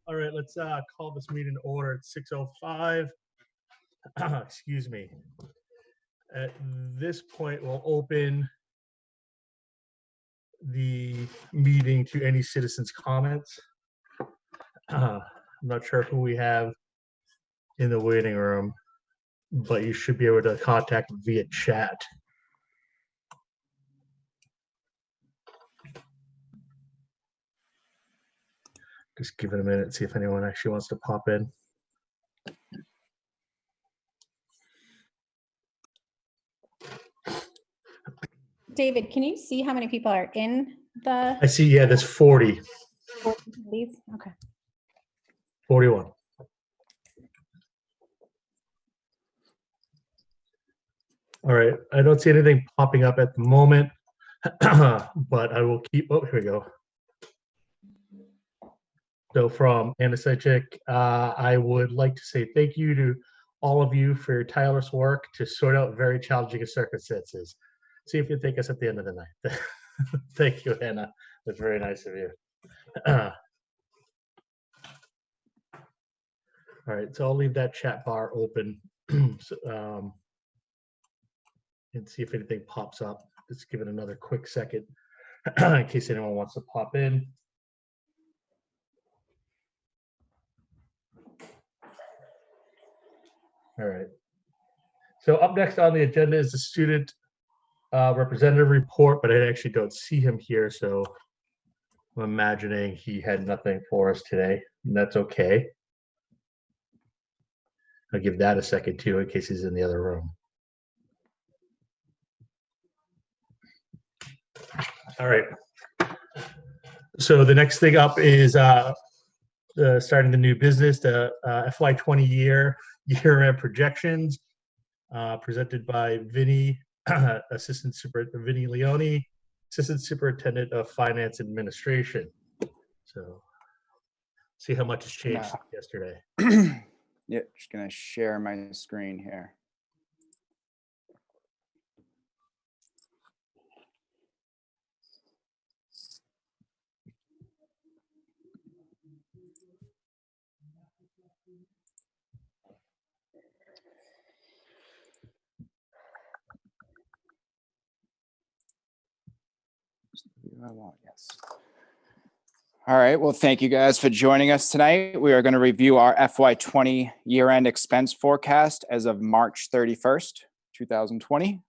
All right, let's call this meeting to order at 6:05. Excuse me. At this point, we'll open the meeting to any citizens' comments. I'm not sure who we have in the waiting room, but you should be able to contact via chat. Just give it a minute, see if anyone actually wants to pop in. David, can you see how many people are in the? I see, yeah, there's 40. These? Okay. 41. All right, I don't see anything popping up at the moment, but I will keep, oh, here we go. So from Anastasia, I would like to say thank you to all of you for your tireless work to sort out very challenging circumstances. See if you take us at the end of the night. Thank you, Hannah. That's very nice of you. All right, so I'll leave that chat bar open so, and see if anything pops up. Let's give it another quick second in case anyone wants to pop in. All right. So up next on the agenda is the student representative report, but I actually don't see him here, so I'm imagining he had nothing for us today, and that's okay. I'll give that a second too in case he's in the other room. All right. So the next thing up is starting the new business, the FY20 year-end projections, presented by Vinny, Vinny Leone, Assistant Superintendent of Finance Administration. So see how much has changed since yesterday. Yeah, just gonna share my screen here. Yes. All right, well, thank you guys for joining us tonight. We are going to review our FY20 year-end expense forecast as of March 31st, 2020.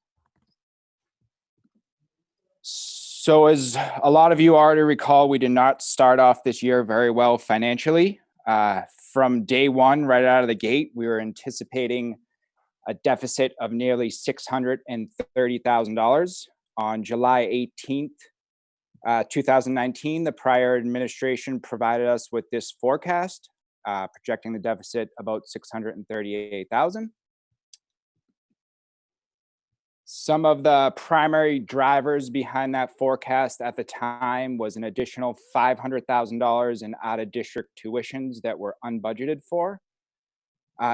So as a lot of you already recall, we did not start off this year very well financially. From day one, right out of the gate, we were anticipating a deficit of nearly $630,000. On July 18th, 2019, the prior administration provided us with this forecast, projecting the deficit about $638,000. Some of the primary drivers behind that forecast at the time was an additional $500,000 in out-of-district tuitions that were unbudgeted for.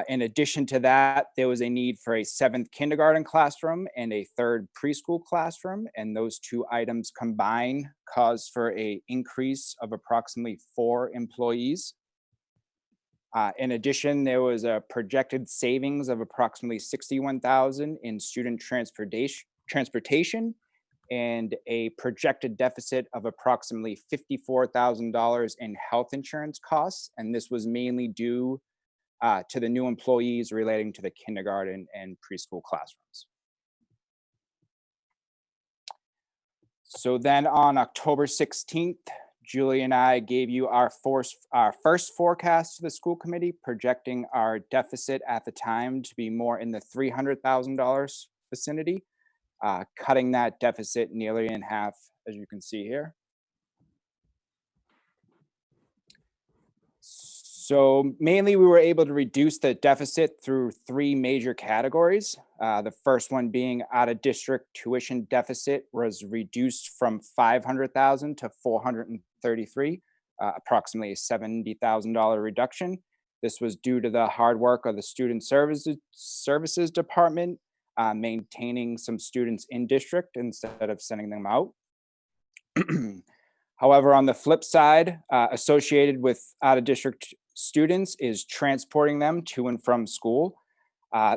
In addition to that, there was a need for a 7th kindergarten classroom and a 3rd preschool classroom, and those two items combined caused for an increase of approximately 4 employees. In addition, there was a projected savings of approximately $61,000 in student transportation and a projected deficit of approximately $54,000 in health insurance costs, and this was mainly due to the new employees relating to the kindergarten and preschool classrooms. So then on October 16th, Julie and I gave you our first forecast to the school committee, projecting our deficit at the time to be more in the $300,000 vicinity, cutting that deficit nearly in half, as you can see here. So mainly we were able to reduce the deficit through 3 major categories. The first one being out-of-district tuition deficit was reduced from $500,000 to $433,000, approximately a $70,000 reduction. This was due to the hard work of the Student Services Department, maintaining some students in district instead of sending them out. However, on the flip side, associated with out-of-district students is transporting them to and from school.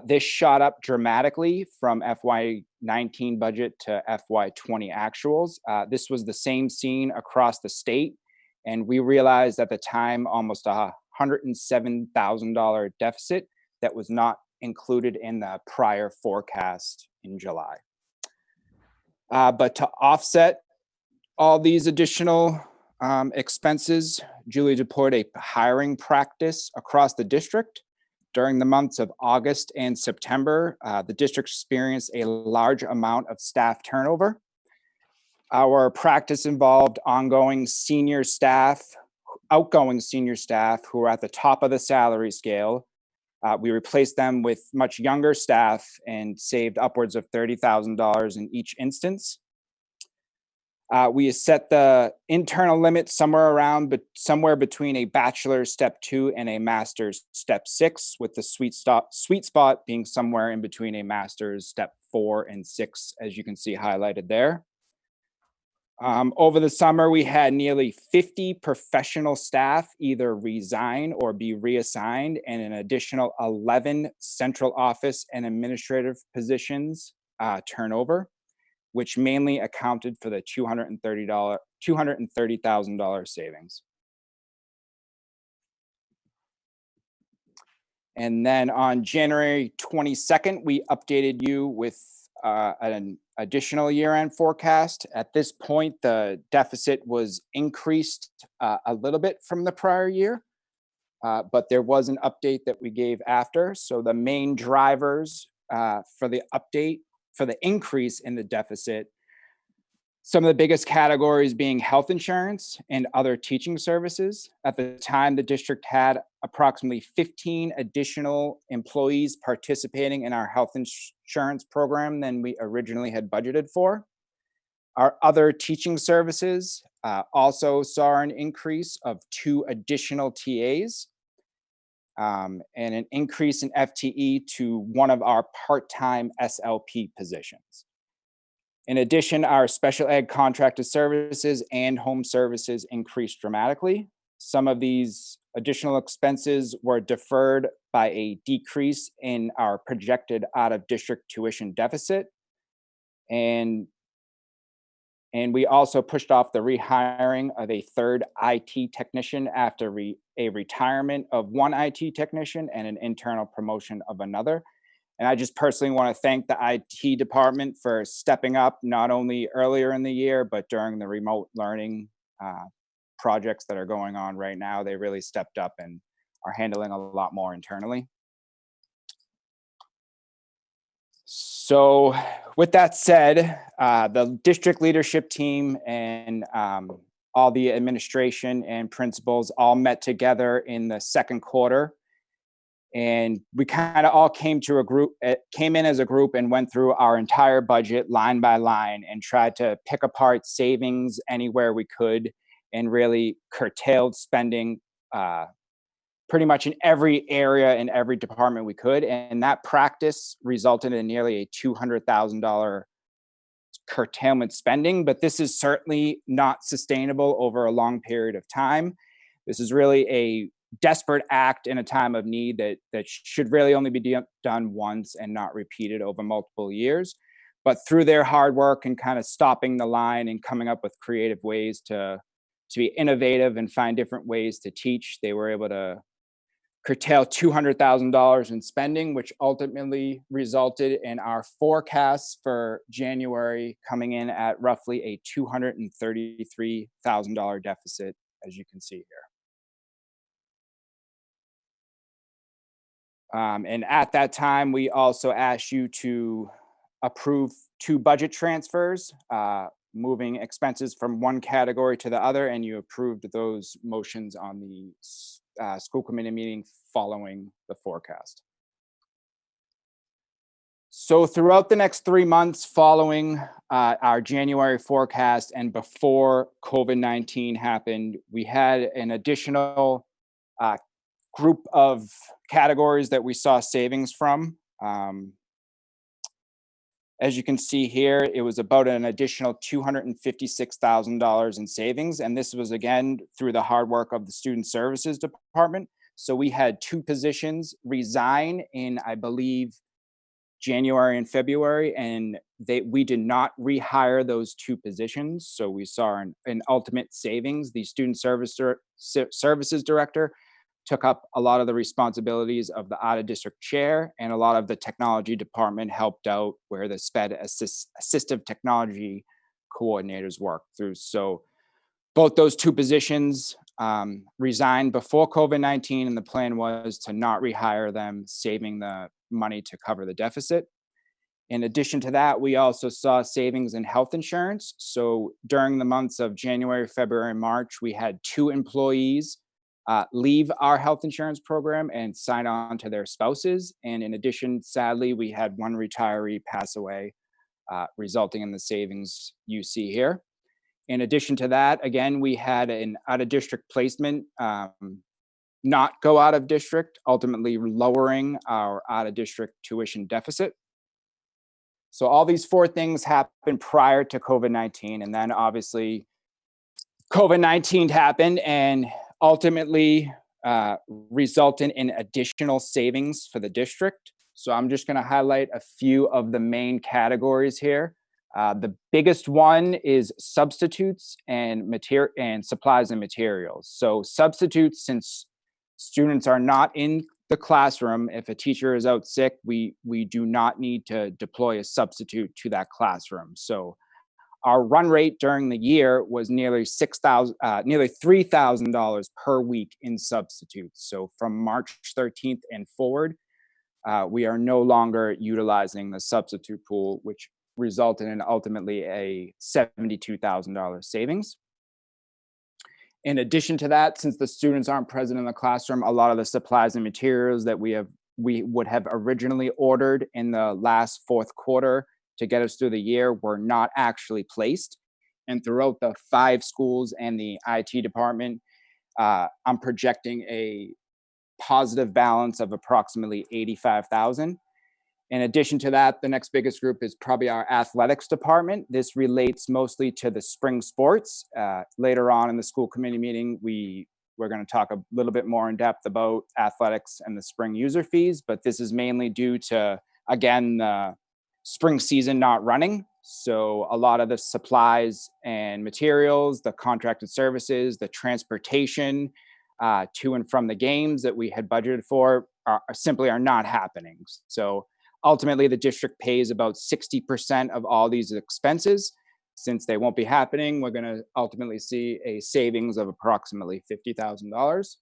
This shot up dramatically from FY19 budget to FY20 actuals. This was the same scene across the state, and we realized at the time almost a $107,000 deficit that was not included in the prior forecast in July. But to offset all these additional expenses, Julie deployed a hiring practice across the district. During the months of August and September, the district experienced a large amount of staff turnover. Our practice involved outgoing senior staff who were at the top of the salary scale. We replaced them with much younger staff and saved upwards of $30,000 in each instance. We set the internal limit somewhere between a bachelor's step 2 and a master's step 6, with the sweet spot being somewhere in between a master's step 4 and 6, as you can see highlighted there. Over the summer, we had nearly 50 professional staff either resign or be reassigned, and an additional 11 central office and administrative positions turnover, which mainly accounted for the $230,000 savings. And then on January 22nd, we updated you with an additional year-end forecast. At this point, the deficit was increased a little bit from the prior year, but there was an update that we gave after. So the main drivers for the update, for the increase in the deficit, some of the biggest categories being health insurance and other teaching services. At the time, the district had approximately 15 additional employees participating in our health insurance program than we originally had budgeted for. Our other teaching services also saw an increase of 2 additional TAs and an increase in FTE to one of our part-time SLP positions. In addition, our special ed contracted services and home services increased dramatically. Some of these additional expenses were deferred by a decrease in our projected out-of-district tuition deficit. And we also pushed off the rehiring of a third IT technician after a retirement of one IT technician and an internal promotion of another. And I just personally want to thank the IT department for stepping up not only earlier in the year, but during the remote learning projects that are going on right now. They really stepped up and are handling a lot more internally. So with that said, the district leadership team and all the administration and principals all met together in the second quarter. And we kind of all came in as a group and went through our entire budget line by line and tried to pick apart savings anywhere we could and really curtailed spending pretty much in every area in every department we could. And that practice resulted in nearly a $200,000 curtailment spending, but this is certainly not sustainable over a long period of time. This is really a desperate act in a time of need that should really only be done once and not repeated over multiple years. But through their hard work and kind of stopping the line and coming up with creative ways to be innovative and find different ways to teach, they were able to curtail $200,000 in spending, which ultimately resulted in our forecasts for January coming in at roughly a $233,000 deficit, as you can see here. And at that time, we also asked you to approve 2 budget transfers, moving expenses from one category to the other, and you approved those motions on the school committee meeting following the forecast. So throughout the next 3 months following our January forecast and before COVID-19 happened, we had an additional group of categories that we saw savings from. As you can see here, it was about an additional $256,000 in savings. And this was again through the hard work of the Student Services Department. So we had 2 positions resign in, I believe, January and February, and we did not rehire those 2 positions. So we saw an ultimate savings. The Services Director took up a lot of the responsibilities of the out-of-district chair, and a lot of the technology department helped out where the assistive technology coordinators worked through. So both those 2 positions resigned before COVID-19, and the plan was to not rehire them, saving the money to cover the deficit. In addition to that, we also saw savings in health insurance. So during the months of January, February, and March, we had 2 employees leave our health insurance program and sign on to their spouses. And in addition, sadly, we had 1 retiree pass away, resulting in the savings you see here. In addition to that, again, we had an out-of-district placement not go out of district, ultimately lowering our out-of-district tuition deficit. So all these 4 things happened prior to COVID-19, and then obviously COVID-19 happened and ultimately resulted in additional savings for the district. So I'm just going to highlight a few of the main categories here. The biggest one is substitutes and supplies and materials. So substitutes, since students are not in the classroom, if a teacher is out sick, we do not need to deploy a substitute to that classroom. So our run rate during the year was nearly $3,000 per week in substitutes. So from March 13th and forward, we are no longer utilizing the substitute pool, which resulted in ultimately a $72,000 savings. In addition to that, since the students aren't present in the classroom, a lot of the supplies and materials that we would have originally ordered in the last 4th quarter to get us through the year were not actually placed. And throughout the 5 schools and the IT department, I'm projecting a positive balance of approximately $85,000. In addition to that, the next biggest group is probably our athletics department. This relates mostly to the spring sports. Later on in the school committee meeting, we're going to talk a little bit more in depth about athletics and the spring user fees, but this is mainly due to, again, the spring season not running. So a lot of the supplies and materials, the contracted services, the transportation to and from the games that we had budgeted for simply are not happening. So ultimately, the district pays about 60% of all these expenses. Since they won't be happening, we're going to ultimately see a savings of approximately $50,000.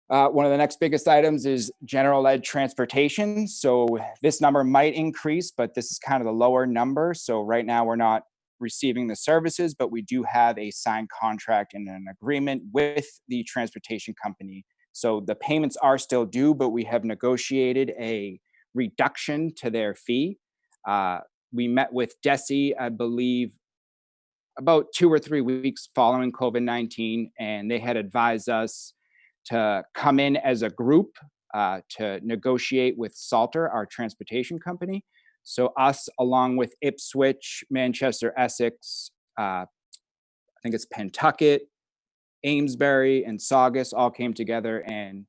One of the next biggest items is general ed transportation. So this number might increase, but this is kind of the lower number. So right now we're not receiving the services, but we do have a signed contract and an agreement with the transportation company. So the payments are still due, but we have negotiated a reduction to their fee. We met with DESE, I believe, about 2 or 3 weeks following COVID-19, and they had advised us to come in as a group to negotiate with Salter, our transportation company. So us, along with Ipswich, Manchester, Essex, I think it's Pentucket, Amesbury, and Saugus all came together and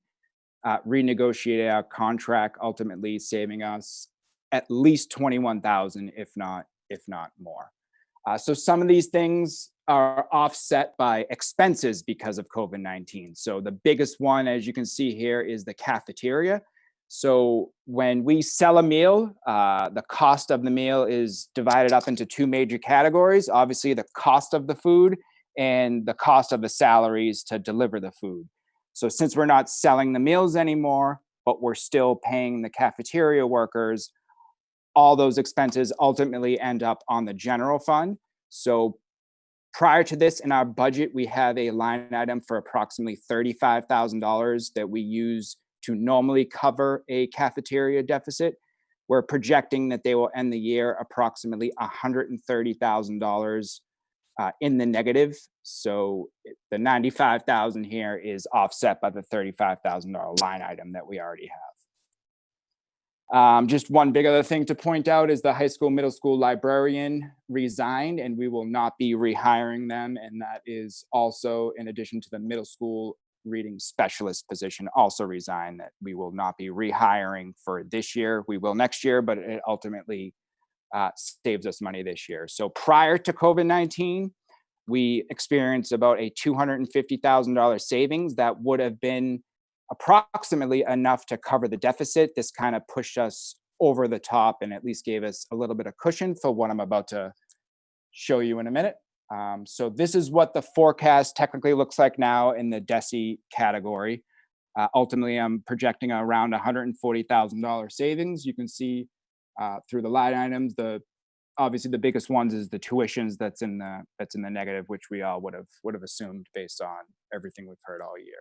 renegotiated our contract, ultimately saving us at least $21,000, if not more. So some of these things are offset by expenses because of COVID-19. So the biggest one, as you can see here, is the cafeteria. So when we sell a meal, the cost of the meal is divided up into 2 major categories. Obviously, the cost of the food and the cost of the salaries to deliver the food. So since we're not selling the meals anymore, but we're still paying the cafeteria workers, all those expenses ultimately end up on the general fund. So prior to this, in our budget, we have a line item for approximately $35,000 that we use to normally cover a cafeteria deficit. We're projecting that they will end the year approximately $130,000 in the negative. So the $95,000 here is offset by the $35,000 line item that we already Just one big other thing to point out is the high school, middle school librarian resigned, and we will not be rehiring them. And that is also in addition to the middle school reading specialist position also resigned, that we will not be rehiring for this year. We will next year, but it ultimately saves us money this year. So prior to COVID-19, we experienced about a $250,000 savings that would have been approximately enough to cover the deficit. This kind of pushed us over the top and at least gave us a little bit of cushion for what I'm about to show you in a minute. So this is what the forecast technically looks like now in the DESI category. Ultimately, I'm projecting around $140,000 savings. You can see through the line items, obviously the biggest ones is the tuitions that's in the negative, which we all would have assumed based on everything we've heard all year.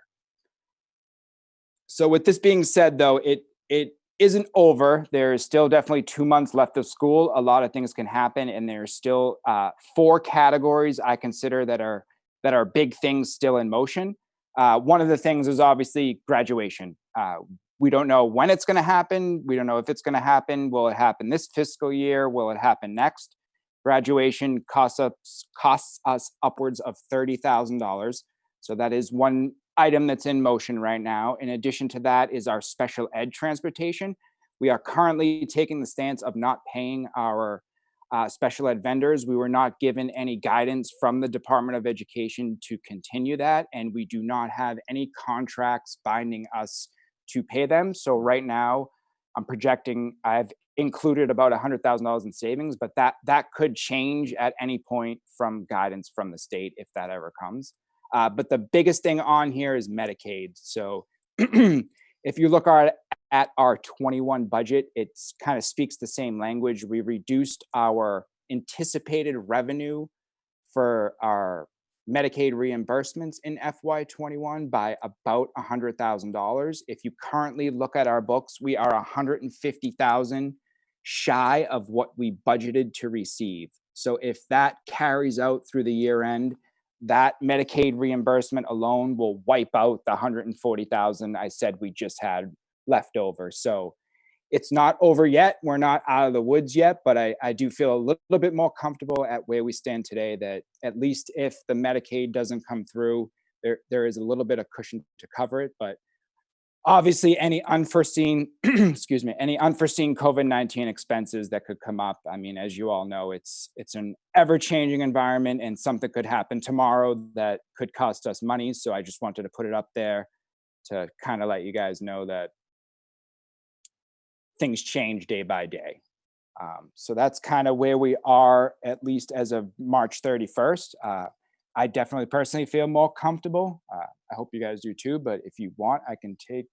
So with this being said, though, it isn't over. There is still definitely 2 months left of school. A lot of things can happen, and there's still 4 categories I consider that are big things still in motion. One of the things is obviously graduation. We don't know when it's going to happen. We don't know if it's going to happen. Will it happen this fiscal year? Will it happen next? Graduation costs us upwards of $30,000. So that is one item that's in motion right now. In addition to that is our special ed transportation. We are currently taking the stance of not paying our special ed vendors. We were not given any guidance from the Department of Education to continue that, and we do not have any contracts binding us to pay them. So right now, I'm projecting I've included about $100,000 in savings, but that could change at any point from guidance from the state if that ever comes. But the biggest thing on here is Medicaid. So if you look at our 21 budget, it kind of speaks the same language. We reduced our anticipated revenue for our Medicaid reimbursements in FY21 by about $100,000. If you currently look at our books, we are $150,000 shy of what we budgeted to receive. So if that carries out through the year end, that Medicaid reimbursement alone will wipe out the $140,000 I said we just had left over. So it's not over yet. We're not out of the woods yet, but I do feel a little bit more comfortable at where we stand today that at least if the Medicaid doesn't come through, there is a little bit of cushion to cover it. But obviously any unforeseen, any unforeseen COVID-19 expenses that could come up. I mean, as you all know, it's an ever-changing environment and something could happen tomorrow that could cost us money. So I just wanted to put it up there to kind of let you guys know that things change day by day. So that's kind of where we are, at least as of March 31st. I definitely personally feel more comfortable. I hope you guys do too, but if you want, I can take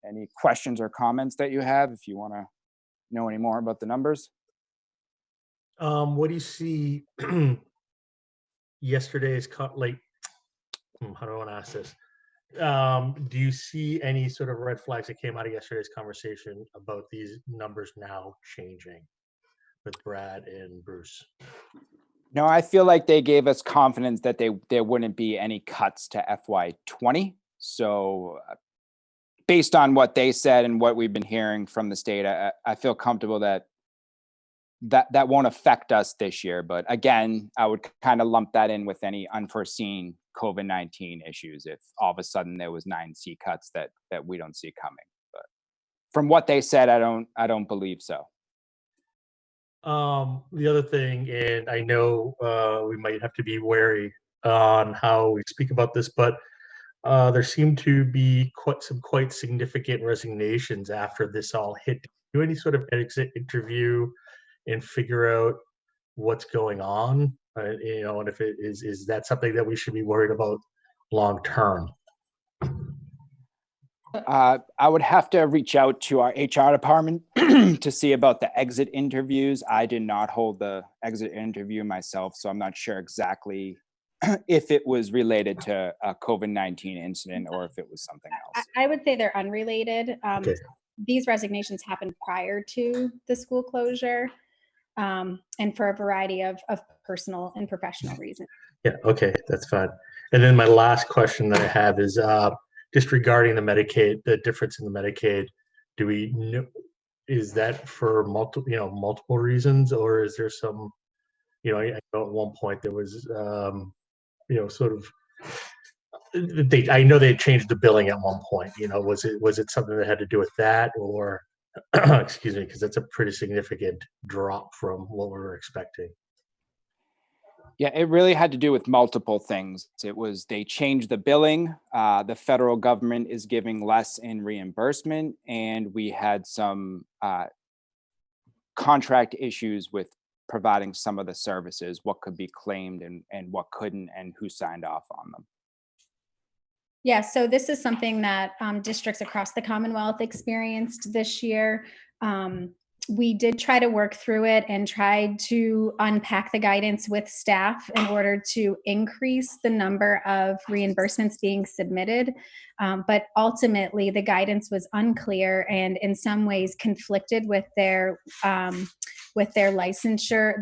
any questions or comments that you have if you want to know any more about the numbers. What do you see yesterday's, how do I want to ask this? Do you see any sort of red flags that came out of yesterday's conversation about these numbers now changing with Brad and Bruce? No, I feel like they gave us confidence that there wouldn't be any cuts to FY20. So based on what they said and what we've been hearing from the state, I feel comfortable that won't affect us this year. But again, I would kind of lump that in with any unforeseen COVID-19 issues if all of a sudden there was 9 C cuts that we don't see coming. But from what they said, I don't believe so. The other thing, and I know we might have to be wary on how we speak about this, but there seemed to be quite significant resignations after this all hit. Do any sort of exit interview and figure out what's going on? And if it is that something that we should be worried about long term? I would have to reach out to our HR department to see about the exit interviews. I did not hold the exit interview myself, so I'm not sure exactly if it was related to a COVID-19 incident or if it was something else. I would say they're unrelated. Okay. These resignations happened prior to the school closure and for a variety of personal and professional reasons. Yeah, okay, that's fine. And then my last question that I have is just regarding the Medicaid, the difference in the Medicaid. do we know, is that for multiple reasons, or is there some, I know at one point there was, sort of, I know they changed the billing at one point, was it something that had to do with that, or, excuse me, because that's a pretty significant drop from what we were expecting. Yeah, it really had to do with multiple things. It was they changed the billing. The federal government is giving less in reimbursement, and we had some contract issues with providing some of the services, what could be claimed and what couldn't, and who signed off on them. Yeah, so this is something that districts across the Commonwealth experienced this year. We did try to work through it and tried to unpack the guidance with staff in order to increase the number of reimbursements being submitted. But ultimately, the guidance was unclear and in some ways conflicted with their licensure,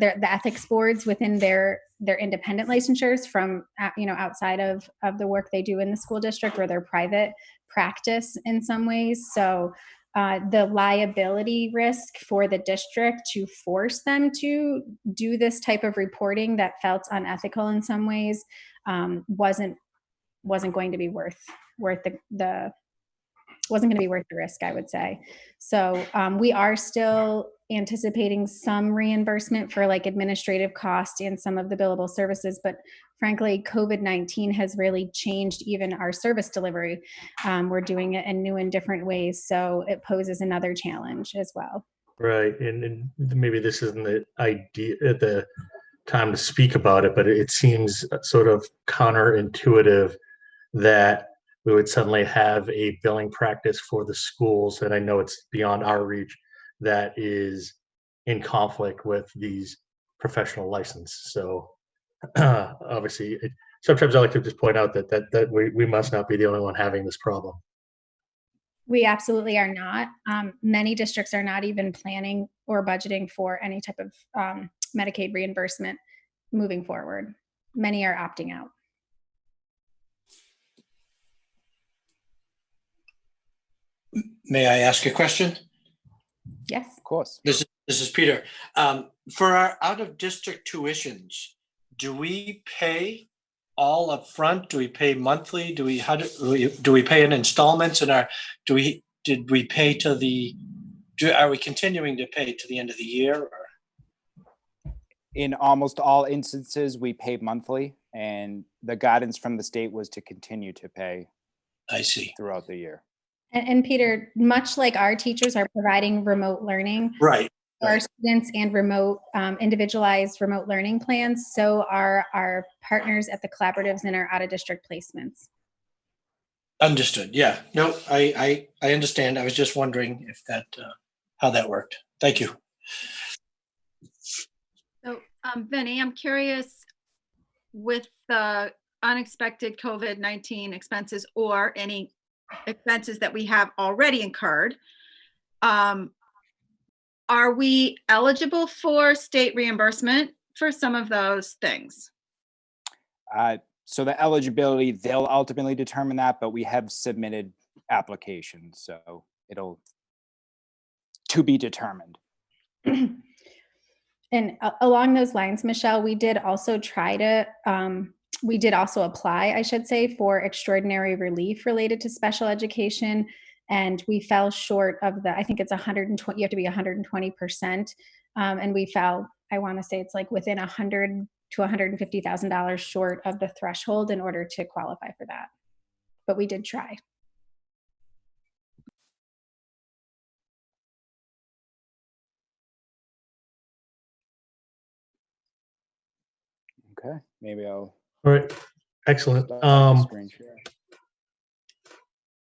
the ethics boards within their independent licensures from outside of the work they do in the school district or their private practice in some ways. So the liability risk for the district to force them to do this type of reporting that felt unethical in some ways wasn't going to be worth the risk, I would say. So we are still anticipating some reimbursement for like administrative costs and some of the billable services, but frankly, COVID-19 has really changed even our service delivery. We're doing it in new and different ways, so it poses another challenge as well. Right, and maybe this isn't the idea at the time to speak about it, but it seems sort of counterintuitive that we would suddenly have a billing practice for the schools, and I know it's beyond our reach, that is in conflict with these professional license. So obviously, sometimes I like to just point out that we must not be the only one having this problem. We absolutely are not. Many districts are not even planning or budgeting for any type of Medicaid reimbursement moving forward. Many are opting out. May I ask a question? Yes. Of course. This is Peter. For our out-of-district tuitions, do we pay all up front? Do we pay monthly? Do we pay in installments? And are we continuing to pay to the end of the year? Or? In almost all instances, we pay monthly, and the guidance from the state was to continue to pay. I see. Throughout the year. And Peter, much like our teachers are providing remote learning, right, for our students and remote individualized remote learning plans, so are our partners at the collaboratives and our out-of-district placements. Understood. Yeah. No, I understand. I was just wondering if that how that worked. Thank you. So, Vinny, I'm curious, with the unexpected COVID-19 expenses or any expenses that we have already incurred, are we eligible for state reimbursement for some of those things? So the eligibility, they'll ultimately determine that, but we have submitted applications, so it'll to be determined. And along those lines, Michelle, we did also apply, I should say, for extraordinary relief related to special education. And we fell short of I think it's 120, you have to be 120%. And we fell, I want to say it's like within $100,000 to $150,000 short of the threshold in order to qualify for that. But we did try. Okay, maybe I'll. All right, excellent. Screen share.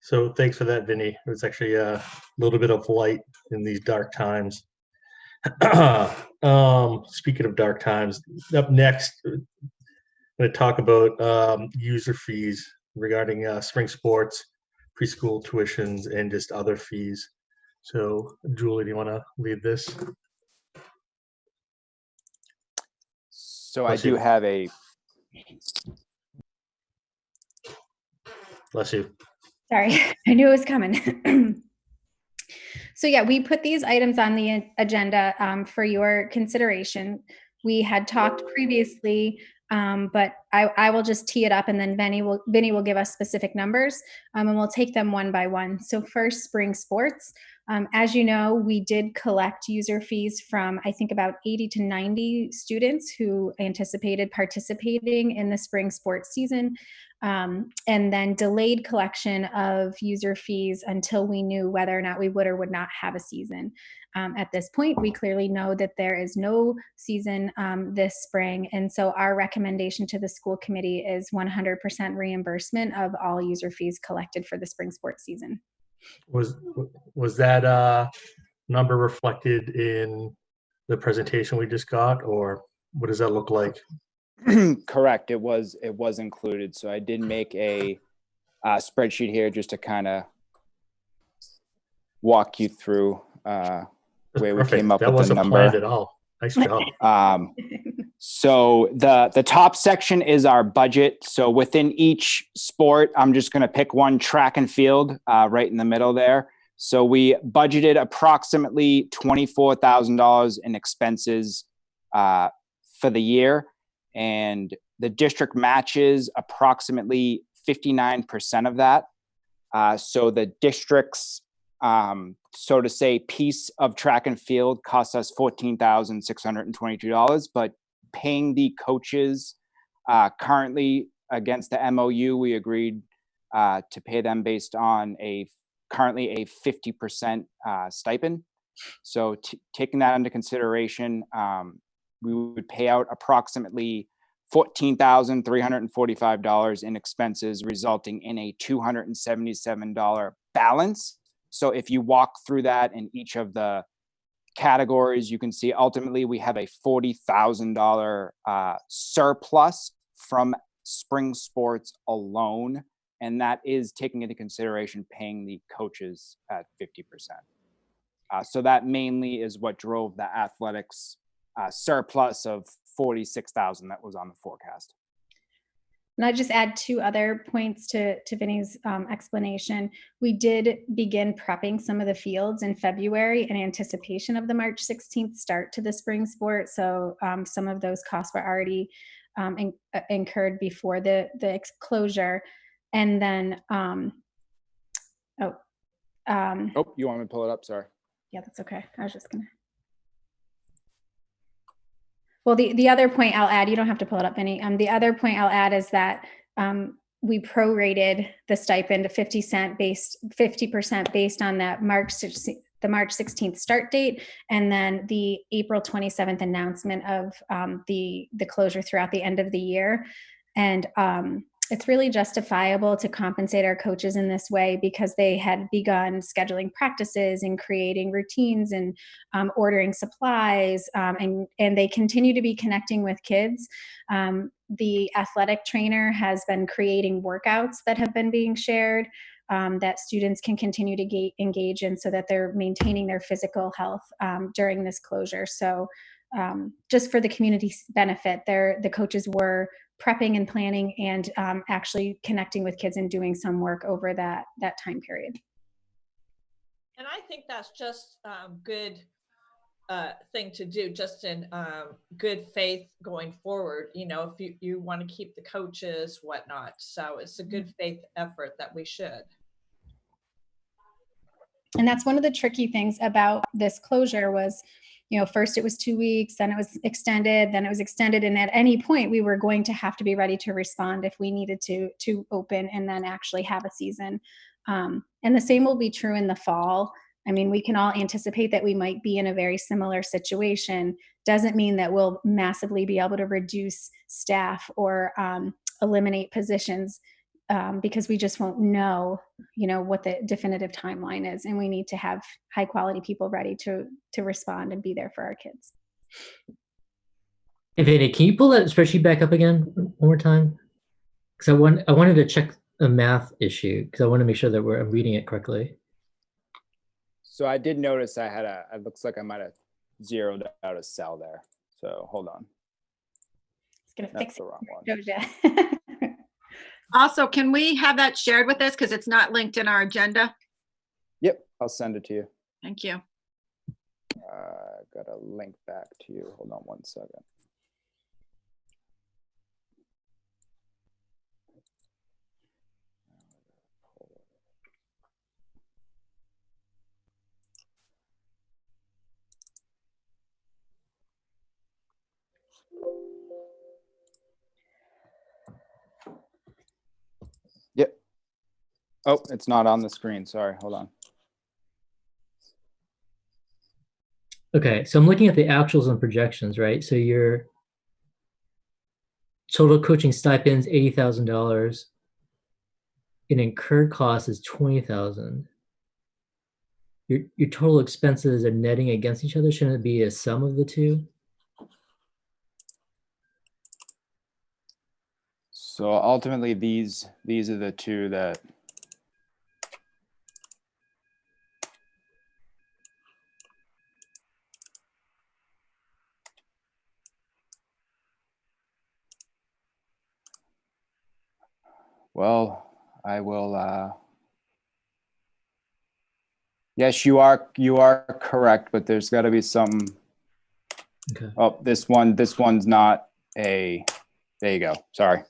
So thanks for that, Vinny. It was actually a little bit of light in these dark times. Speaking of dark times, up next, I'm going to talk about user fees regarding spring sports, preschool tuitions, and just other fees. So, Julie, do you want to lead this? So I do have a. Bless you. Sorry, I knew it was coming. So yeah, we put these items on the agenda for your consideration. We had talked previously, but I will just tee it up, and then Vinny will give us specific numbers, and we'll take them one by one. So first, spring sports. As you know, we did collect user fees from, I think, about 80 to 90 students who anticipated participating in the spring sports season, and then delayed collection of user fees until we knew whether or not we would or would not have a season. At this point, we clearly know that there is no season this spring, and so our recommendation to the school committee is 100% reimbursement of all user fees collected for the spring sports season. Was that number reflected in the presentation we just got, or what does that look like? Correct. It was included. So I did make a spreadsheet here just to kind of walk you through the way we came up That with the wasn't number. planned at all. Nice job. So the top section is our budget. So within each sport, I'm just going to pick one: track and field, right in the middle there. So we budgeted approximately $24,000 in expenses for the year, and the district matches approximately 59% of that. So the district's, so to say, piece of track and field costs us $14,622, but paying the coaches currently against the MOU, we agreed to pay them based on currently a 50% stipend. So taking that into consideration, we would pay out approximately $14,345 in expenses, resulting in a $277 balance. So if you walk through that in each of the categories, you can see ultimately we have a $40,000 surplus from spring sports alone, and that is taking into consideration paying the coaches at 50%. So that mainly is what drove the athletics surplus of $46,000 that was on the forecast. And I just add two other points to Vinny's explanation. We did begin prepping some of the fields in February in anticipation of the March 16th start to the spring sport. So some of those costs were already incurred before the closure. And then, you want me to pull it up? Sorry. Yeah, that's okay. I was just gonna. Well, the other point I'll add, you don't have to pull it up, Vinny. The other point I'll add is that we prorated the stipend to 50% based on that March 16th start date, and then the April 27th announcement of the closure throughout the end of the year. And it's really justifiable to compensate our coaches in this way because they had begun scheduling practices and creating routines and ordering supplies, and they continue to be connecting with kids. The athletic trainer has been creating workouts that have been being shared that students can continue to engage in so that they're maintaining their physical health during this closure. So just for the community's benefit, the coaches were prepping and planning and actually connecting with kids and doing some work over that time period. And I think that's just good thing to do, just in good faith going forward. You know, if you want to keep the coaches, whatnot. So it's a good faith effort that we should. And that's one of the tricky things about this closure was, you know, first it was 2 weeks, then it was extended, and at any point we were going to have to be ready to respond if we needed to open and then actually have a season. And the same will be true in the fall. I mean, we can all anticipate that we might be in a very similar situation. Doesn't mean that we'll massively be able to reduce staff or eliminate positions, because we just won't know, you know, what the definitive timeline is, and we need to have high quality people ready to respond and be there for our kids. Hey, Vinny, can you pull that spreadsheet back up again one more time? Because I wanted to check a math issue because I want to make sure that I'm reading it correctly. So I did notice I had it looks like I might have zeroed out a cell there. So hold on. It's gonna That's fix the wrong one. it. Also, can we have that shared with us because it's not linked in our agenda? Yep, I'll send it to you. Thank you. Got a link back to you. Hold on one second. Yep. Oh, it's not on the screen. Sorry. Hold on. Okay, so I'm looking at the actuals and projections, right? So your total coaching stipends $80,000, and incurred cost is $20,000. Your total expenses are netting against each other. Shouldn't it be a sum of the two? So ultimately, these are the two that. Well, I will. Yes, you are correct, but there's got to be some. Okay. Oh, this one's not a. There you go. Sorry.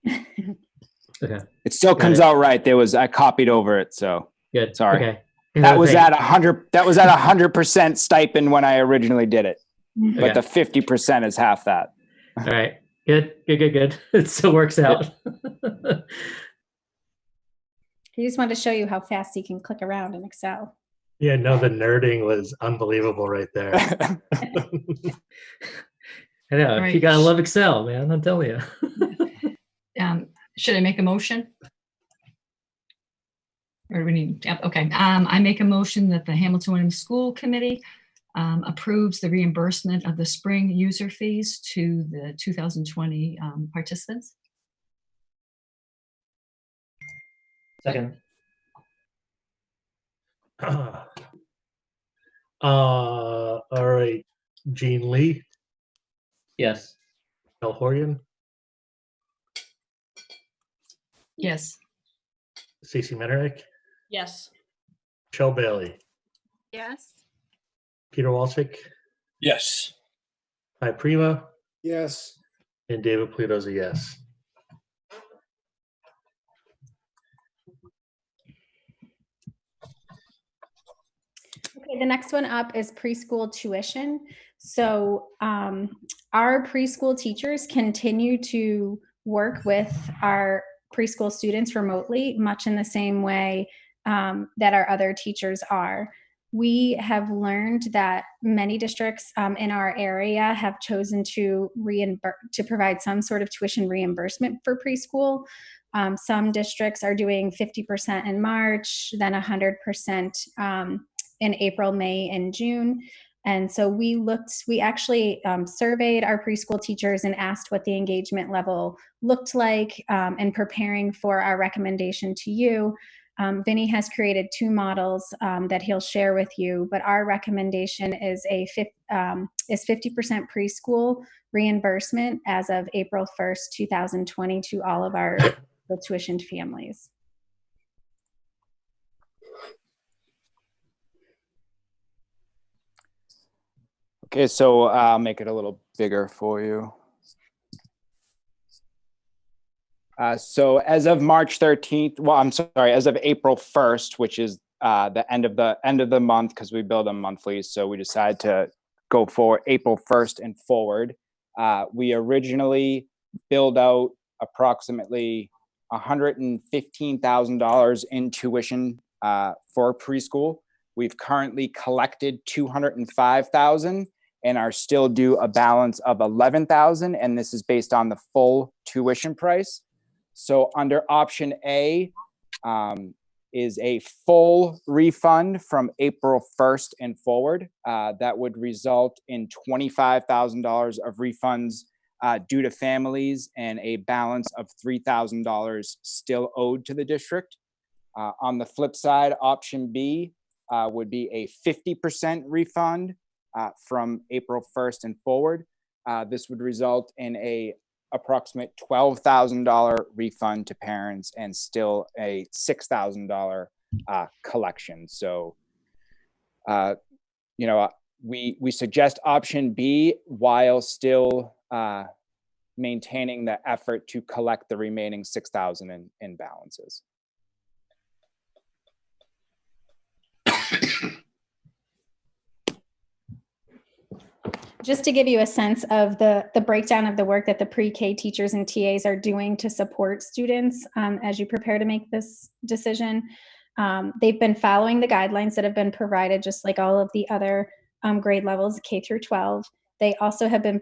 Okay. It still Got comes it. out right. I copied over it, so Good. sorry. Okay. That was Thank at 100. That was at 100% stipend when I originally did it, you. but Okay. the 50% is half that. All right. Good. It still works out. He just wanted to show you how fast he can click around in Excel. Yeah, no, the nerding was unbelievable right there. I know. All right. You gotta love Excel, man. I'm telling you. Should I make a motion? Or do we need, yep, okay. I make a motion that the Hamilton Wenham School Committee approves the reimbursement of the spring user fees to the 2020 participants. Second. All right. Jean Lee, Yes. Mel Horgan, Yes. Stacey Menerick, Yes. Michelle Bailey, Yes. Peter Walczyk, Yes. Hi Prima, Yes. and David Polito's a yes. Okay, the next one up is preschool tuition. So our preschool teachers continue to work with our preschool students remotely, much in the same way that our other teachers are. We have learned that many districts in our area have chosen to provide some sort of tuition reimbursement for preschool. Some districts are doing 50% in March, then 100% in April, May, and June. And so we actually surveyed our preschool teachers and asked what the engagement level looked like in preparing for our recommendation to you. Vinny has created two models that he'll share with you, but our recommendation is 50% preschool reimbursement as of April 1st, 2020 to all of our tuitioned families. Okay, so I'll make it a little bigger for you. So as of March 13th, well, I'm sorry, as of April 1st, which is the end of the month, because we bill them monthly. So we decided to go for April 1st and forward. We originally billed out approximately $115,000 in tuition for preschool. We've currently collected $205,000 and are still due a balance of $11,000, and this is based on the full tuition price. So under option A is a full refund from April 1st and forward. That would result in $25,000 of refunds due to families and a balance of $3,000 still owed to the district. On the flip side, option B would be a 50% refund from April 1st and forward. This would result in a approximate $12,000 refund to parents and still a $6,000 collection. So You know, we suggest option B while still maintaining the effort to collect the remaining 6,000 in balances. Just to give you a sense of the breakdown of the work that the pre-K teachers and TAs are doing to support students as you prepare to make this decision. They've been following the guidelines that have been provided, just like all of the other grade levels, K through 12. They also have been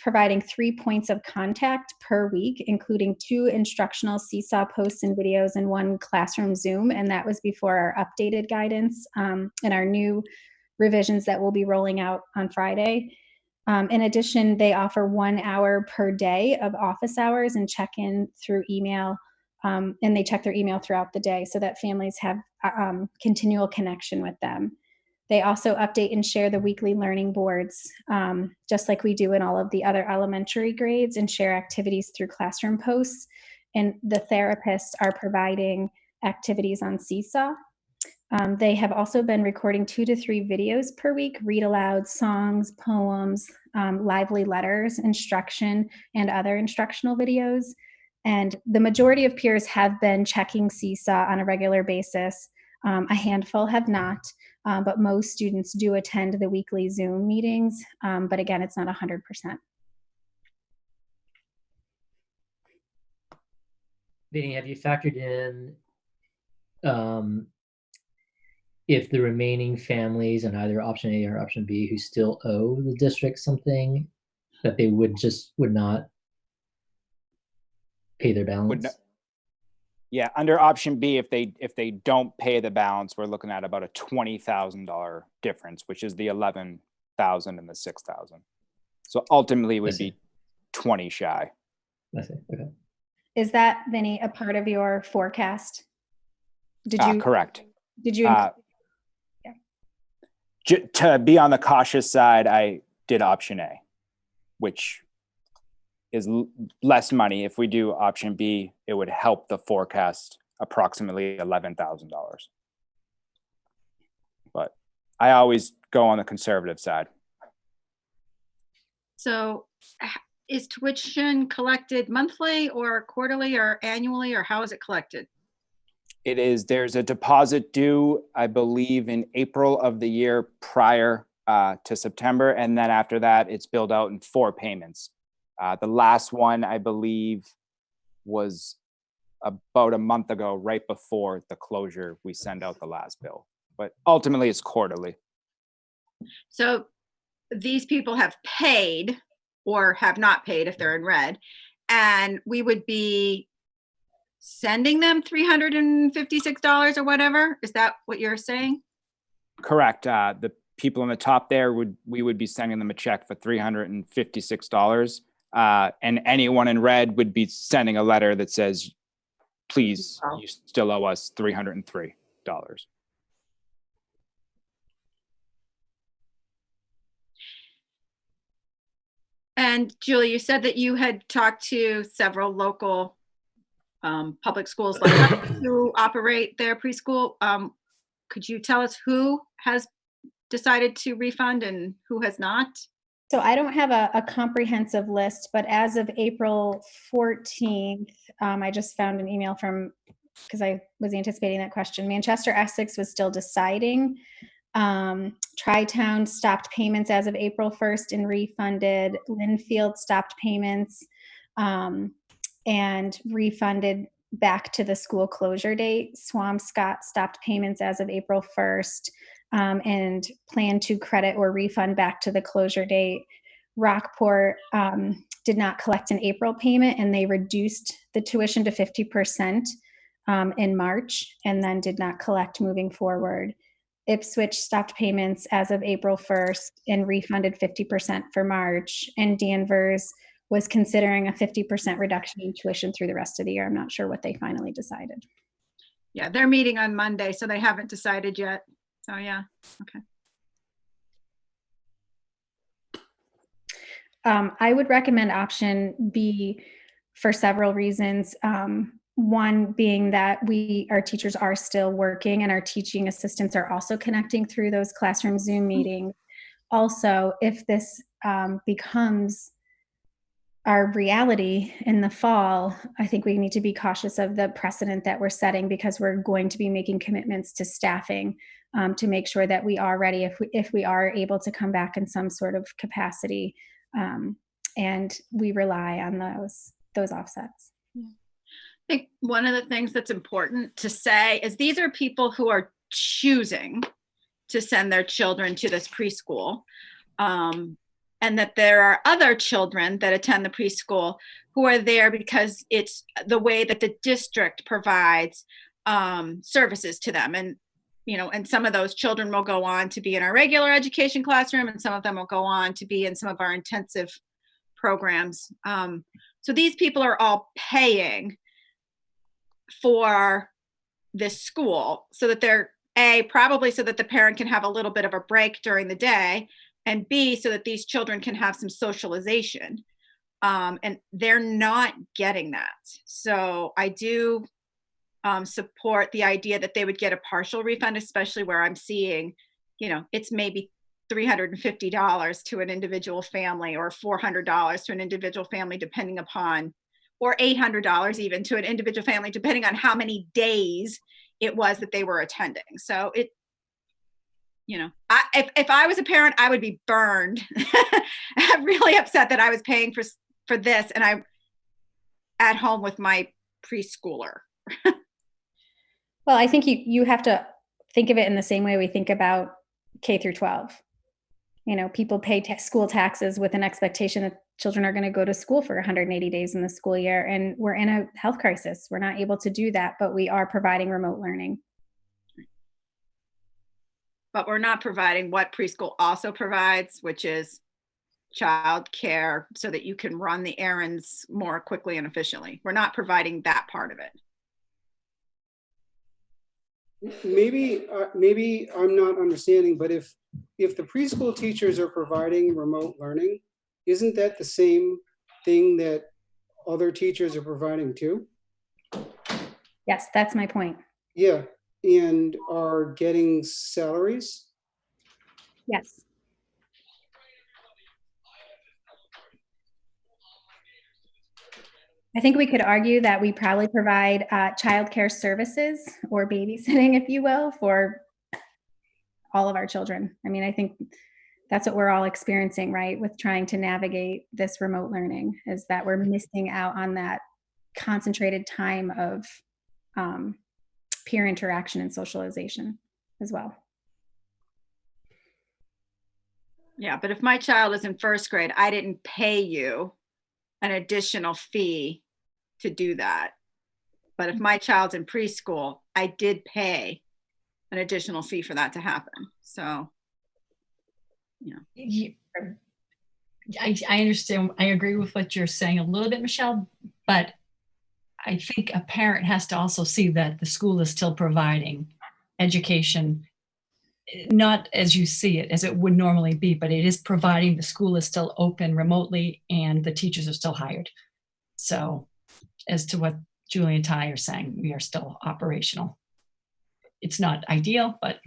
providing 3 points of contact per week, including 2 instructional Seesaw posts and videos and 1 classroom Zoom. And that was before our updated guidance and our new revisions that we'll be rolling out on Friday. In addition, they offer 1 hour per day of office hours and check-in through email. And they check their email throughout the day so that families have continual connection with them. They also update and share the weekly learning boards, just like we do in all of the other elementary grades, and share activities through classroom posts. And the therapists are providing activities on Seesaw. They have also been recording 2 to 3 videos per week, read aloud songs, poems, lively letters, instruction, and other instructional videos. And the majority of peers have been checking Seesaw on a regular basis. A handful have not, but most students do attend the weekly Zoom meetings. But again, it's not 100%. Vinny, have you factored in if the remaining families in either option A or option B who still owe the district something, that they would not pay their balance? Yeah, under option B, if they don't pay the balance, we're looking at about a $20,000 difference, which is the 11,000 and the 6,000. So ultimately, it would be 20 shy. I see. Okay. Is that, Vinny, a part of your forecast? Did you? Correct. Did you? To be on the cautious side, I did option A, which is less money. If we do option B, it would help the forecast approximately $11,000. But I always go on the conservative side. So is tuition collected monthly or quarterly or annually, or how is it collected? It is, there's a deposit due, I believe, in April of the year prior to September. And then after that, it's billed out in 4 payments. The last one, I believe, was about a month ago, right before the closure, we send out the last bill. But ultimately, it's quarterly. So these people have paid or have not paid if they're in red, and we would be sending them $356 or whatever. Is that what you're saying? Correct. The people on the top there we would be sending them a check for $356. And anyone in red would be sending a letter that says, please, you still owe us $303. And Julie, you said that you had talked to several local public schools like that who operate their preschool. Could you tell us who has decided to refund and who has not? So I don't have a comprehensive list, but as of April 14th, I just found an email from, because I was anticipating that question. Manchester Essex was still deciding. Tri-Town stopped payments as of April 1st and refunded. Linfield stopped payments and refunded back to the school closure date. Swampscott stopped payments as of April 1st and planned to credit or refund back to the closure date. Rockport did not collect an April payment, and they reduced the tuition to 50% in March and then did not collect moving forward. Ipswich stopped payments as of April 1st and refunded 50% for March. And Danvers was considering a 50% reduction in tuition through the rest of the year. I'm not sure what they finally decided. Yeah, they're meeting on Monday, so they haven't decided yet. So yeah, okay. I would recommend option B for several reasons. One being that our teachers are still working and our teaching assistants are also connecting through those classroom Zoom meetings. Also, if this becomes our reality in the fall, I think we need to be cautious of the precedent that we're setting, because we're going to be making commitments to staffing to make sure that we are ready if we are able to come back in some sort of capacity, and we rely on those offsets. I think one of the things that's important to say is these are people who are choosing to send their children to this preschool. And that there are other children that attend the preschool who are there because it's the way that the district provides services to them. And, and some of those children will go on to be in our regular education classroom, and some of them will go on to be in some of our intensive programs. So these people are all paying for this school so that they're probably so that the parent can have a little bit of a break during the day, and B, so that these children can have some socialization. And they're not getting that. So I do support the idea that they would get a partial refund, especially where I'm seeing, it's maybe $350 to an individual family, or $400 to an individual family, depending upon, or $800 even to an individual family, depending on how many days it was that they were attending. So if I was a parent, I would be burned. I'm really upset that I was paying for this, and I'm at home with my preschooler. Well, I think you have to think of it in the same way we think about K through 12. People pay school taxes with an expectation that children are going to go to school for 180 days in the school year, and we're in a health crisis. We're not able to do that, but we are providing remote learning. But we're not providing what preschool also provides, which is child care, so that you can run the errands more quickly and efficiently. We're not providing that part of it. Maybe I'm not understanding, but if the preschool teachers are providing remote learning, isn't that the same thing that other teachers are providing too? Yes, that's my point. Yeah, and are getting salaries? Yes. I think we could argue that we probably provide childcare services, or babysitting, if you will, for all of our children. I mean, I think that's what we're all experiencing, right, with trying to navigate this remote learning, is that we're missing out on that concentrated time of peer interaction and socialization as well. Yeah, but if my child is in first grade, I didn't pay you an additional fee to do that. But if my child's in preschool, I did pay an additional fee for that to happen. So, I understand. I agree with what you're saying a little bit, Michelle, but I think a parent has to also see that the school is still providing education, not as you see it, as it would normally be, but it is providing, the school is still open remotely and the teachers are still hired. So as to what Julie and Ty are saying, we are still operational. It's not ideal, but.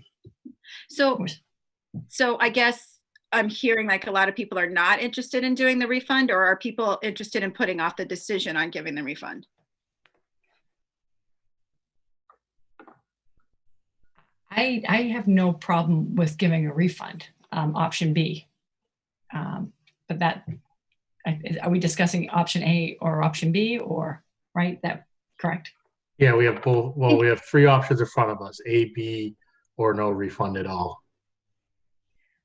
So I guess I'm hearing like a lot of people are not interested in doing the refund, or are people interested in putting off the decision on giving the refund? I have no problem with giving a refund, option B. But that, are we discussing option A or option B, or, right, that correct? Yeah, we have both. Well, we have three options in front of us: A, B, or no refund at all.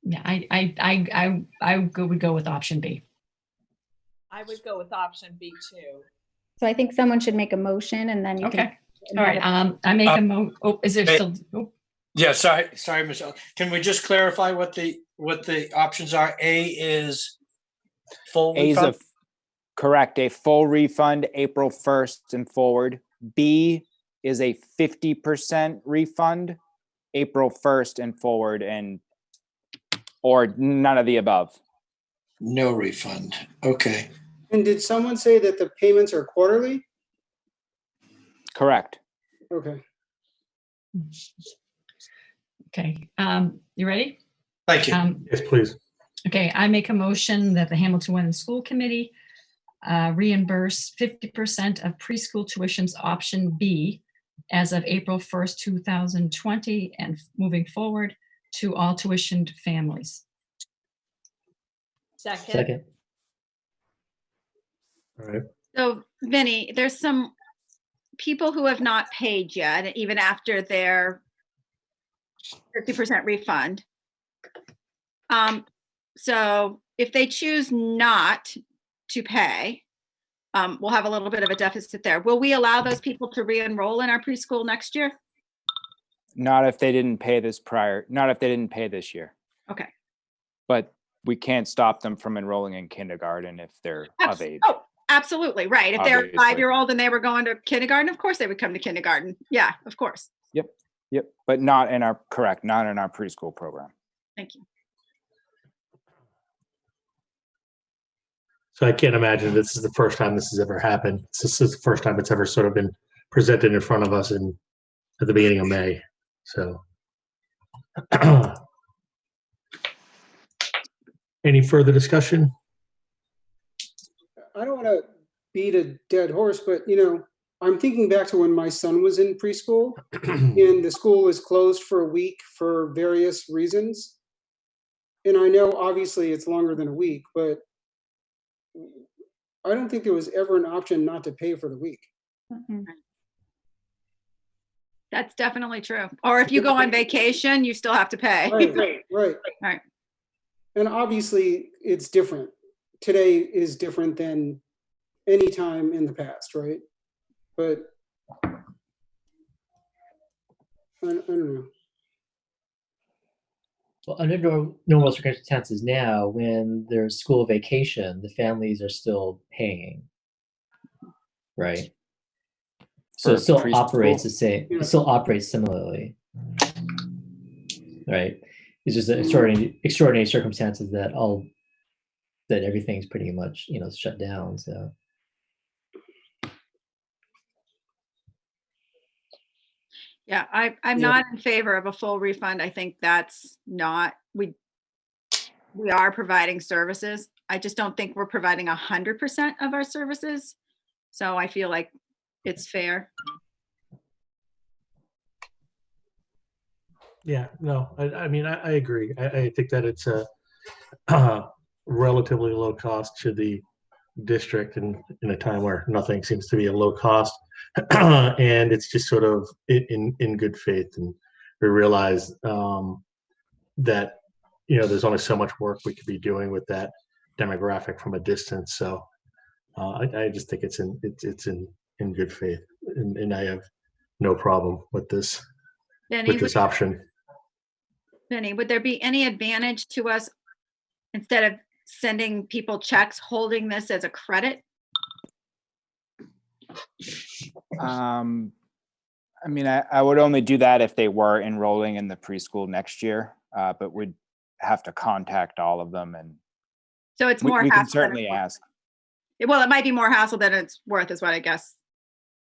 Yeah, I would go with option B. I would go with option B too. So I think someone should make a motion, and then you can. Okay. All right. I make a is there still? Oh. Yeah, sorry, Michelle. Can we just clarify what the options are? A is full refund? Correct, a full refund April 1st and forward. B is a 50% refund April 1st and forward, or none of the above. No refund. Okay. And did someone say that the payments are quarterly? Correct. Okay. Okay, you ready? Thank you. Yes, please. Okay, I make a motion that the Hamilton Women's School Committee reimburse 50% of preschool tuitions option B as of April 1st, 2020, and moving forward to all tuitioned families. Second. All right. So Vinny, there's some people who have not paid yet, even after their 50% refund. So if they choose not to pay, we'll have a little bit of a deficit there. Will we allow those people to re-enroll in our preschool next year? Not if they didn't pay not if they didn't pay this year. Okay. But we can't stop them from enrolling in kindergarten if they're of age. Oh, absolutely, right. If they're a Obviously. 5-year-old and they were going to kindergarten, of course they would come to kindergarten. Yeah, of course. Yep, but not in our preschool program. Thank you. So I can't imagine this is the first time this has ever happened. This is the first time it's ever sort of been presented in front of us at the beginning of May. So any further discussion? I don't want to beat a dead horse, but I'm thinking back to when my son was in preschool and the school was closed for a week for various reasons. And I know obviously it's longer than a week, but I don't think there was ever an option not to pay for the week. Mhm. That's definitely true. Or if you go on vacation, you still have to pay. Right. Right. And obviously it's different. Today is different than any time in the past, right? But I don't know. Well, under normal circumstances now, when there's school vacation, the families are still paying, right? So For it still preschool? operates the same. Yeah. It still operates similarly, right? It's just extraordinary circumstances that everything's pretty much shut down. So Yeah, I'm not in favor of a full refund. I think that's not, we are providing services. I just don't think we're providing 100% of our services. So I feel like it's fair. Yeah, no, I mean, I agree. I think that it's a relatively low cost to the district in a time where nothing seems to be a low cost. And it's just sort of in good faith. And we realize that, there's only so much work we could be doing with that demographic from a distance. So I just think it's in good faith. And I have no problem with this option. Benny, would there be any advantage to us instead of sending people checks, holding this as a credit? I mean, I would only do that if they were enrolling in the preschool next year, but we'd have to contact all of them, and So it's more we hassle. can certainly ask. Well, it might be more hassle than it's worth, is what I guess.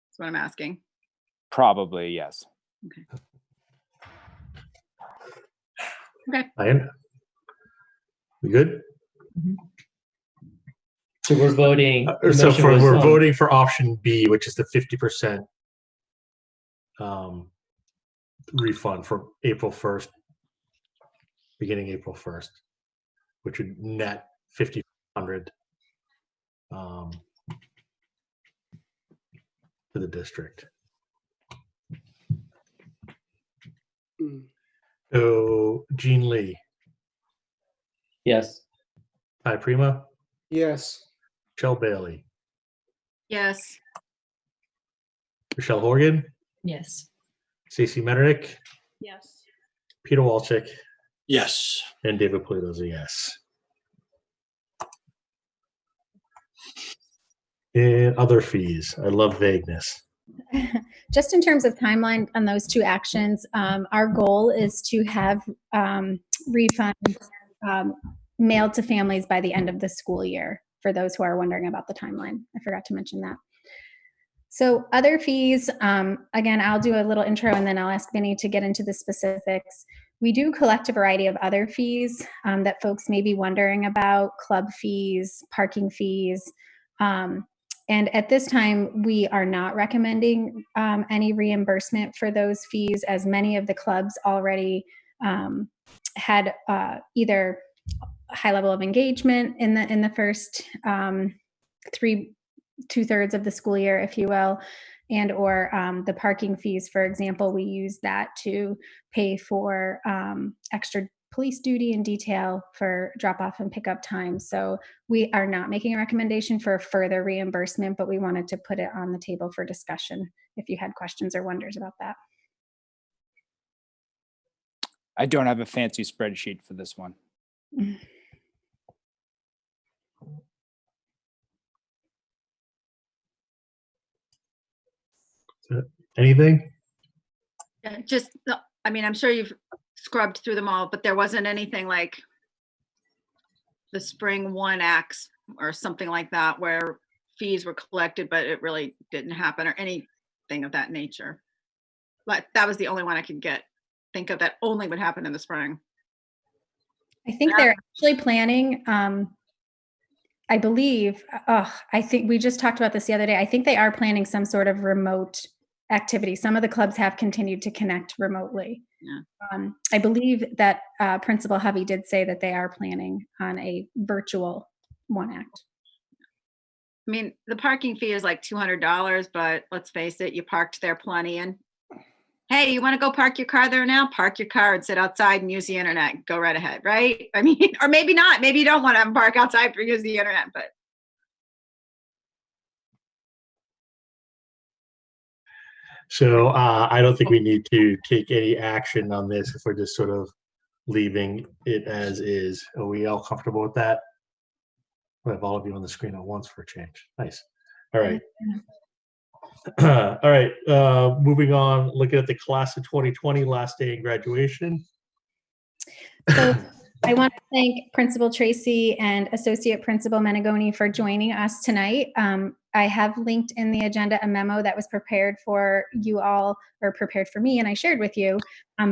That's what I'm asking. Probably, yes. Okay. Ryan, we good? So we're voting. the So motion was we're on- voting for option B, which is the 50% refund for April 1st, beginning April 1st, which would net $5,500 to the district. Mm. So Jean Lee, Yes. Ty Prima, Yes. Michelle Bailey, Yes. Michelle Horgan, Yes. Stacey Metternich, Yes. Peter Walczyk, Yes. and David Polito's a yes. And other fees. I love vagueness. Just in terms of timeline on those two actions, our goal is to have refunds mailed to families by the end of the school year, for those who are wondering about the timeline. I forgot to mention that. So other fees, again, I'll do a little intro and then I'll ask Vinny to get into the specifics. We do collect a variety of other fees that folks may be wondering about: club fees, parking fees. And at this time, we are not recommending any reimbursement for those fees, as many of the clubs already had either high level of engagement in the first 2/3 of the school year, if you will, and or the parking fees, for example, we use that to pay for extra police duty and detail for drop off and pickup time. So we are not making a recommendation for further reimbursement, but we wanted to put it on the table for discussion if you had questions or wonders about that. I don't have a fancy spreadsheet for this one. Anything? Yeah, just, I mean, I'm sure you've scrubbed through them all, but there wasn't anything like the spring one acts or something like that where fees were collected, but it really didn't happen, or anything of that nature. But that was the only one I could think of that only would happen in the spring. I think they're actually planning, I believe, I think we just talked about this the other day. I think they are planning some sort of remote activity. Some of the clubs have continued to connect remotely. Yeah. I believe that Principal Hovey did say that they are planning on a virtual one act. I mean, the parking fee is like $200, but let's face it, you parked there plenty. And hey, you want to go park your car there now? Park your car and sit outside and use the internet. Go right ahead, right? I mean, or maybe not. Maybe you don't want to park outside for use the internet, but. So I don't think we need to take any action on this if we're just sort of leaving it as is. Are we all comfortable with that? We have all of you on the screen at once for a change. Nice. All right. All right. Moving on, looking at the class of 2020, last day in graduation. So I want to thank Principal Tracy and Associate Principal Menegoni for joining us tonight. I have linked in the agenda a memo that was prepared for you all, or prepared for me, and I shared with you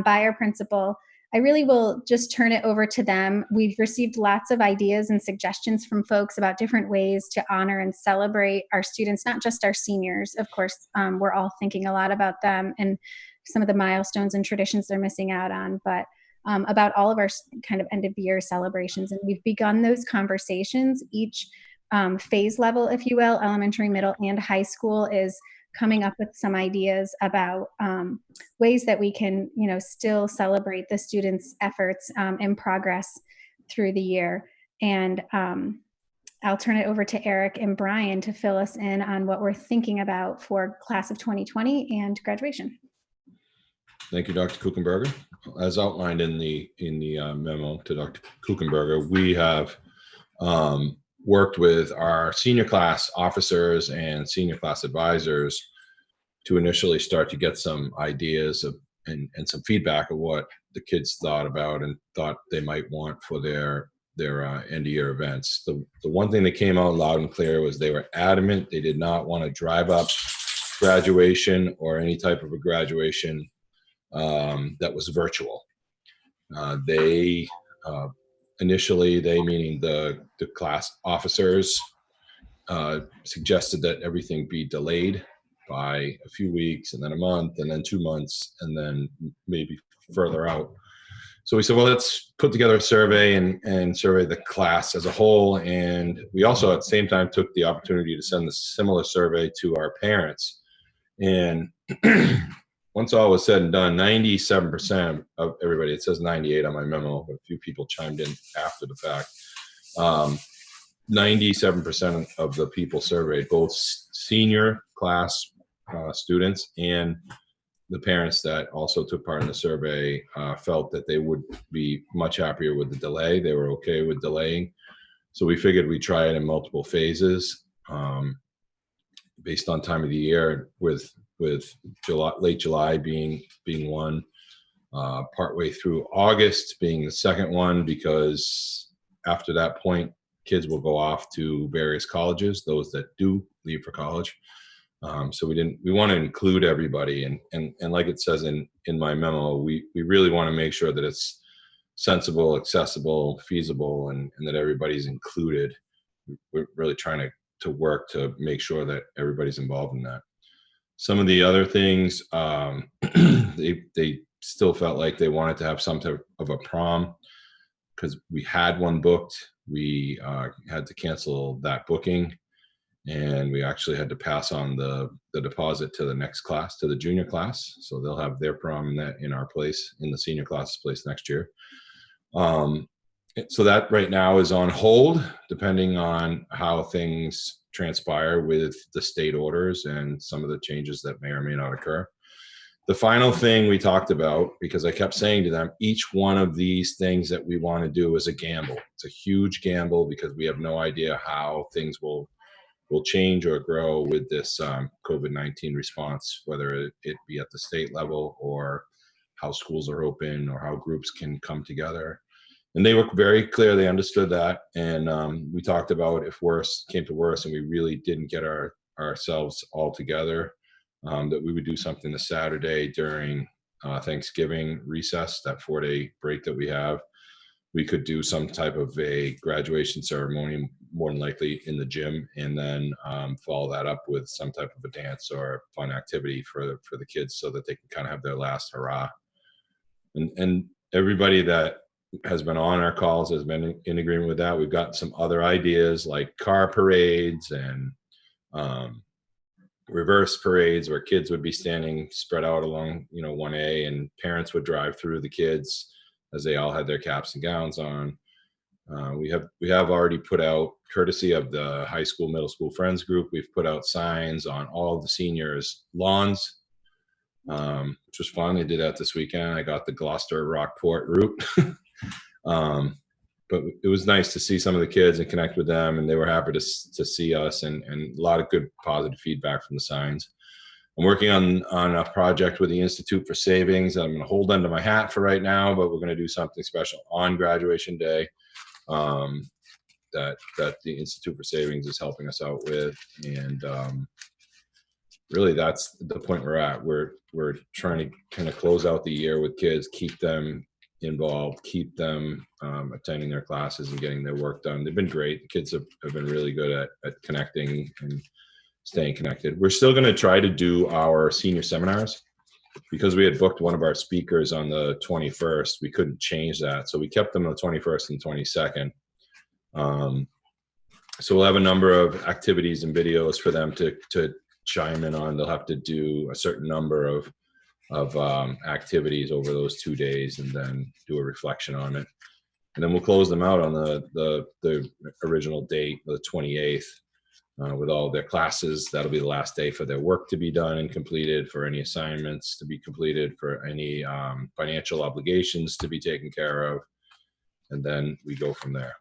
by our principal. I really will just turn it over to them. We've received lots of ideas and suggestions from folks about different ways to honor and celebrate our students, not just our seniors. Of course, we're all thinking a lot about them and some of the milestones and traditions they're missing out on, but about all of our kind of end of year celebrations. And we've begun those conversations. Each phase level, if you will, elementary, middle, and high school, is coming up with some ideas about ways that we can, still celebrate the students' efforts and progress through the year. And I'll turn it over to Eric and Brian to fill us in on what we're thinking about for class of 2020 and graduation. Thank you, Dr. Kuchenberger. As outlined in the memo to Dr. Kuchenberger, we have worked with our senior class officers and senior class advisors to initially start to get some ideas of and some feedback of what the kids thought about and thought they might want for their end of year events. The one thing that came out loud and clear was they were adamant they did not want to drive up graduation or any type of a graduation that was virtual. Initially, they meaning the class officers, suggested that everything be delayed by a few weeks, and then a month, and then 2 months, and then maybe further out. So we said, well, let's put together a survey and survey the class as a whole. And we also at the same time took the opportunity to send a similar survey to our parents. And once all was said and done, 97% of everybody, it says 98 on my memo, but a few people chimed in after the fact. 97% of the people surveyed, both senior class students and the parents that also took part in the survey, felt that they would be much happier with the delay. They were okay with delaying. So we figured we'd try it in multiple phases based on time of the year, with July, late July being one, partway through August being the second one, because after that point, kids will go off to various colleges, those that do leave for college. So we want to include everybody, and like it says in my memo, we really want to make sure that it's sensible, accessible, feasible, and that everybody's included. We're really trying to work to make sure that everybody's involved in that. Some of the other things, they still felt like they wanted to have some type of a prom, because we had one booked. We had to cancel that booking, and we actually had to pass on the deposit to the next class, to the junior class. So they'll have their prom in our place, in the senior class's place next year. So that right now is on hold, depending on how things transpire with the state orders and some of the changes that may or may not occur. The final thing we talked about, because I kept saying to them, each one of these things that we want to do is a gamble. It's a huge gamble because we have no idea how things will change or grow with this COVID-19 response, whether it be at the state level or how schools are open or how groups can come together. And they were very clear, they understood that. And we talked about if worse came to worse and we really didn't get ourselves all together, that we would do something this Saturday during Thanksgiving recess, that 4-day break that we have. We could do some type of a graduation ceremony, more than likely in the gym, and then follow that up with some type of a dance or fun activity for the kids, so that they can kind of have their last hurrah. And everybody that has been on our calls has been in agreement with that. We've got some other ideas like car parades and reverse parades, where kids would be standing spread out along 1A, and parents would drive through the kids as they all had their caps and gowns on. We have already put out, courtesy of the high school, middle school friends group, we've put out signs on all of the seniors' lawns, which was fun. They did that this weekend. I got the Gloucester Rockport route. But it was nice to see some of the kids and connect with them, and they were happy to see us, and a lot of good positive feedback from the signs. I'm working on a project with the Institute for Savings that I'm going to hold under my hat for right now, but we're going to do something special on graduation day that the Institute for Savings is helping us out with. And really, that's the point we're at. We're trying to kind of close out the year with kids, keep them involved, keep them attending their classes and getting their work done. They've been great. The kids have been really good at connecting and staying connected. We're still going to try to do our senior seminars, because we had booked one of our speakers on the 21st. We couldn't change that, so we kept them on the 21st and 22nd. So we'll have a number of activities and videos for them to chime in on. They'll have to do a certain number of activities over those 2 days, and then do a reflection on it. And then we'll close them out on the original date, the 28th, with all their classes. That'll be the last day for their work to be done and completed, for any assignments to be completed, for any financial obligations to be taken care of. And then we go from there.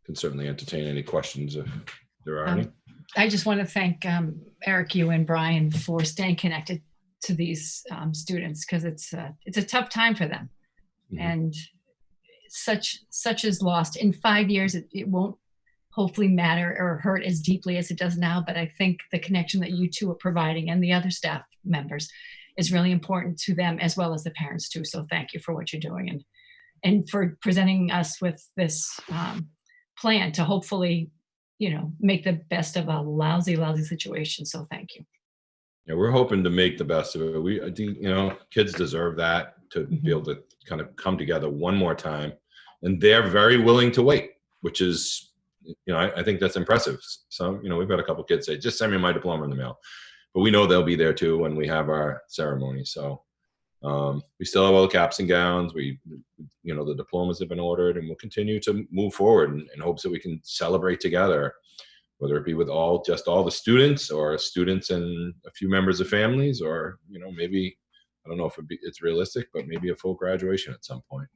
Can certainly entertain any questions if there are any. I just want to thank Eric, you and Brian for staying connected to these students, because it's a tough time for them. Mm-hmm. And such is lost. In 5 years, it won't hopefully matter or hurt as deeply as it does now. But I think the connection that you two are providing, and the other staff members, is really important to them, as well as the parents too. So thank you for what you're doing, and for presenting us with this plan to hopefully, make the best of a lousy situation. So thank you. Yeah, we're hoping to make the best of it. I think, kids deserve that, to be able to kind of come together one more time, and they're very willing to wait, which is, I think that's impressive. So, we've got a couple kids say, just send me my diploma in the mail, but we know they'll be there too when we have our ceremony. So we still have all the caps and gowns. The diplomas have been ordered, and we'll continue to move forward in hopes that we can celebrate together, whether it be with all the students, or students and a few members of families, or, maybe, I don't know if it's realistic, but maybe a full graduation at some point.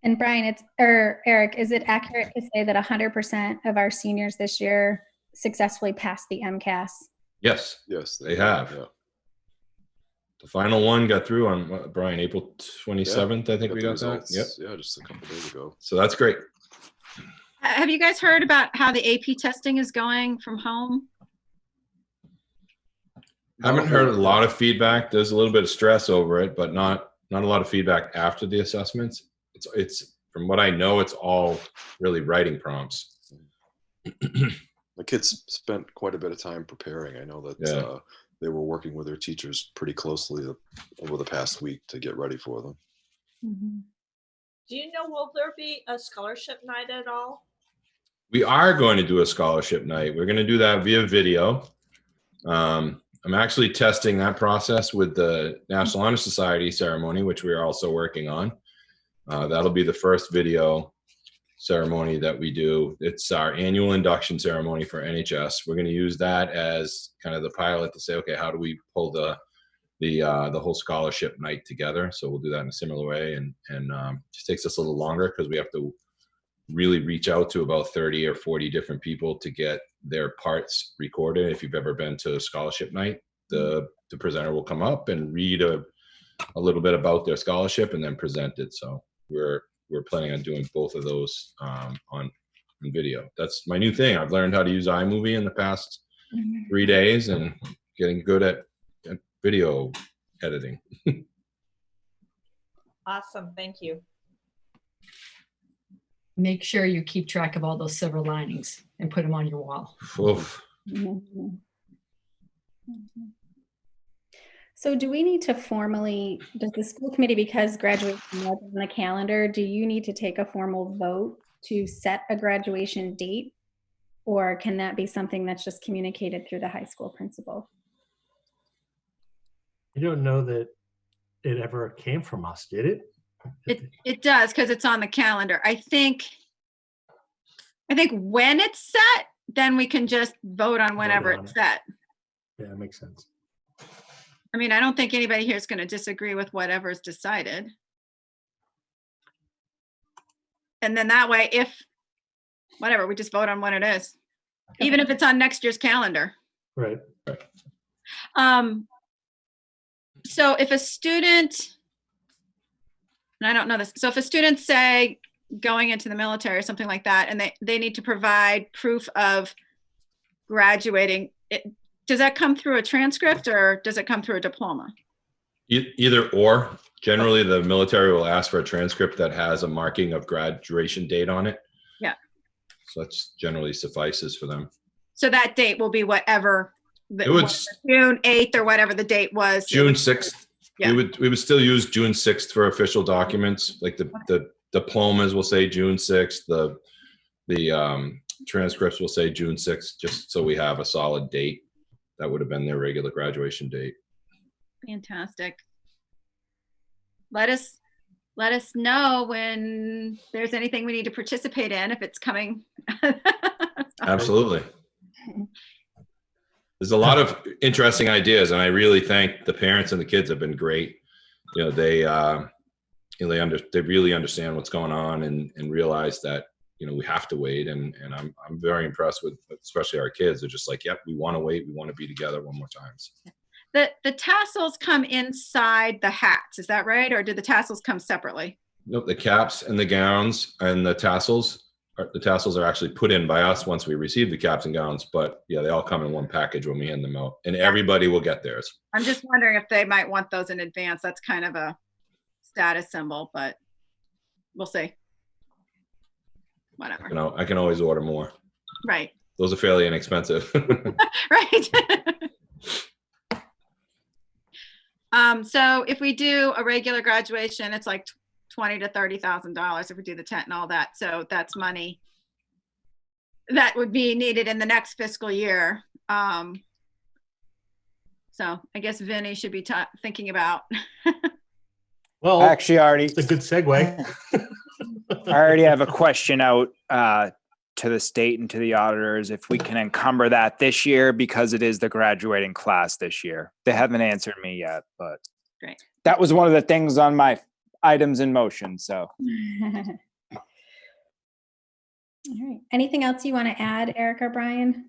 And Brian, Eric, is it accurate to say that 100% of our seniors this year successfully passed the MCAS? Yes, they have. Yeah. The final one got through on Brian, April 27th. I think we got that. Yep. Yeah, just a couple days ago. So that's great. Have you guys heard about how the AP testing is going from home? Haven't heard a lot of feedback. There's a little bit of stress over it, but not a lot of feedback after the assessments. It's from what I know, it's all really writing prompts. The kids spent quite a bit of time preparing. I know that Yeah. they were working with their teachers pretty closely over the past week to get ready for them. Do you know, will there be a scholarship night at all? We are going to do a scholarship night. We're going to do that via video. I'm actually testing that process with the National Honor Society ceremony, which we are also working on. That'll be the first video ceremony that we do. It's our annual induction ceremony for NHS. We're going to use that as kind of the pilot to say, okay, how do we pull the whole scholarship night together? So we'll do that in a similar way, and just takes us a little longer because we have to really reach out to about 30 or 40 different people to get their parts recorded. If you've ever been to a scholarship night, the presenter will come up and read a little bit about their scholarship and then present it. So we're planning on doing both of those on video. That's my new thing. I've learned how to use iMovie in the past 3 days and getting good at video editing. Awesome, thank you. Make sure you keep track of all those silver linings and put them on your wall. Oof. So do we need to formally, does the school committee, because graduation was on the calendar, do you need to take a formal vote to set a graduation date? Or can that be something that's just communicated through the high school principal? I don't know that it ever came from us, did it? It does, because it's on the calendar. I think when it's set, then we can just vote on whenever on it's it. set. Yeah, it makes sense. I mean, I don't think anybody here is going to disagree with whatever's decided. And then that way, if whatever, we just vote on what it is, even if it's on next year's calendar. Right. So if a student, and I don't know this, so if a student, say, going into the military or something like that, and they need to provide proof of graduating, does that come through a transcript or does it come through a diploma? Either or. Generally, the military will ask for a transcript that has a marking of graduation date on it. Yeah. So that's generally suffices for them. So that date will be whatever, It would June 8th or whatever the date was. June 6th. Yeah. We would still use June 6th for official documents. Like the diplomas will say June 6th. The transcripts will say June 6th, just so we have a solid date. That would have been their regular graduation date. Fantastic. Let us know when there's anything we need to participate in, if it's coming. Absolutely. There's a lot of interesting ideas, and I really thank the parents, and the kids have been great. You know, they really understand what's going on and realize that, you know, we have to wait. And I'm very impressed with, especially our kids. They're just like, yep, we want to wait. We want to be together one more time. The tassels come inside the hats, is that right? Or do the tassels come separately? Nope, the caps and the gowns and the tassels are actually put in by us once we receive the caps and gowns. But yeah, they all come in one package when we hand them out, and everybody will get theirs. I'm just wondering if they might want those in advance. That's kind of a status symbol, but we'll see. Whatever. You know, I can always order more. Right. Those are fairly inexpensive. Right. So if we do a regular graduation, it's like $20,000 to $30,000 if we do the tent and all that. So that's money that would be needed in the next fiscal year. So I guess Vinny should be thinking about. Well, Actually, it's a good segue. I already have a question out to the state and to the auditors if we can encumber that this year, because it is the graduating class this year. They haven't answered me yet, but Great. That was one of the things on my items in motion. So All right. Anything else you want to add, Eric or Brian?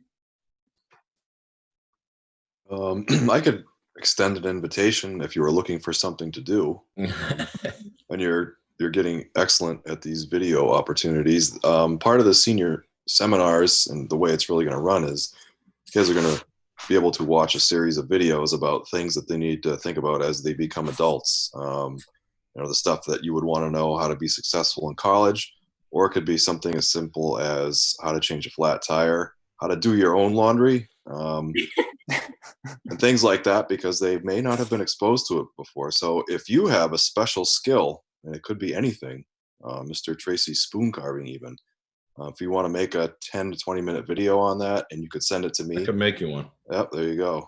I could extend an invitation if you were looking for something to do. And you're you're getting excellent at these video opportunities. Part of the senior seminars and the way it's really going to run is kids are going to be able to watch a series of videos about things that they need to think about as they become adults. The stuff that you would want to know how to be successful in college, or it could be something as simple as how to change a flat tire, how to do your own laundry, and things like that, because they may not have been exposed to it before. So if you have a special skill, and it could be anything, Mr. Tracy spoon carving even, if you want to make a 10 to 20 minute video on that and you could send it to me. I could make you one. Yep, there you go.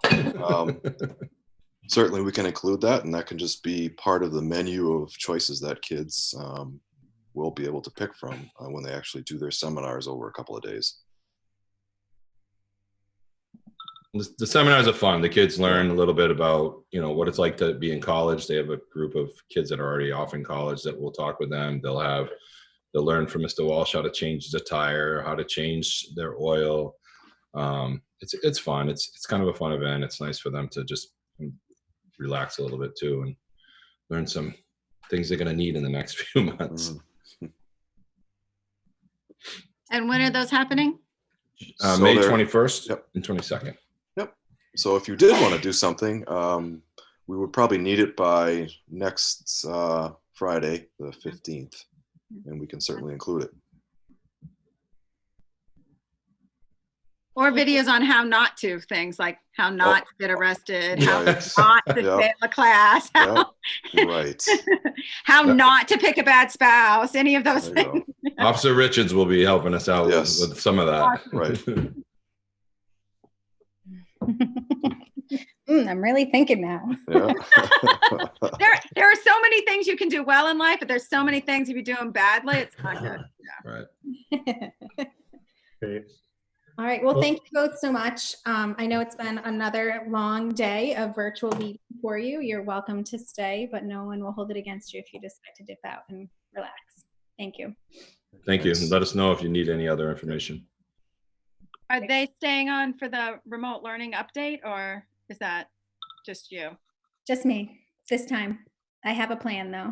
Certainly we can include that, and that can just be part of the menu of choices that kids will be able to pick from when they actually do their seminars over a couple of days. The seminars are fun. The kids learn a little bit about, what it's like to be in college. They have a group of kids that are already off in college that will talk with them. They'll learn from Mr. Walsh how to change the tire, how to change their oil. It's fun. It's kind of a fun event. It's nice for them to just relax a little bit too and learn some things they're going to need in the next few months. And when are those happening? May 21st and 22nd. Yep. So if you did want to do something, we would probably need it by next Friday, the 15th, and we can certainly include it. Or videos on how not to, things like how not to get arrested, how Right. not to fail a class, how, Right. how not to pick a bad spouse, any of those There you things. go. Officer Richards will be helping us out Yes. with some of that. Right. I'm really thinking now. Yeah. There are so many things you can do well in life, but there's so many things if you're doing badly, it's not good. Right. Great. All right. Well, thank you both so much. I know it's been another long day of virtual meeting for you. You're welcome to stay, but no one will hold it against you if you decide to dip out and relax. Thank you. Thank you. Let us know if you need any other information. Are they staying on for the remote learning update, or is that just you? Just me this time. I have a plan though.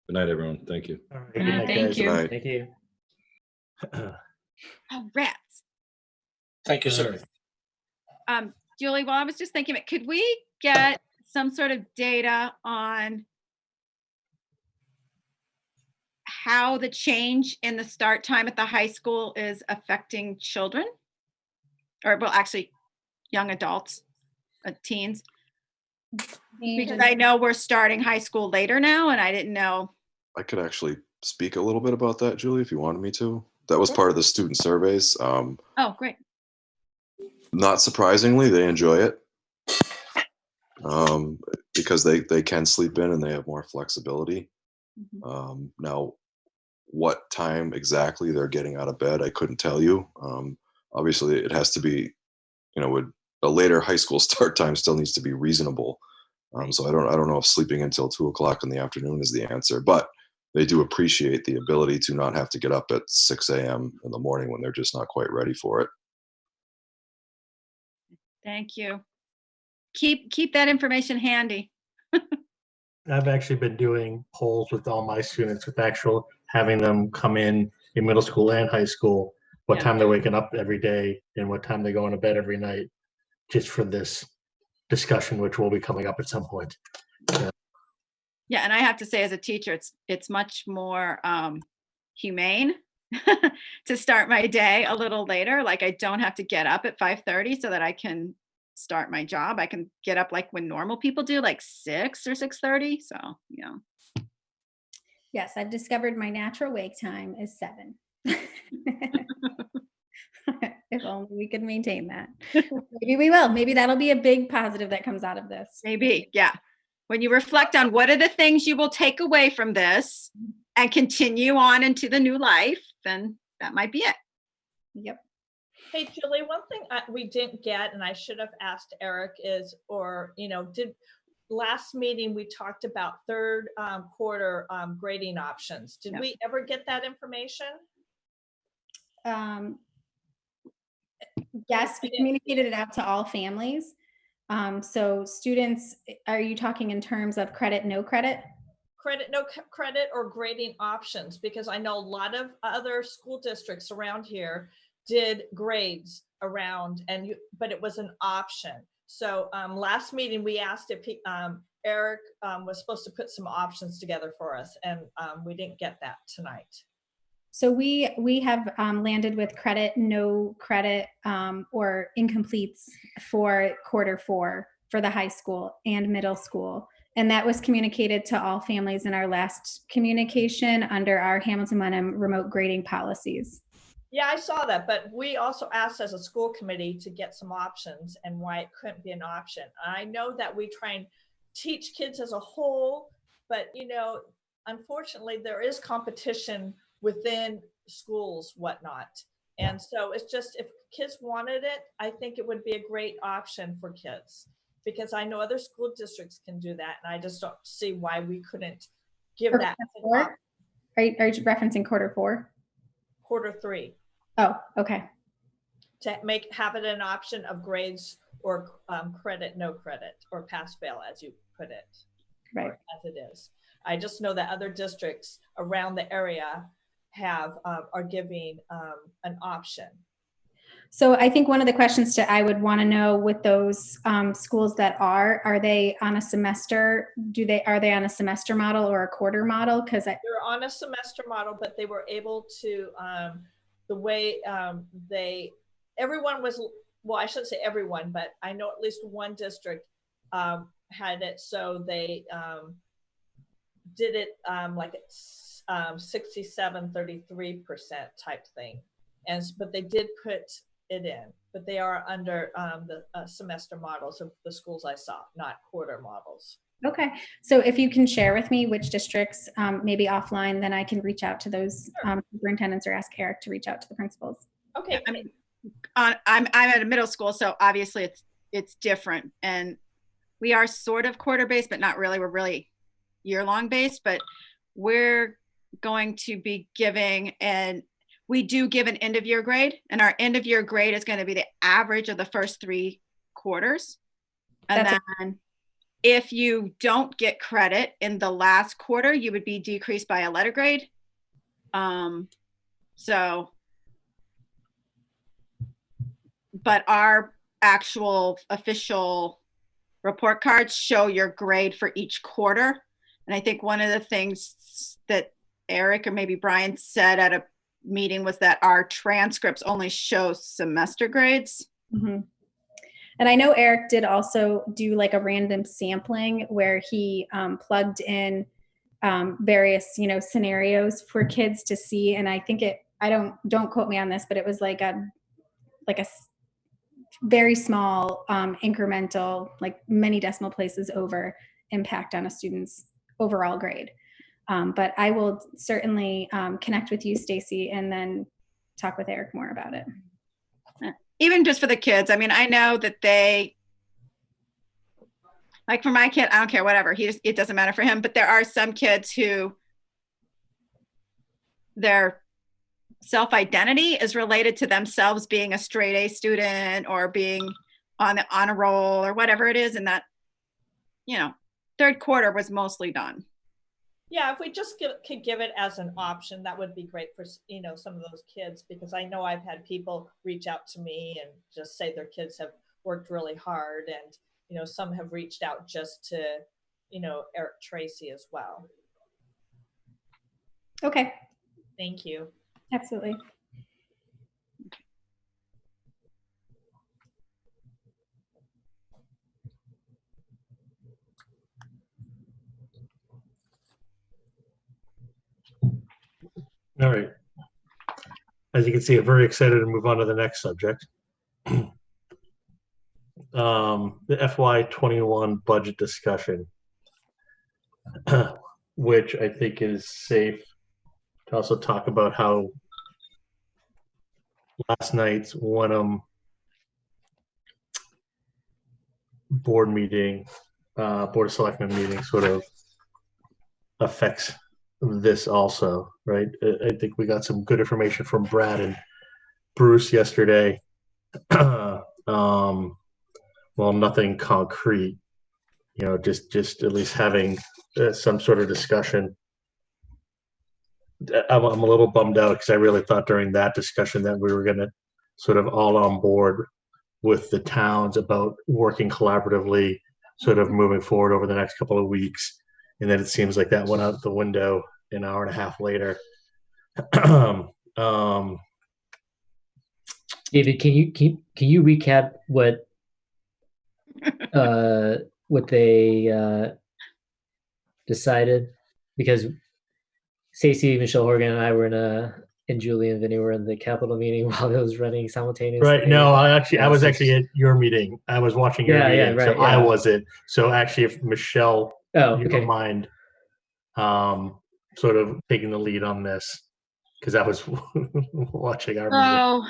Good night, everyone. Thank you. All right. Good night, Thank guys. you. Good night. Thank you. Oh, rats. Thank you, sir. Julie, well, I was just thinking, could we get some sort of data on how the change in the start time at the high school is affecting children? Or, well, actually, young adults, teens? Because I know we're starting high school later now, and I didn't know. I could actually speak a little bit about that, Julie, if you wanted me to. That was part of the student surveys. Oh, great. Not surprisingly, they enjoy it because they can sleep in and they have more flexibility. Now, what time exactly they're getting out of bed, I couldn't tell you. Obviously, it has to be, a later high school start time still needs to be reasonable. So I don't know if sleeping until 2 o'clock in the afternoon is the answer, but they do appreciate the ability to not have to get up at 6 a.m. in the morning when they're just not quite ready for it. Thank you. Keep that information handy. I've actually been doing polls with all my students with actual having them come in middle school and high school, what Yeah. time they're waking up every day and what time they're going to bed every night, just for this discussion, which will be coming up at some point. Yeah, and I have to say, as a teacher, it's much more humane to start my day a little later. Like, I don't have to get up at 5:30 so that I can start my job. I can get up like when normal people do, like 6 or 6:30. So, Yes, I've discovered my natural wake time is 7. If only we could maintain that. Maybe we will. Maybe that'll be a big positive that comes out of this. maybe, yeah. When you reflect on what are the things you will take away from this and continue on into the new life, then that might be it. Yep. Hey, Julie, one thing we didn't get, and I should have asked Eric is, did last meeting we talked about third quarter grading options. Did Yep. we ever get that information? Yes, we communicated it out to all families. So students, are you talking in terms of credit, no credit? Credit, no credit, or grading options? Because I know a lot of other school districts around here did grades around, but it was an option. So last meeting we asked if Eric was supposed to put some options together for us, and we didn't get that tonight. So we have landed with credit, no credit, or incompletes for Q4 for the high school and middle school. And that was communicated to all families in our last communication under our Hamilton Wenham remote grading policies. Yeah, I saw that, but we also asked as a school committee to get some options and why it couldn't be an option. I know that we try and teach kids as a whole, but unfortunately there is competition within schools, whatnot. And so it's just, if kids wanted it, I think it would be a great option for kids, because I know other school districts can do that. And I just don't see why we couldn't give that. Are you referencing Q4? Q3. Oh, okay. To have it an option of grades or credit, no credit, or pass fail, as you put it. Right. As it is. I just know that other districts around the area are giving an option. So I think one of the questions I would want to know with those schools that are they on a semester? Are they on a semester model or a quarter model? Because they're on a semester model, but they were able to the way everyone was, well, I shouldn't say everyone, but I know at least one district had it, so they did it like 67-33% type thing, but they did put it in, but they are under the semester models of the schools I saw, not quarter models. Okay, so if you can share with me which districts, maybe offline, then I can reach out to those superintendents or ask Eric to reach out to the principals. Okay. I mean, I'm at a middle school, so obviously it's different, and we are sort of quarter based, but not really. We're really year-long based, but we're going to be giving, and we do give an end of year grade, and our end of year grade is going to be the average of the first 3 quarters. And then if you don't get credit in the last quarter, you would be decreased by a letter grade. But our actual official report cards show your grade for each quarter. And I think one of the things that Eric or maybe Brian said at a meeting was that our transcripts only show semester grades. Mm-hmm. And I know Eric did also do like a random sampling where he plugged in various, scenarios for kids to see. And I think don't quote me on this, but it was like a very small incremental, like many decimal places over impact on a student's overall grade. But I will certainly connect with you, Stacy, and then talk with Eric more about it. Even just for the kids. I mean, I know that like for my kid, I don't care, whatever. It doesn't matter for him, but there are some kids who their self-identity is related to themselves being a straight A student or being on the honor roll or whatever it is. And that, third quarter was mostly done. Yeah, if we just could give it as an option, that would be great for, some of those kids, because I know I've had people reach out to me and just say their kids have worked really hard, and, some have reached out just to, Eric Tracy as well. Okay. Thank you. Absolutely. All right. As you can see, I'm very excited to move on to the next subject. The FY21 budget discussion, which I think is safe to also talk about how last night's Wenham board of selectmen meeting sort of affects this also, right? I think we got some good information from Brad and Bruce yesterday. well, nothing concrete, just at least having some sort of discussion. I'm a little bummed out because I really thought during that discussion that we were going to sort of all on board with the towns about working collaboratively, sort of moving forward over the next couple of weeks. And then it seems like that went out the window an hour and a half later. David, can you recap what they decided? Because Stacey, Michelle Horgan, and I were and Julie and Vinny were in the Capitol meeting while it was running simultaneously. Right. No, I was actually at your meeting. I was watching your meeting, right, so I wasn't. So actually, if Michelle, you don't mind, sort of taking the lead on this, because I was watching our meeting.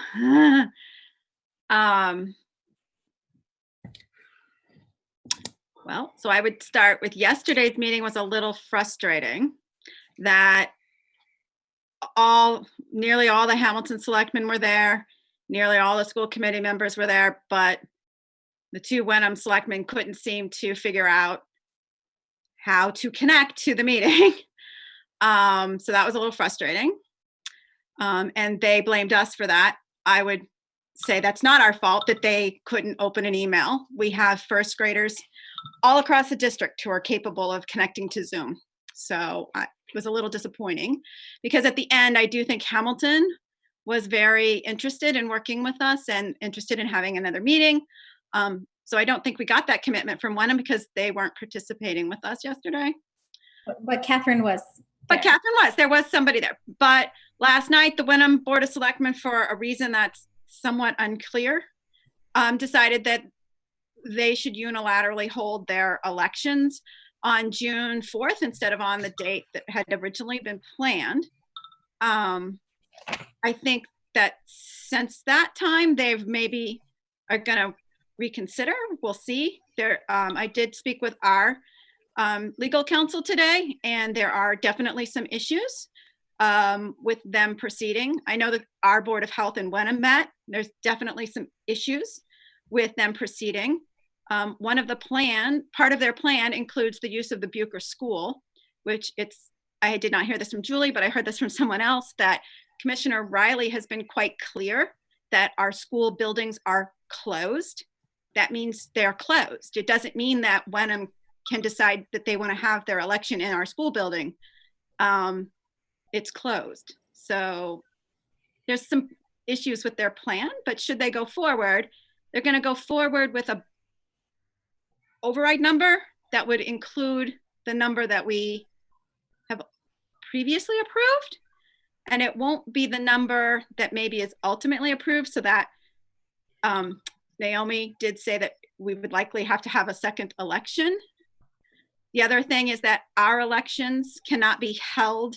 Well, so I would start with yesterday's meeting was a little frustrating that nearly all the Hamilton selectmen were there, nearly all the school committee members were there, but the two Wenham selectmen couldn't seem to figure out how to connect to the meeting. So that was a little frustrating. And they blamed us for that. I would say that's not our fault that they couldn't open an email. We have first graders all across the district who are capable of connecting to Zoom. So it was a little disappointing because at the end, I do think Hamilton was very interested in working with us and interested in having another meeting. So I don't think we got that commitment from Wenham because they weren't participating with us yesterday. But Catherine was. But Catherine was. There was somebody there. But last night, the Wenham Board of Selectmen, for a reason that's somewhat unclear, decided that they should unilaterally hold their elections on June 4th instead of on the date that had originally been planned. I think that since that time, they've maybe are going to reconsider. We'll see. I did speak with our legal counsel today, and there are definitely some issues with them proceeding. I know that our Board of Health in Wenham met. There's definitely some issues with them proceeding. Part of their plan includes the use of the Bucher School, which I did not hear this from Julie, but I heard this from someone else, that Commissioner Riley has been quite clear that our school buildings are closed. That means they're closed. It doesn't mean that Wenham can decide that they want to have their election in our school building. It's closed. So there's some issues with their plan, but should they go forward, they're going to go forward with a override number that would include the number that we have previously approved. And it won't be the number that maybe is ultimately approved, so that Naomi did say that we would likely have to have a second election. The other thing is that our elections cannot be held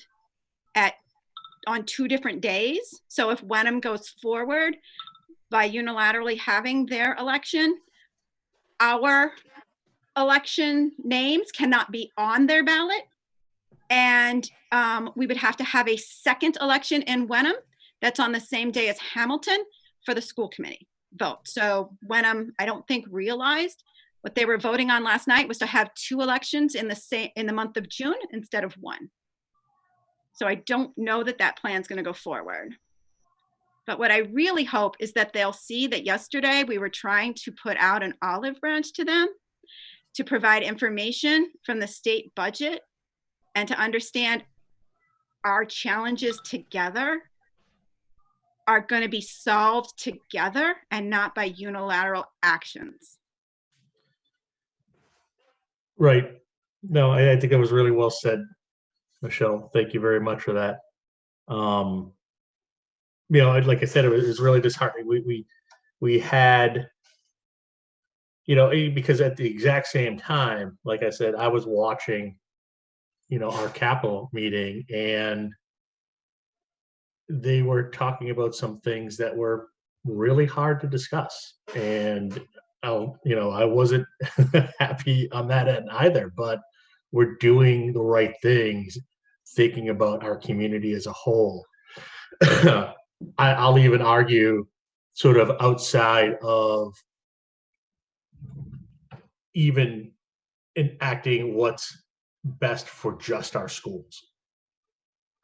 on 2 different days. So if Wenham goes forward by unilaterally having their election, our election names cannot be on their ballot. And we would have to have a second election in Wenham that's on the same day as Hamilton for the school committee vote. So Wenham, I don't think, realized what they were voting on last night was to have 2 elections in the month of June instead of 1. So I don't know that that plan's going to go forward. But what I really hope is that they'll see that yesterday we were trying to put out an olive branch to them to provide information from the state budget and to understand our challenges together are going to be solved together and not by unilateral actions. Right. No, I think that was really well said, Michelle. Thank you very much for that. Like I said, it was really disheartening. We had, because at the exact same time, like I said, I was watching, our Capitol meeting, and they were talking about some things that were really hard to discuss. And, I wasn't happy on that end either, but we're doing the right things, thinking about our community as a whole. I'll even argue sort of outside of even enacting what's best for just our schools,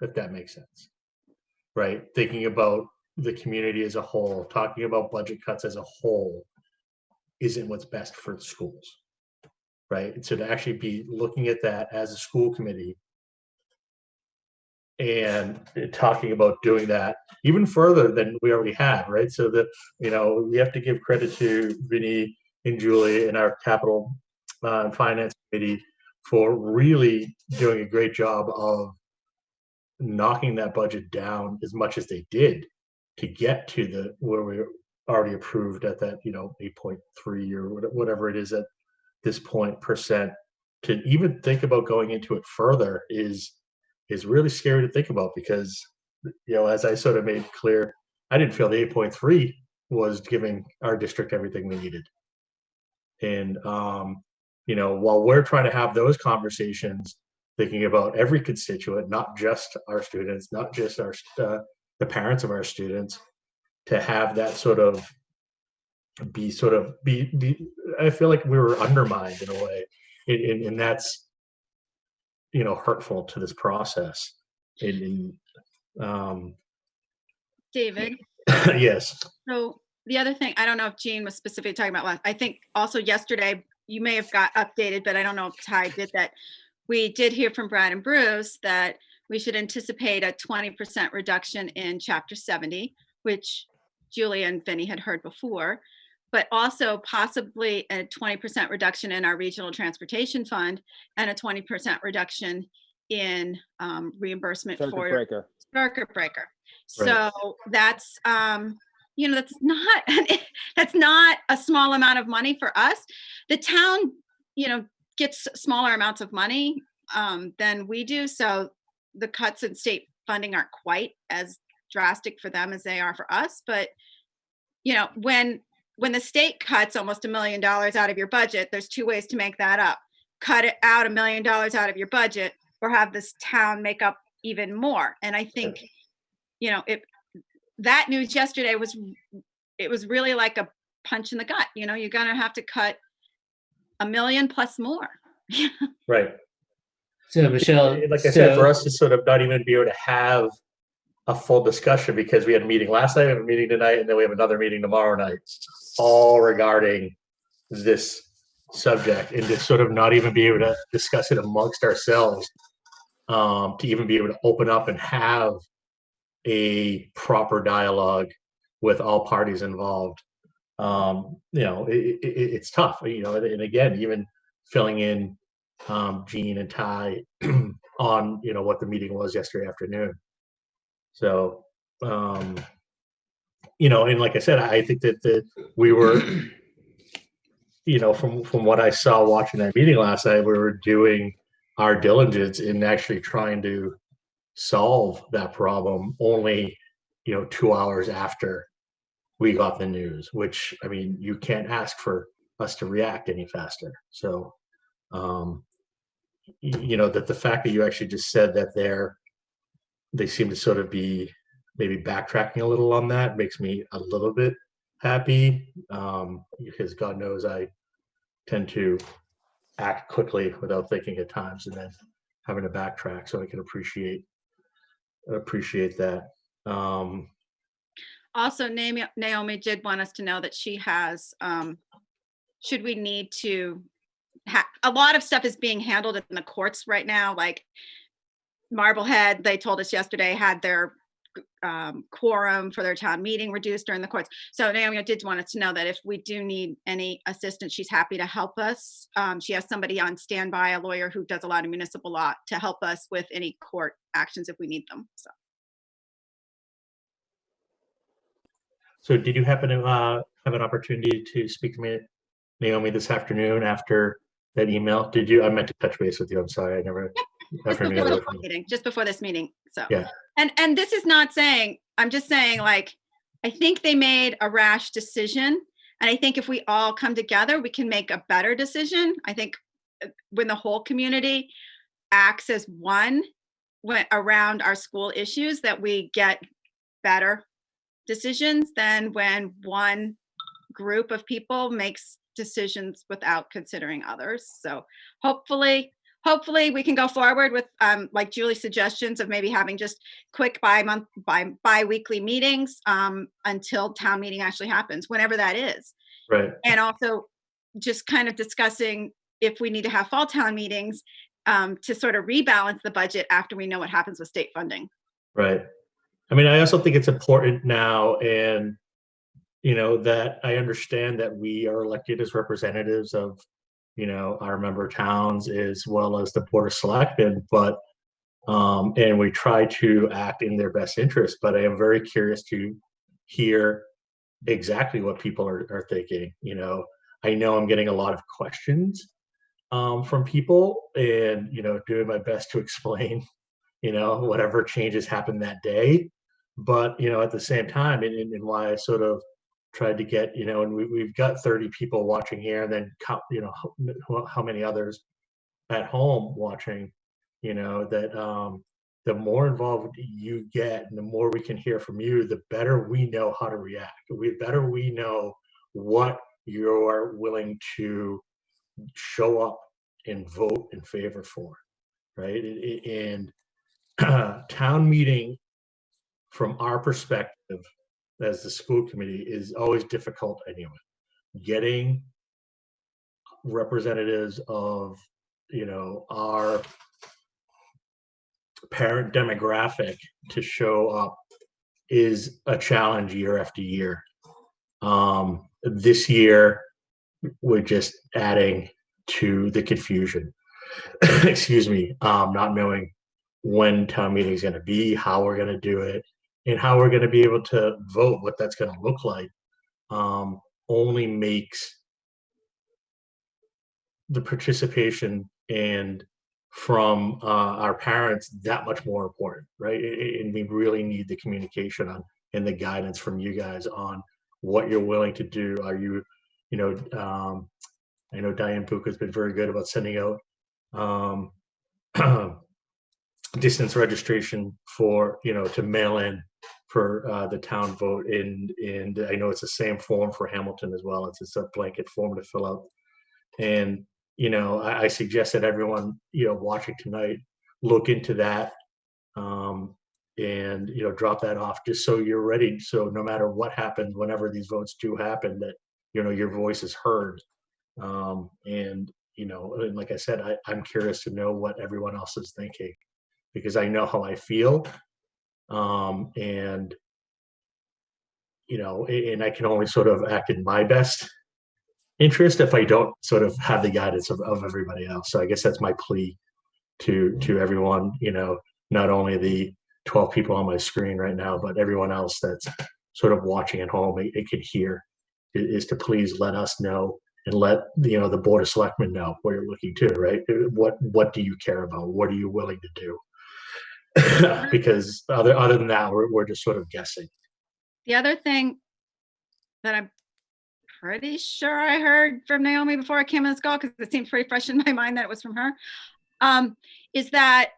if that makes sense, right? Thinking about the community as a whole, talking about budget cuts as a whole isn't what's best for the schools, right? And so to actually be looking at that as a school committee and talking about doing that even further than we already have, right? So that, we have to give credit to Vinny and Julie and our capital finance committee for really doing a great job of knocking that budget down as much as they did to get to the where we already approved at that 8.3 or whatever it is at this point percent. To even think about going into it further is really scary to think about, because as I sort of made clear, I didn't feel the 8.3 was giving our district everything we needed. And while we're trying to have those conversations, thinking about every constituent, not just our students, not just our the parents of our students, to have that be I feel like we were undermined in a way, and that's hurtful to this process. David. Yes. So the other thing, I don't know if Jean was specifically talking about last, I think also yesterday, you may have got updated, but I don't know if Ty did that. We did hear from Brad and Bruce that we should anticipate a 20% reduction in Chapter 70, which Julie and Vinny had heard before, but also possibly a 20% reduction in our regional transportation fund and a 20% reduction in reimbursement Circuit for breaker. circuit breaker. Right. So that's that's not a small amount of money for us. The town, gets smaller amounts of money than we do. So the cuts in state funding aren't quite as drastic for them as they are for us. But, when the state cuts almost $1 million out of your budget, there's two ways to make that up. Cut it out $1 million out of your budget, or have this town make up even more. And I think, that news yesterday was really like a punch in the gut. You're going to have to cut $1 million plus more. Right. So Michelle, Like I said, for us to sort of not even be able to have a full discussion, because we had a meeting last night, we have a meeting tonight, and then we have another meeting tomorrow night, all regarding this subject, and to sort of not even be able to discuss it amongst ourselves, to even be able to open up and have a proper dialogue with all parties involved. It's tough, and again, even filling in Jean and Ty on what the meeting was yesterday afternoon. So and like I said, I think that we were from what I saw watching that meeting last night, we were doing our diligence in actually trying to solve that problem only 2 hours after we got the news, which, I mean, you can't ask for us to react any faster. So that the fact that you actually just said that they seem to sort of be maybe backtracking a little on that makes me a little bit happy, because God knows I tend to act quickly without thinking at times, and then having to backtrack. So I can appreciate that. Also, Naomi did want us to know that she has, should we need to a lot of stuff is being handled in the courts right now. Like Marblehead, they told us yesterday, had their quorum for their town meeting reduced during the courts. So Naomi did want us to know that if we do need any assistance, she's happy to help us. She has somebody on standby, a lawyer who does a lot of municipal law, to help us with any court actions if we need them. So did you happen to have an opportunity to speak to me, Naomi, this afternoon after that email? Did you? I meant to touch base with you. I'm sorry, I never. Just before this meeting. So yeah. And this is not saying, I'm just saying, like, I think they made a rash decision, and I think if we all come together, we can make a better decision. I think when the whole community acts as one around our school issues, that we get better decisions than when one group of people makes decisions without considering others. So hopefully we can go forward with like Julie's suggestions of maybe having just quick bi-weekly meetings until town meeting actually happens, whenever that is. Right. And also just kind of discussing if we need to have fall town meetings to sort of rebalance the budget after we know what happens with state funding. Right. I mean, I also think it's important now, and that I understand that we are elected as representatives of our member towns as well as the Board of Selectmen, but and we try to act in their best interest. But I am very curious to hear exactly what people are thinking. I know I'm getting a lot of questions from people, and doing my best to explain whatever changes happen that day. But at the same time, and why I sort of tried to get and we've got 30 people watching here, and then how many others at home watching, that the more involved you get and the more we can hear from you, the better we know how to react. We know what you're willing to show up and vote in favor for, right? And town meeting, from our perspective as the school committee, is always difficult anyway. Getting representatives of our parent demographic to show up is a challenge year after year. This year we're just adding to the confusion. Excuse me. Not knowing when town meeting is going to be, how we're going to do it, and how we're going to be able to vote, what that's going to look like, only makes the participation and from our parents that much more important, right? And we really need the communication on and the guidance from you guys on what you're willing to do. Are you, I know Diane Book has been very good about sending out distance registration for to mail in for the town vote, and I know it's the same form for Hamilton as well. It's a blanket form to fill out, and I suggest that everyone watching tonight look into that, and drop that off just so you're ready. So no matter what happens, whenever these votes do happen, that your voice is heard, and like I said, I'm curious to know what everyone else is thinking, because I know how I feel, and and I can only sort of act in my best interest if I don't sort of have the guidance of everybody else. So I guess that's my plea to everyone, not only the 12 people on my screen right now, but everyone else that's sort of watching at home, it can hear, is to please let us know, and let the Board of Selectmen know what you're looking to, right? What do you care about? What are you willing to do? Because other than that, we're just sort of guessing. The other thing that I'm pretty sure I heard from Naomi before I came on this call, because it seems pretty fresh in my mind that it was from her, is that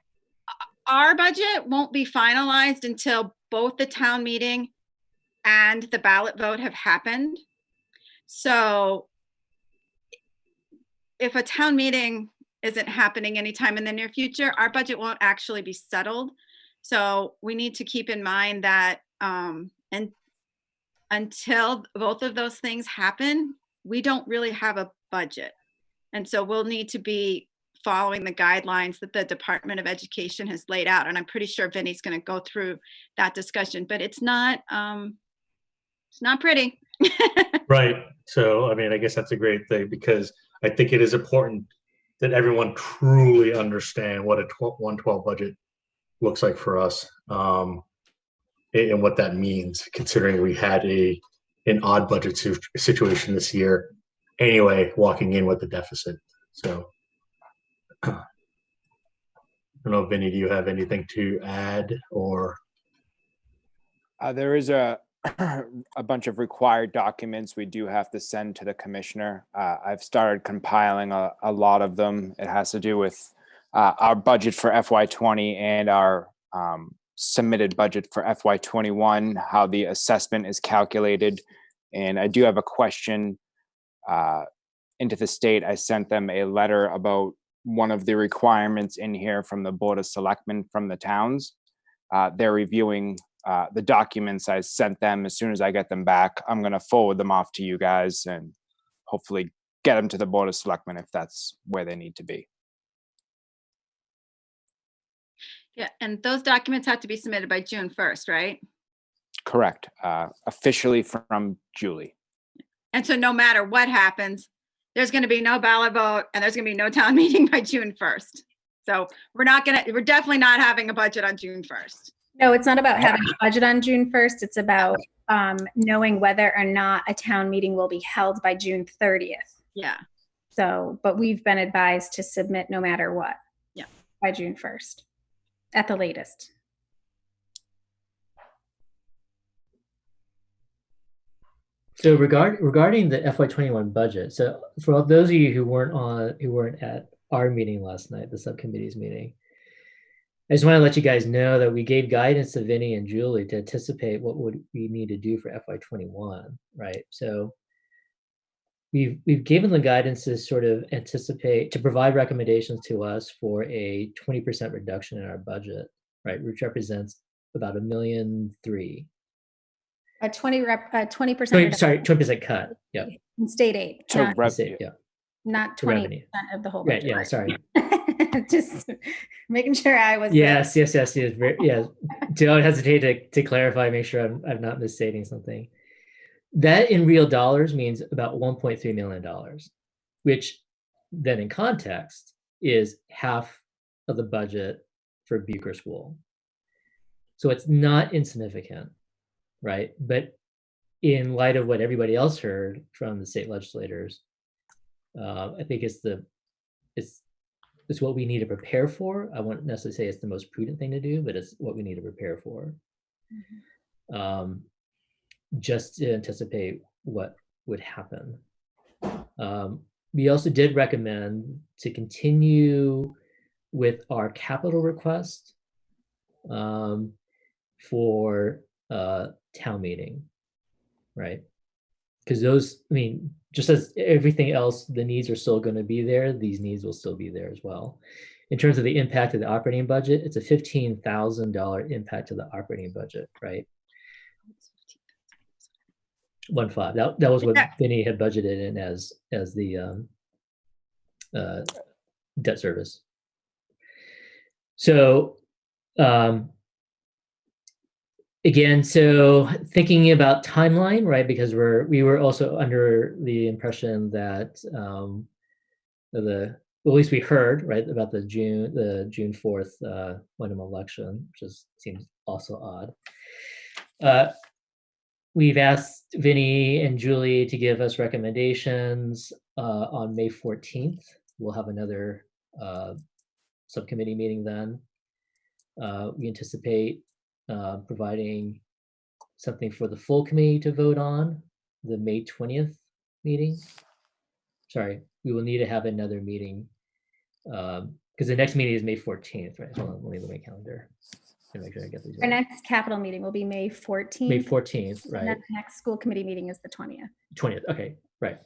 our budget won't be finalized until both the town meeting and the ballot vote have happened. So if a town meeting isn't happening anytime in the near future, our budget won't actually be settled. So we need to keep in mind that and until both of those things happen, we don't really have a budget. And so we'll need to be following the guidelines that the Department of Education has laid out. And I'm pretty sure Vinny's going to go through that discussion, but it's not pretty. Right. So, I mean, I guess that's a great thing, because I think it is important that everyone truly understand what a 112 budget looks like for us, and what that means, considering we had an odd budget situation this year anyway, walking in with the deficit. So I don't know, Vinny, do you have anything to add, or? There is a bunch of required documents we do have to send to the commissioner. I've started compiling a lot of them. It has to do with our budget for FY20 and our submitted budget for FY21, how the assessment is calculated. And I do have a question into the state. I sent them a letter about one of the requirements in here from the Board of Selectmen from the towns. They're reviewing the documents I sent them. As soon as I get them back, I'm going to forward them off to you guys and hopefully get them to the Board of Selectmen if that's where they need to be. Yeah, and those documents have to be submitted by June 1st, right? Correct. Officially from Julie. And so no matter what happens, there's going to be no ballot vote and there's going to be no town meeting by June 1st. So we're definitely not having a budget on June 1st. No, it's not about having a budget on June 1st. It's about knowing whether or not a town meeting will be held by June 30th. Yeah. So, but we've been advised to submit no matter what. Yeah. By June 1st, at the latest. So regarding the FY21 budget, so for those of you who weren't at our meeting last night, the subcommittee's meeting, I just want to let you guys know that we gave guidance to Vinny and Julie to anticipate what would we need to do for FY21, right? So we've given the guidance to sort of anticipate, to provide recommendations to us for a 20% reduction in our budget, right? Which represents about $1.3 million. A 20%. 20% cut. Yeah. In state aid. To Not to 20% revenue. of the whole Right. budget. Yeah. Sorry. Just making sure I was. Yes. Yeah. Don't hesitate to clarify. Make sure I'm not misstating something. That in real dollars means about $1.3 million, which then in context is half of the budget for Bucher School. So it's not insignificant, right? But in light of what everybody else heard from the state legislators, I think it's what we need to prepare for. I won't necessarily say it's the most prudent thing to do, but it's what we need to prepare for. Mm-hmm. Just to anticipate what would happen. We also did recommend to continue with our capital request for town meeting, right? Because those, I mean, just as everything else, the needs are still going to be there. These needs will still be there as well. In terms of the impact of the operating budget, it's a $15,000 impact to the operating budget, right? 1.5. That was what Vinny had budgeted in as the debt service. So again, so thinking about timeline, right? Because we were also under the impression that at least we heard, right, about the June 4th Wyndham election, which seems also odd. We've asked Vinny and Julie to give us recommendations on May 14th. We'll have another subcommittee meeting then. We anticipate providing something for the full committee to vote on the May 20th meeting. Sorry, we will need to have another meeting because the next meeting is May 14th, right? Hold on, let me look at my calendar. Make sure I get these Our right. next capital meeting will be May 14th. May 14th, right? And the next school committee meeting is the 20th. 20th, okay, right.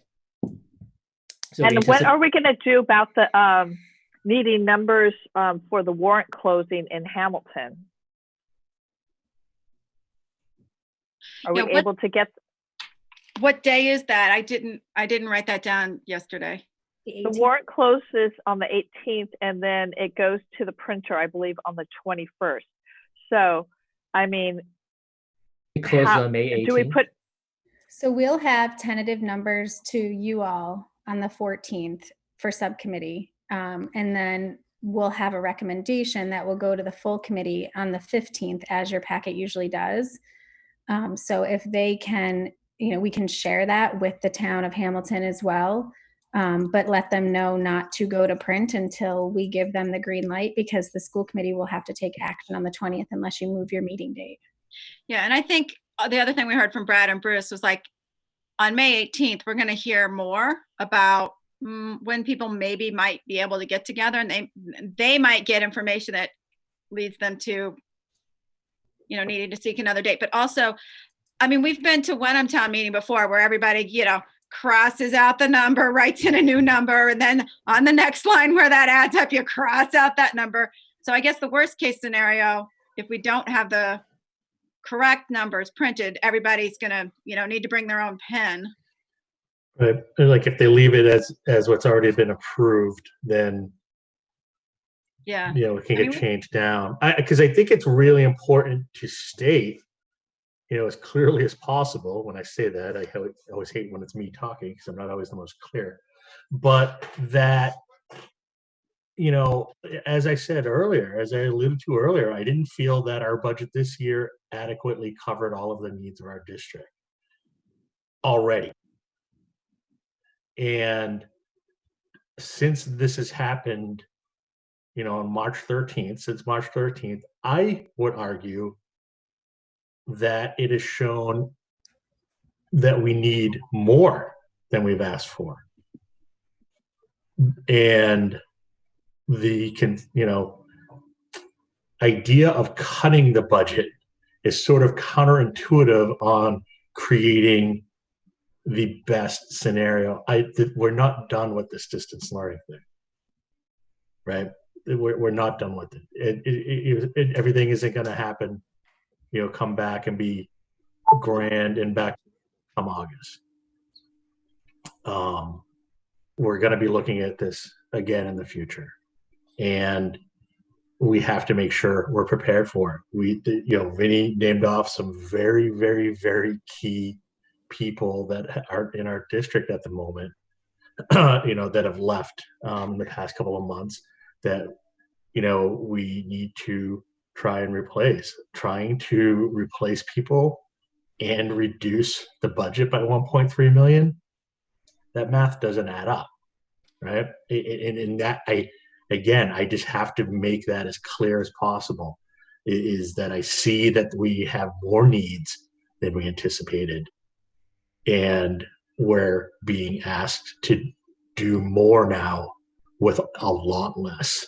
So and what are we going to do about the needing numbers for the warrant closing in Hamilton? Are we able to get? What day is that? I didn't write that down yesterday. The warrant closes on the 18th, and then it goes to the printer, I believe, on the 21st. So, I mean, it closes on May 18th. Do we put? So we'll have tentative numbers to you all on the 14th for subcommittee, and then we'll have a recommendation that will go to the full committee on the 15th, as your packet usually does. So if they can, we can share that with the town of Hamilton as well, but let them know not to go to print until we give them the green light, because the school committee will have to take action on the 20th unless you move your meeting date. Yeah, and I think the other thing we heard from Brad and Bruce was like, on May 18th, we're going to hear more about when people maybe might be able to get together, and they might get information that leads them to needing to seek another date. But also, I mean, we've been to Wenham Town meeting before where everybody, crosses out the number, writes in a new number, and then on the next line where that adds up, you cross out that number. So I guess the worst case scenario, if we don't have the correct numbers printed, everybody's gonna, need to bring their own pen. Right. Like if they leave it as what's already been approved, then Yeah. it can get changed down. Because I think it's really important to state, as clearly as possible. When I say that, I always hate when it's me talking because I'm not always the most clear. But that, as I said earlier, as I alluded to earlier, I didn't feel that our budget this year adequately covered all of the needs of our district already. And since this has happened, on March 13th, since March 13th, I would argue that it has shown that we need more than we've asked for. And the idea of cutting the budget is sort of counterintuitive on creating the best scenario. We're not done with this distance learning thing, right? We're not done with it. Everything isn't going to happen, come back and be grand and back come August. We're going to be looking at this again in the future, and we have to make sure we're prepared for it. Vinny named off some very, very, very key people that are in our district at the moment, that have left in the past couple of months that, we need to try and replace. Trying to replace people and reduce the budget by 1.3 million, that math doesn't add up, right? And that, I just have to make that as clear as possible, is that I see that we have more needs than we anticipated. And we're being asked to do more now with a lot less.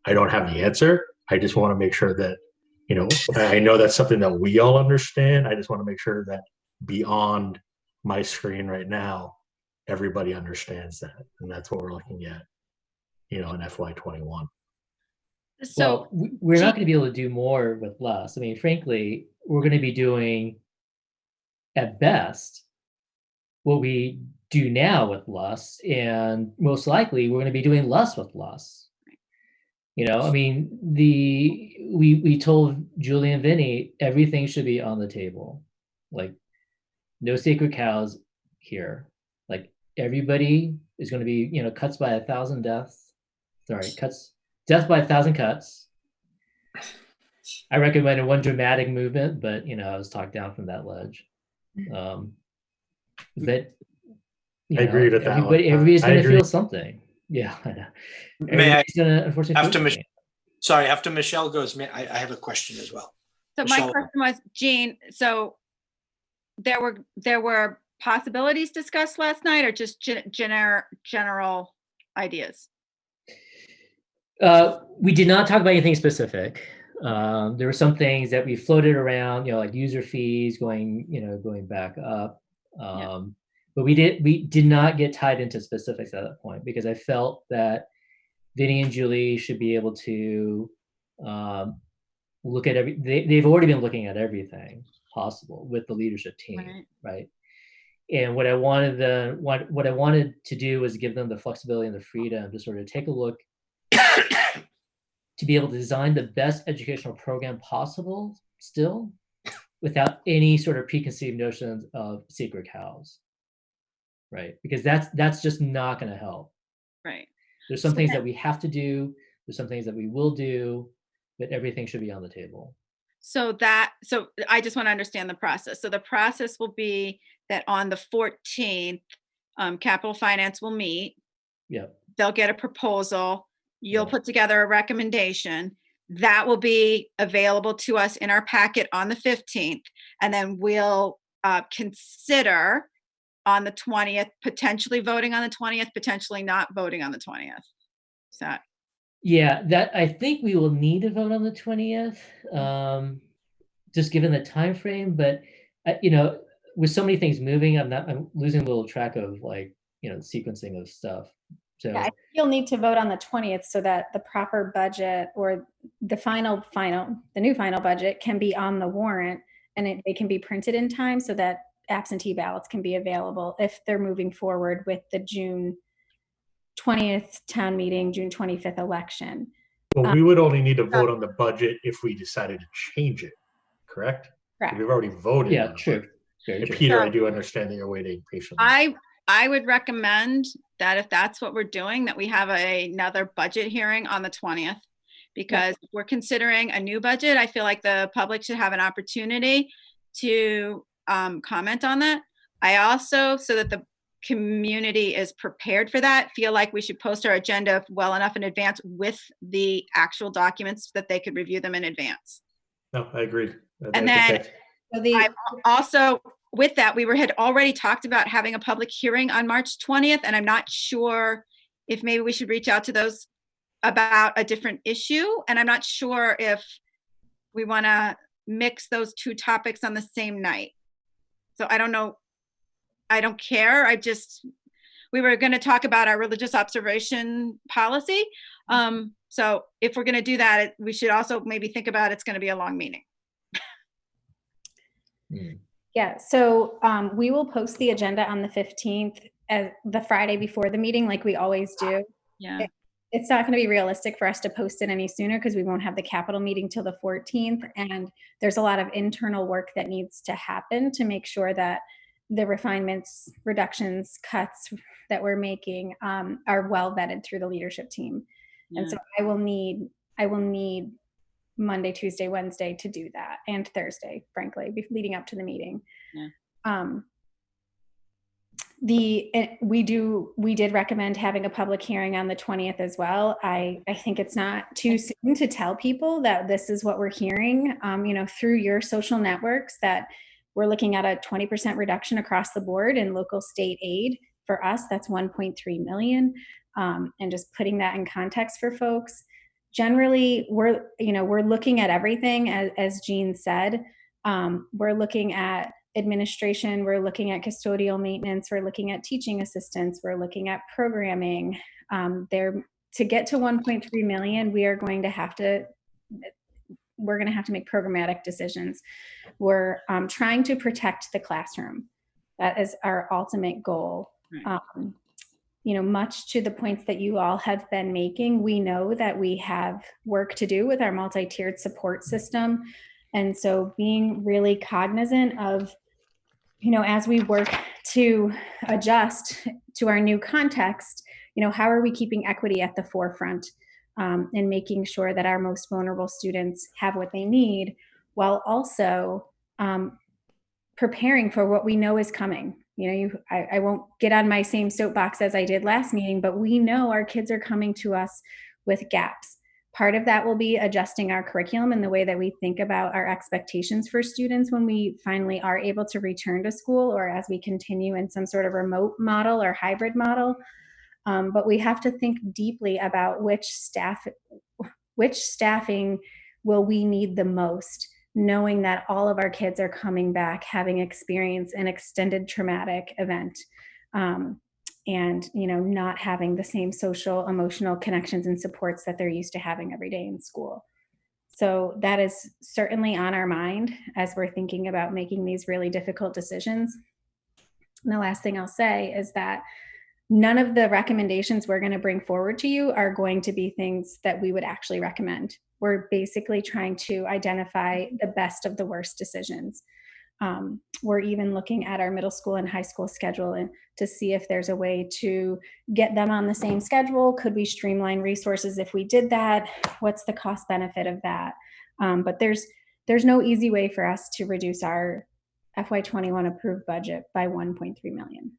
I don't have the answer. I just want to make sure that, I know that's something that we all understand. I just want to make sure that beyond my screen right now, everybody understands that. And that's what we're looking at, in FY21. So we're not going to be able to do more with less. I mean, frankly, we're going to be doing at best what we do now with less, and most likely we're going to be doing less with less. I mean, we told Julie and Vinny everything should be on the table, like no sacred cows here. Like everybody is going to be, cuts by 1,000 deaths. Sorry, death by 1,000 cuts. I recommended one dramatic movement, but I was talked down from that ledge. But I agree with that one. Everybody's going to feel something. Yeah, I know. May I, unfortunately, after Michelle goes, I have a question as well. So Michelle. my question was, Jean, so there were possibilities discussed last night, or just general ideas? We did not talk about anything specific. There were some things that we floated around, like user fees going back up. But we did not get tied into specifics at that point, because I felt that Vinny and Julie should be able to look at they've already been looking at everything possible with the leadership team, right? And what I wanted to do was give them the flexibility and the freedom to sort of take a look to be able to design the best educational program possible still, without any sort of preconceived notions of sacred cows. Right, because that's just not going to help. Right. There's some things that we have to do. There's some things that we will do, but everything should be on the table. So I just want to understand the process. So the process will be that on the 14th, Capital Finance will meet. Yep. They'll get a proposal. You'll put together a recommendation that will be available to us in our packet on the 15th, and then we'll consider on the 20th, potentially voting on the 20th, potentially not voting on the 20th. Is that? Yeah, that I think we will need to vote on the 20th, just given the time frame. But with so many things moving, I'm losing a little track of like, sequencing of stuff. So Yeah, I think you'll need to vote on the 20th so that the proper budget or the new final budget can be on the warrant, and they can be printed in time so that absentee ballots can be available if they're moving forward with the June 20th town meeting, June 25th election. Well, we would only need to vote on the budget if we decided to change it, correct? Correct. We've already voted. yeah, on the true. budget. Very And true. Peter, I do understand that you're waiting patiently. I would recommend that if that's what we're doing, that we have another budget hearing on the 20th, because we're considering a new budget. I feel like the public should have an opportunity to comment on that. I also, so that the community is prepared for that, feel like we should post our agenda well enough in advance with the actual documents that they could review them in advance. No, I agree. And then I also, with that, we had already talked about having a public hearing on March 20th, and I'm not sure if maybe we should reach out to those about a different issue. And I'm not sure if we want to mix those two topics on the same night. So I don't know. I don't care. We were going to talk about our religious observation policy. So if we're going to do that, we should also maybe think about it's going to be a long meeting. Yeah, so we will post the agenda on the 15th, the Friday before the meeting, like we always do. Yeah. It's not going to be realistic for us to post it any sooner because we won't have the capital meeting till the 14th. And there's a lot of internal work that needs to happen to make sure that the refinements, reductions, cuts that we're making are well vetted through the leadership team. Yeah. And so I will need Monday, Tuesday, Wednesday to do that, and Thursday, frankly, leading up to the meeting. Yeah. We did recommend having a public hearing on the 20th as well. I think it's not too soon to tell people that this is what we're hearing, through your social networks, that we're looking at a 20% reduction across the board in local state aid. For us, that's 1.3 million. And just putting that in context for folks. Generally, we're looking at everything, as Jean said. We're looking at administration, we're looking at custodial maintenance, we're looking at teaching assistants, we're looking at programming. To get to 1.3 million, we're going to have to make programmatic decisions. We're trying to protect the classroom. That is our ultimate goal. Right. Much to the points that you all have been making, we know that we have work to do with our multi-tiered support system. And so being really cognizant of, as we work to adjust to our new context, how are we keeping equity at the forefront and making sure that our most vulnerable students have what they need, while also preparing for what we know is coming. I won't get on my same soapbox as I did last meeting, but we know our kids are coming to us with gaps. Part of that will be adjusting our curriculum and the way that we think about our expectations for students when we finally are able to return to school, or as we continue in some sort of remote model or hybrid model. But we have to think deeply about which staffing will we need the most, knowing that all of our kids are coming back having experienced an extended traumatic event, and not having the same social, emotional connections and supports that they're used to having every day in school. So that is certainly on our mind as we're thinking about making these really difficult decisions. And the last thing I'll say is that none of the recommendations we're going to bring forward to you are going to be things that we would actually recommend. We're basically trying to identify the best of the worst decisions. We're even looking at our middle school and high school schedule and to see if there's a way to get them on the same schedule. Could we streamline resources if we did that? What's the cost benefit of that? But there's no easy way for us to reduce our FY21 approved budget by 1.3 million,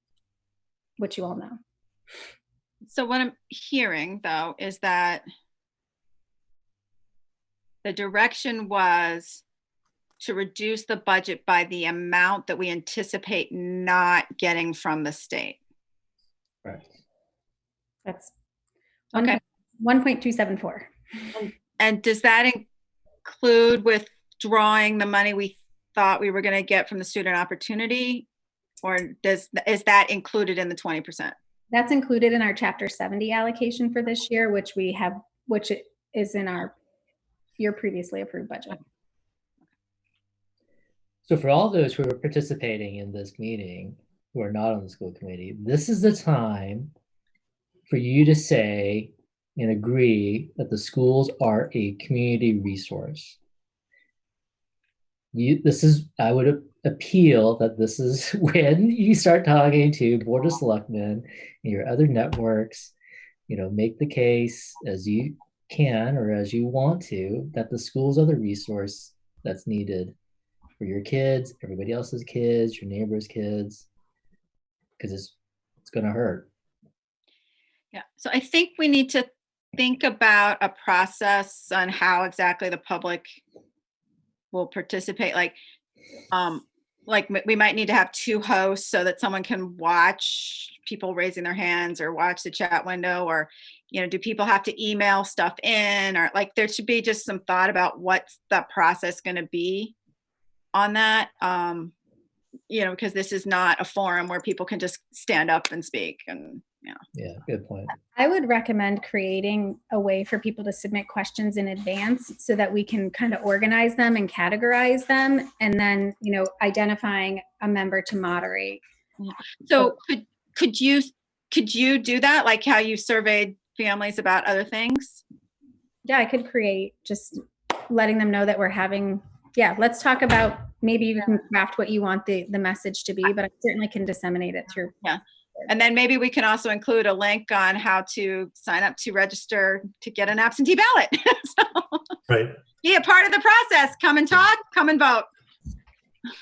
which you all know. So what I'm hearing, though, is that the direction was to reduce the budget by the amount that we anticipate not getting from the state. Right. That's okay. 1.274. And does that include withdrawing the money we thought we were going to get from the student opportunity? Or is that included in the 20%? That's included in our Chapter 70 allocation for this year, which is in your previously approved budget. So for all those who are participating in this meeting, who are not on the school committee, this is the time for you to say and agree that the schools are a community resource. I would appeal that this is when you start talking to Board of Selectmen and your other networks, make the case as you can or as you want to, that the schools are the resource that's needed for your kids, everybody else's kids, your neighbors' kids, because it's going to hurt. Yeah, so I think we need to think about a process on how exactly the public will participate. Like we might need to have 2 hosts so that someone can watch people raising their hands or watch the chat window, or, do people have to email stuff in, or like there should be just some thought about what's the process going to be on that. Because this is not a forum where people can just stand up and speak. And yeah, good point. I would recommend creating a way for people to submit questions in advance so that we can kind of organize them and categorize them, and then identifying a member to moderate. So could you do that, like how you surveyed families about other things? Yeah, I could create, just letting them know that we're having. Yeah, let's talk about, maybe you can craft what you want the message to be, but I certainly can disseminate it through. Yeah. And then maybe we can also include a link on how to sign up to register to get an absentee ballot. Right. Be a part of the process. Come and talk, come and vote.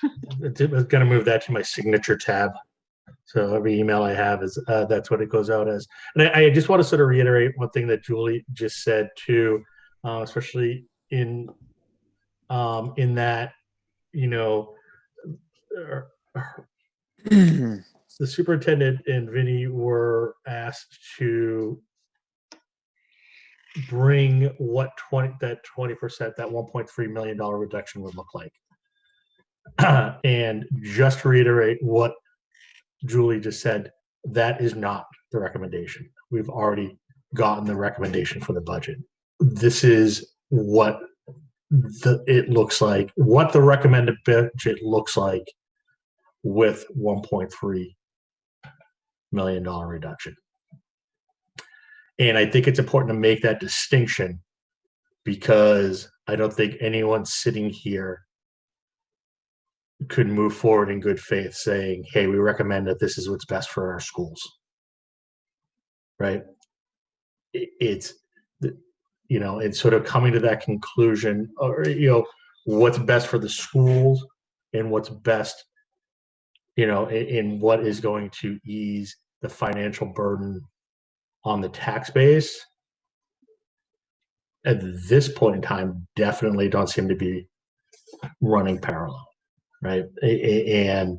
I'm going to move that to my signature tab. So every email I have is, that's what it goes out as. And I just want to sort of reiterate one thing that Julie just said too, especially in that, the superintendent and Vinny were asked to bring what 20%, that $1.3 million reduction would look like. And just to reiterate what Julie just said, that is not the recommendation. We've already gotten the recommendation for the budget. This is what it looks like, what the recommended budget looks like with $1.3 million reduction. And I think it's important to make that distinction, because I don't think anyone sitting here could move forward in good faith saying, hey, we recommend that this is what's best for our schools. Right? It's sort of coming to that conclusion, or, what's best for the schools and what's best, in what is going to ease the financial burden on the tax base. At this point in time, definitely don't seem to be running parallel. Right. And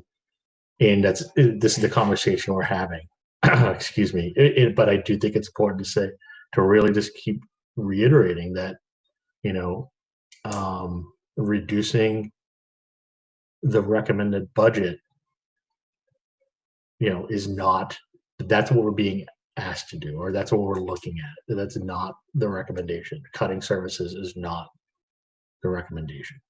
this is the conversation we're having. Excuse me. But I do think it's important to really just keep reiterating that, reducing the recommended budget, is not, that's what we're being asked to do, or that's what we're looking at. That's not the recommendation. Cutting services is not the recommendation.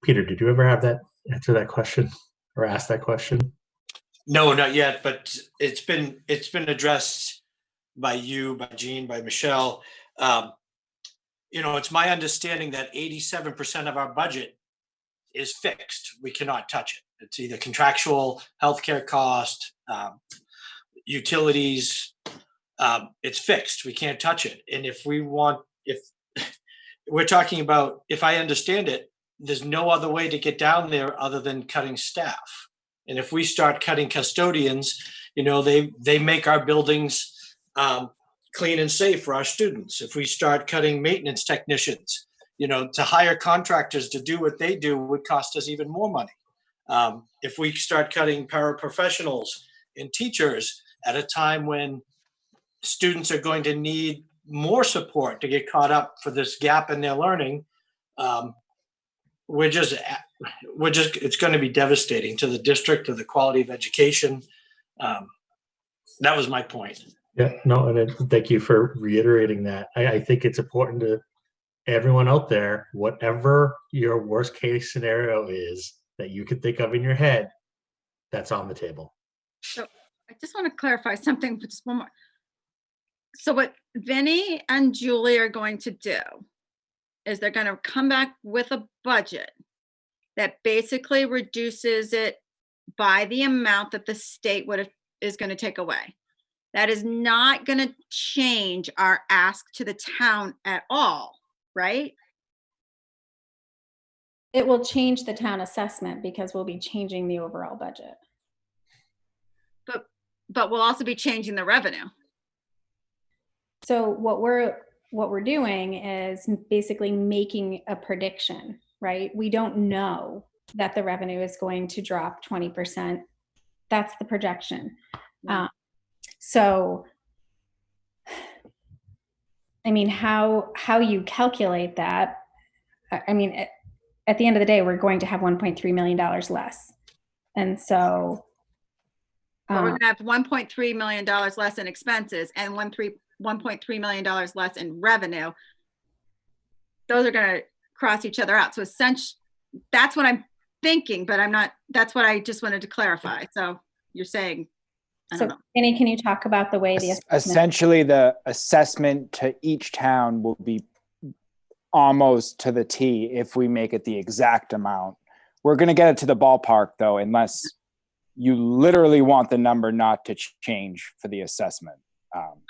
Peter, did you ever have that answer that question or ask that question? No, not yet, but it's been addressed by you, by Jean, by Michelle. It's my understanding that 87% of our budget is fixed. We cannot touch it. It's either contractual, healthcare cost, utilities. It's fixed. We can't touch it. And if we're talking about, if I understand it, there's no other way to get down there other than cutting staff. And if we start cutting custodians, they make our buildings clean and safe for our students. If we start cutting maintenance technicians, to hire contractors to do what they do would cost us even more money. If we start cutting paraprofessionals and teachers at a time when students are going to need more support to get caught up for this gap in their learning, it's going to be devastating to the district, to the quality of education. That was my point. Yeah, no, and thank you for reiterating that. I think it's important to everyone out there, whatever your worst case scenario is that you could think of in your head, that's on the table. So I just want to clarify something, just one more. So what Vinny and Julie are going to do is they're going to come back with a budget that basically reduces it by the amount that the state is going to take away. That is not going to change our ask to the town at all, right? It will change the town assessment because we'll be changing the overall budget. But we'll also be changing the revenue. So what we're doing is basically making a prediction, right? We don't know that the revenue is going to drop 20%. That's the projection. So, I mean, how you calculate that, I mean, at the end of the day, we're going to have $1.3 million less. And so we're going to have $1.3 million less in expenses and $1.3 million less in revenue. Those are going to cross each other out. So essentially, that's what I'm thinking, but I'm not, that's what I just wanted to clarify. So you're saying, I don't know. Annie, can you talk about the way essentially the assessment to each town will be almost to the T if we make it the exact amount. We're going to get it to the ballpark though, unless you literally want the number not to change for the assessment.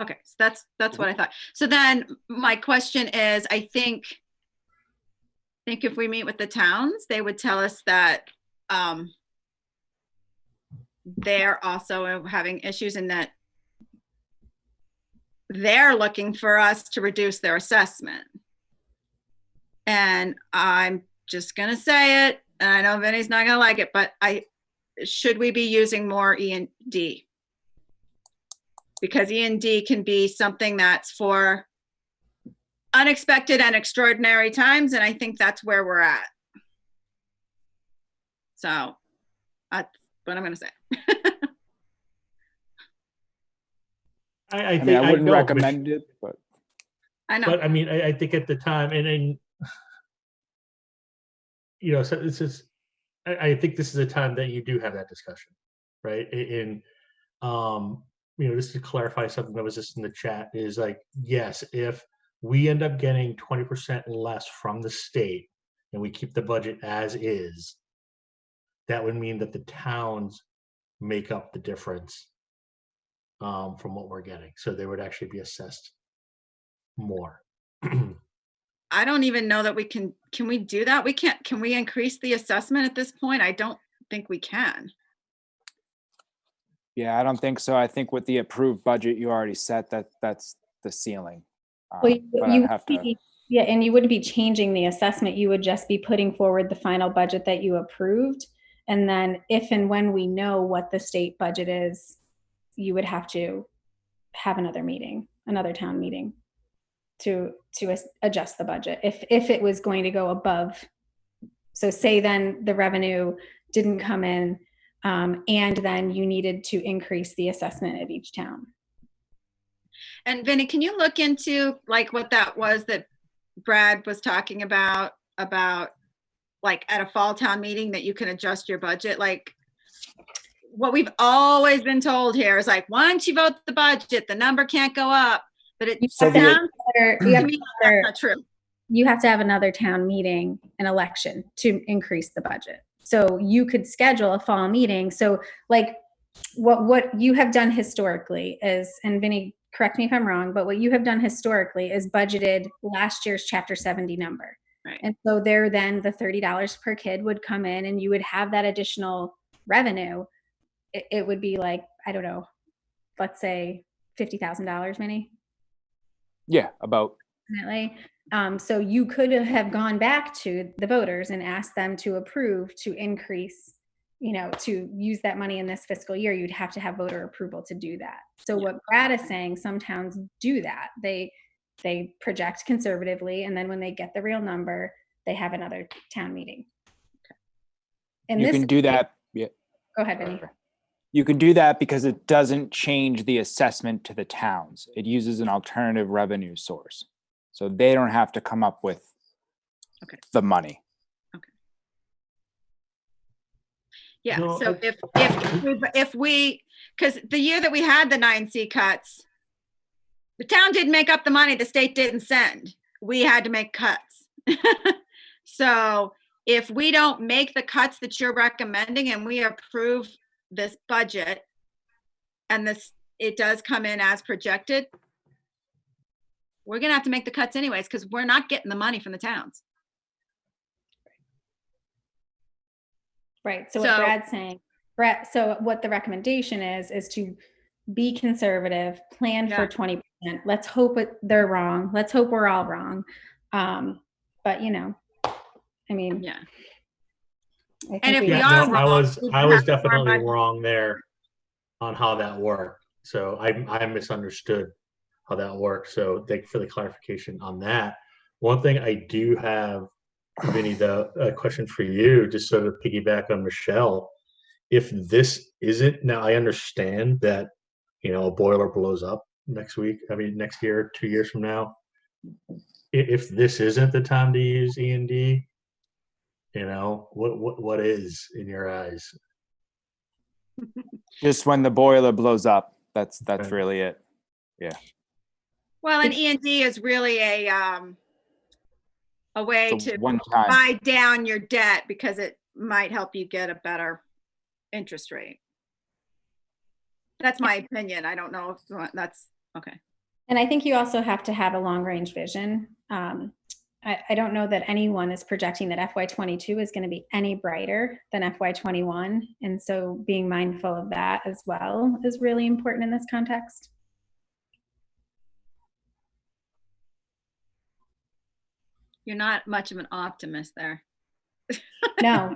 Okay, so that's what I thought. So then my question is, I think if we meet with the towns, they would tell us that they're also having issues and that they're looking for us to reduce their assessment. And I'm just going to say it, and I know Vinny's not going to like it, but should we be using more E&D? Because E&D can be something that's for unexpected and extraordinary times, and I think that's where we're at. So that's what I'm going to say. I mean, I wouldn't recommend it, but I know. But I mean, I think at the time, and you know, so this is, I think this is a time that you do have that discussion, right? And you know, just to clarify something that was just in the chat is like, yes, if we end up getting 20% less from the state and we keep the budget as is, that would mean that the towns make up the difference from what we're getting. So they would actually be assessed more. I don't even know that we can we do that? We can't, can we increase the assessment at this point? I don't think we can. yeah, I don't think so. I think with the approved budget you already set, that's the ceiling. Well, but I'd have to. Yeah, and you wouldn't be changing the assessment. You would just be putting forward the final budget that you approved. And then if and when we know what the state budget is, you would have to have another meeting, another town meeting to adjust the budget. If it was going to go above, so say then the revenue didn't come in and then you needed to increase the assessment of each town. And Vinny, can you look into like what that was that Brad was talking about like at a fall town meeting that you can adjust your budget? Like what we've always been told here is like, once you vote the budget, the number can't go up. But it sounds not true. You have to have another town meeting, an election to increase the budget. So you could schedule a fall meeting. So like what you have done historically is, and Vinny, correct me if I'm wrong, but what you have done historically is budgeted last year's Chapter 70 number. Right. And so there then the $30 per kid would come in and you would have that additional revenue. It would be like, I don't know, let's say $50,000, Vinny? Yeah, about. Definitely. So you could have gone back to the voters and asked them to approve to increase, you know, to use that money in this fiscal year. You'd have to have voter approval to do that. So what Brad is saying, some towns do that. They they project conservatively, and then when they get the real number, they have another town meeting. And You this, can do that. Yeah. go ahead, Vinny. You can do that because it doesn't change the assessment to the towns. It uses an alternative revenue source. So they don't have to come up with the money. Yeah, No, so if we, because the year that we had the 9C cuts, the town didn't make up the money, the state didn't send. We had to make cuts. So if we don't make the cuts that you're recommending and we approve this budget and it does come in as projected, we're gonna have to make the cuts anyways, because we're not getting the money from the towns. Right. So what Brad's saying, so what the recommendation is to be conservative, plan for 20%. Let's hope they're wrong. Let's hope we're all wrong. But you know, I mean, yeah. And if we Yeah, are no, wrong, I was definitely wrong there on how that worked. So I misunderstood how that worked. So thank you for the clarification on that. One thing I do have, Vinny, a question for you, just sort of piggyback on Michelle. If this isn't, now I understand that, you know, a boiler blows up next year, 2 years from now. If this isn't the time to use E&D, you know, what is in your eyes? Just when the boiler blows up, that's really it. Yeah. Well, and E&D is really a way to buy down your debt because it might help you get a better interest rate. That's my opinion. I don't know if that's okay. And I think you also have to have a long range vision. I don't know that anyone is projecting that FY22 is going to be any brighter than FY21. And so being mindful of that as well is really important in this context. You're not much of an optimist there. No,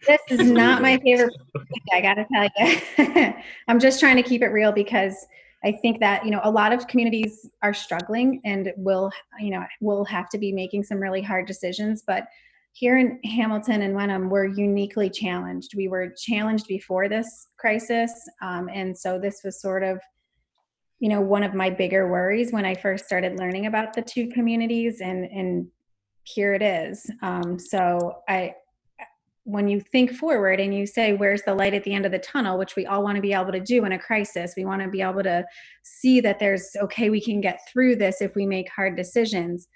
this is not my favorite. I got to tell you, I'm just trying to keep it real because I think that, you know, a lot of communities are struggling and will have to be making some really hard decisions. But here in Hamilton and Wenham, we're uniquely challenged. We were challenged before this crisis. And so this was sort of, you know, one of my bigger worries when I first started learning about the two communities, and here it is. So when you think forward and you say, where's the light at the end of the tunnel, which we all want to be able to do in a crisis, we want to be able to see that we can get through this if we make hard decisions.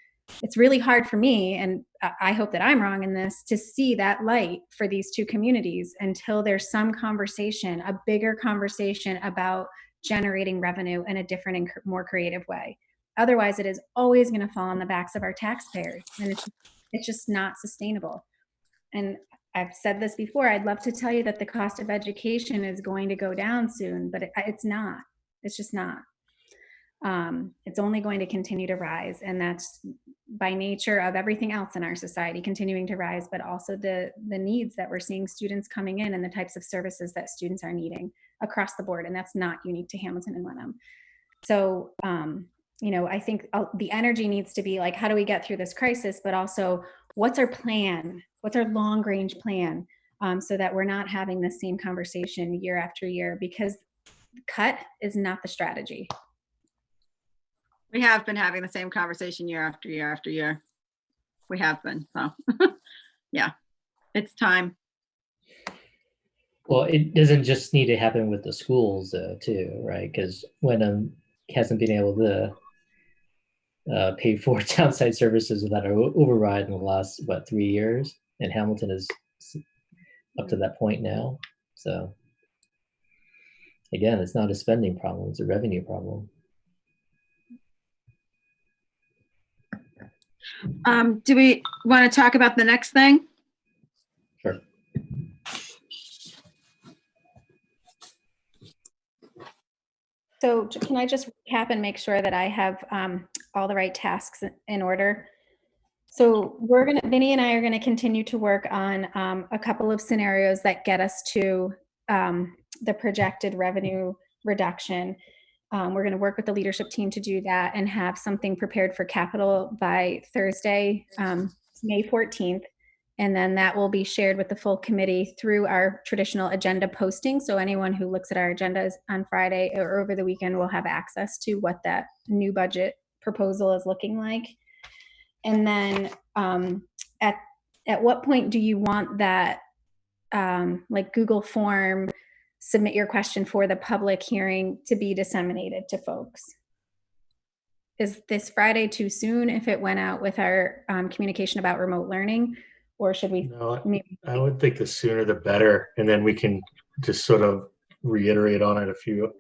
It's really hard for me, and I hope that I'm wrong in this, to see that light for these two communities until there's some conversation, a bigger conversation about generating revenue in a different and more creative way. Otherwise, it is always going to fall on the backs of our taxpayers, and it's just not sustainable. And I've said this before, I'd love to tell you that the cost of education is going to go down soon, but it's not. It's just not. It's only going to continue to rise, and that's by nature of everything else in our society continuing to rise, but also the needs that we're seeing students coming in and the types of services that students are needing across the board, and that's not unique to Hamilton and Wenham. So, you know, I think the energy needs to be like, how do we get through this crisis, but also what's our plan? What's our long range plan, so that we're not having the same conversation year after year, because cut is not the strategy. We have been having the same conversation year after year after year. We have been, so yeah, it's time. Well, it doesn't just need to happen with the schools too, right? Because Wenham hasn't been able to pay for downside services without an override in the last 3 years, and Hamilton is up to that point now. So again, it's not a spending problem; it's a revenue problem. Do we want to talk about the next thing? Sure. So can I just recap and make sure that I have all the right tasks in order? So Vinny and I are gonna continue to work on a couple of scenarios that get us to the projected revenue reduction. We're going to work with the leadership team to do that and have something prepared for capital by Thursday, May 14th. And then that will be shared with the full committee through our traditional agenda posting. So anyone who looks at our agendas on Friday or over the weekend will have access to what that new budget proposal is looking like. And then at what point do you want that like Google form, submit your question for the public hearing to be disseminated to folks? Is this Friday too soon if it went out with our communication about remote learning? Or should we maybe? I would think the sooner the better. And then we can just sort of reiterate on it a few,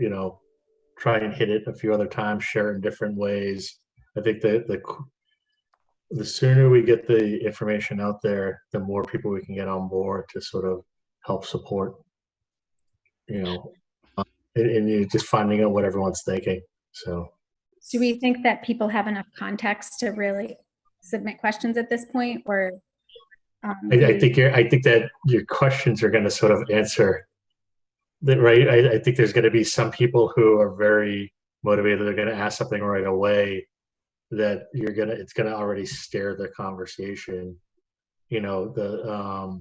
try and hit it a few other times, share it in different ways. I think the sooner we get the information out there, the more people we can get on board to sort of help support, and you're just finding out what everyone's thinking. So do we think that people have enough context to really submit questions at this point, or? I think that your questions are going to sort of answer that, right? I think there's going to be some people who are very motivated. They're going to ask something right away that it's going to already steer the conversation. The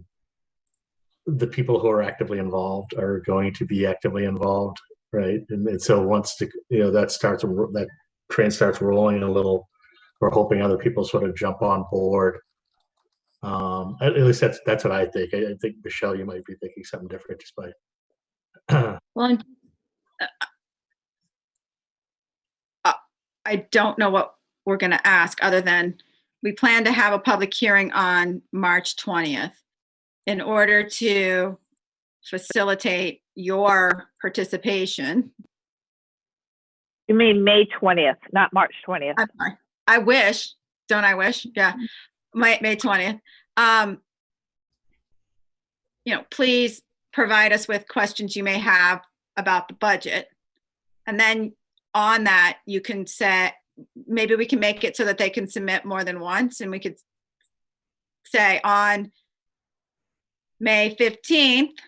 people who are actively involved are going to be actively involved, right? And so once that train starts rolling a little, we're hoping other people sort of jump on board. At least that's what I think. I think, Michelle, you might be thinking something different just by. Well, I don't know what we're going to ask other than we plan to have a public hearing on March 20th in order to facilitate your participation. You mean May 20th, not March 20th. I'm sorry. I wish. Don't I wish? Yeah. May 20th. Please provide us with questions you may have about the budget. And then on that, you can say, maybe we can make it so that they can submit more than once. And we could say on May 15th,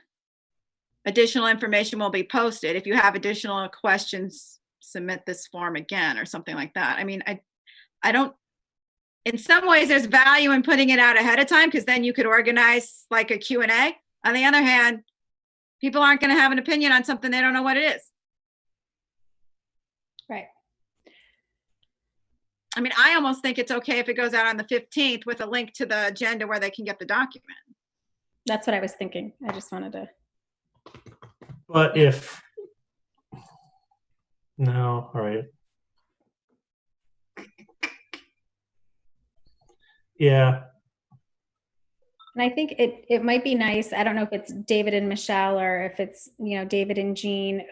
additional information will be posted. If you have additional questions, submit this form again or something like that. I mean, I don't, in some ways there's value in putting it out ahead of time because then you could organize like a Q&A. On the other hand, people aren't going to have an opinion on something they don't know what it is. Right. I mean, I almost think it's okay if it goes out on the 15th with a link to the agenda where they can get the document. That's what I was thinking. I just wanted to. But no, all right. Yeah. And I think it might be nice. I don't know if it's David and Michelle or if it's, David and Jean,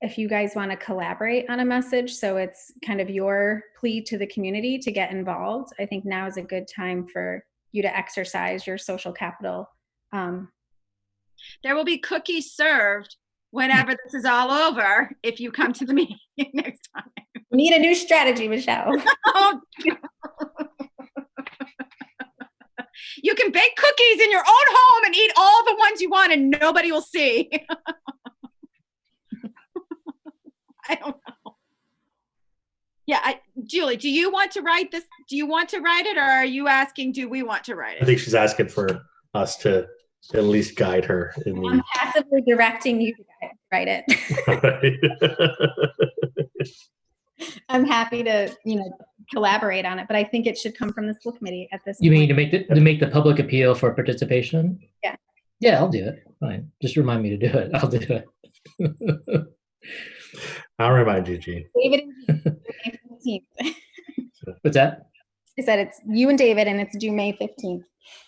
if you guys want to collaborate on a message. So it's kind of your plea to the community to get involved. I think now is a good time for you to exercise your social capital. There will be cookies served whenever this is all over if you come to the meeting next time. We need a new strategy, Michelle. You can bake cookies in your own home and eat all the ones you want and nobody will see. I don't know. Yeah, Julie, do you want to write this? Do you want to write it or are you asking, do we want to write it? I think she's asking for us to at least guide her. I'm passively directing you to write it. I'm happy to, collaborate on it, but I think it should come from the school committee at this You point. mean to make the public appeal for participation? Yeah. Yeah, I'll do it. Fine. Just remind me to do it. I'll do it. I'll remind you, Jean. David and May 15th. What's that? I said it's you and David, and it's due May 15th.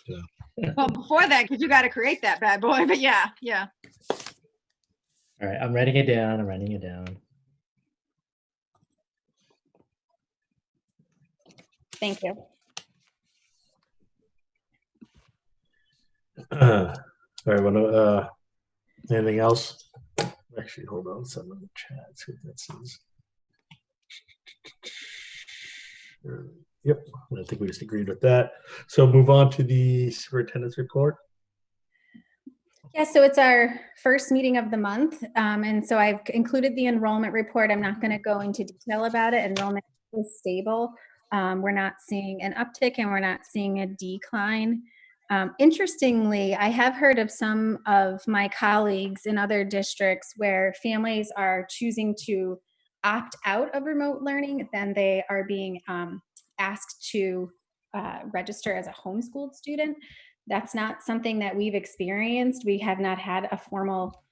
Yeah. Well, before that, because you got to create that bad boy. But yeah. All right, I'm writing it down. Thank you. All right. Anything else? Actually, hold on. Something in the chat. See what that says. Yep. I think we just agreed with that. So move on to the superintendent's report. Yeah, so it's our first meeting of the month. And so I've included the enrollment report. I'm not going to go into detail about it. Enrollment is stable. We're not seeing an uptick and we're not seeing a decline. Interestingly, I have heard of some of my colleagues in other districts where families are choosing to opt out of remote learning, then they are being asked to register as a homeschooled student. That's not something that we've experienced. We have not had a formal,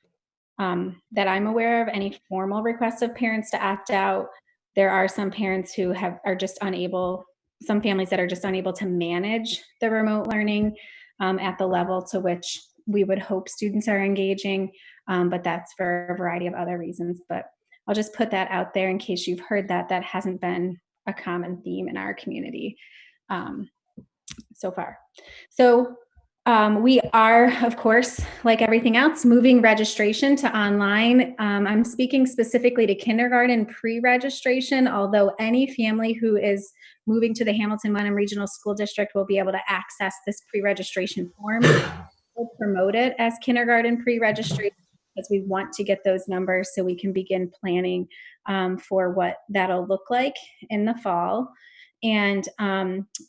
that I'm aware of, any formal requests of parents to opt out. There are some parents who are just unable, some families that are just unable to manage the remote learning at the level to which we would hope students are engaging, but that's for a variety of other reasons. But I'll just put that out there in case you've heard that. That hasn't been a common theme in our community so far. So we are, of course, like everything else, moving registration to online. I'm speaking specifically to kindergarten pre-registration, although any family who is moving to the Hamilton-Wenham Regional School District will be able to access this pre-registration form. We'll promote it as kindergarten pre-registration because we want to get those numbers so we can begin planning for what that'll look like in the fall. And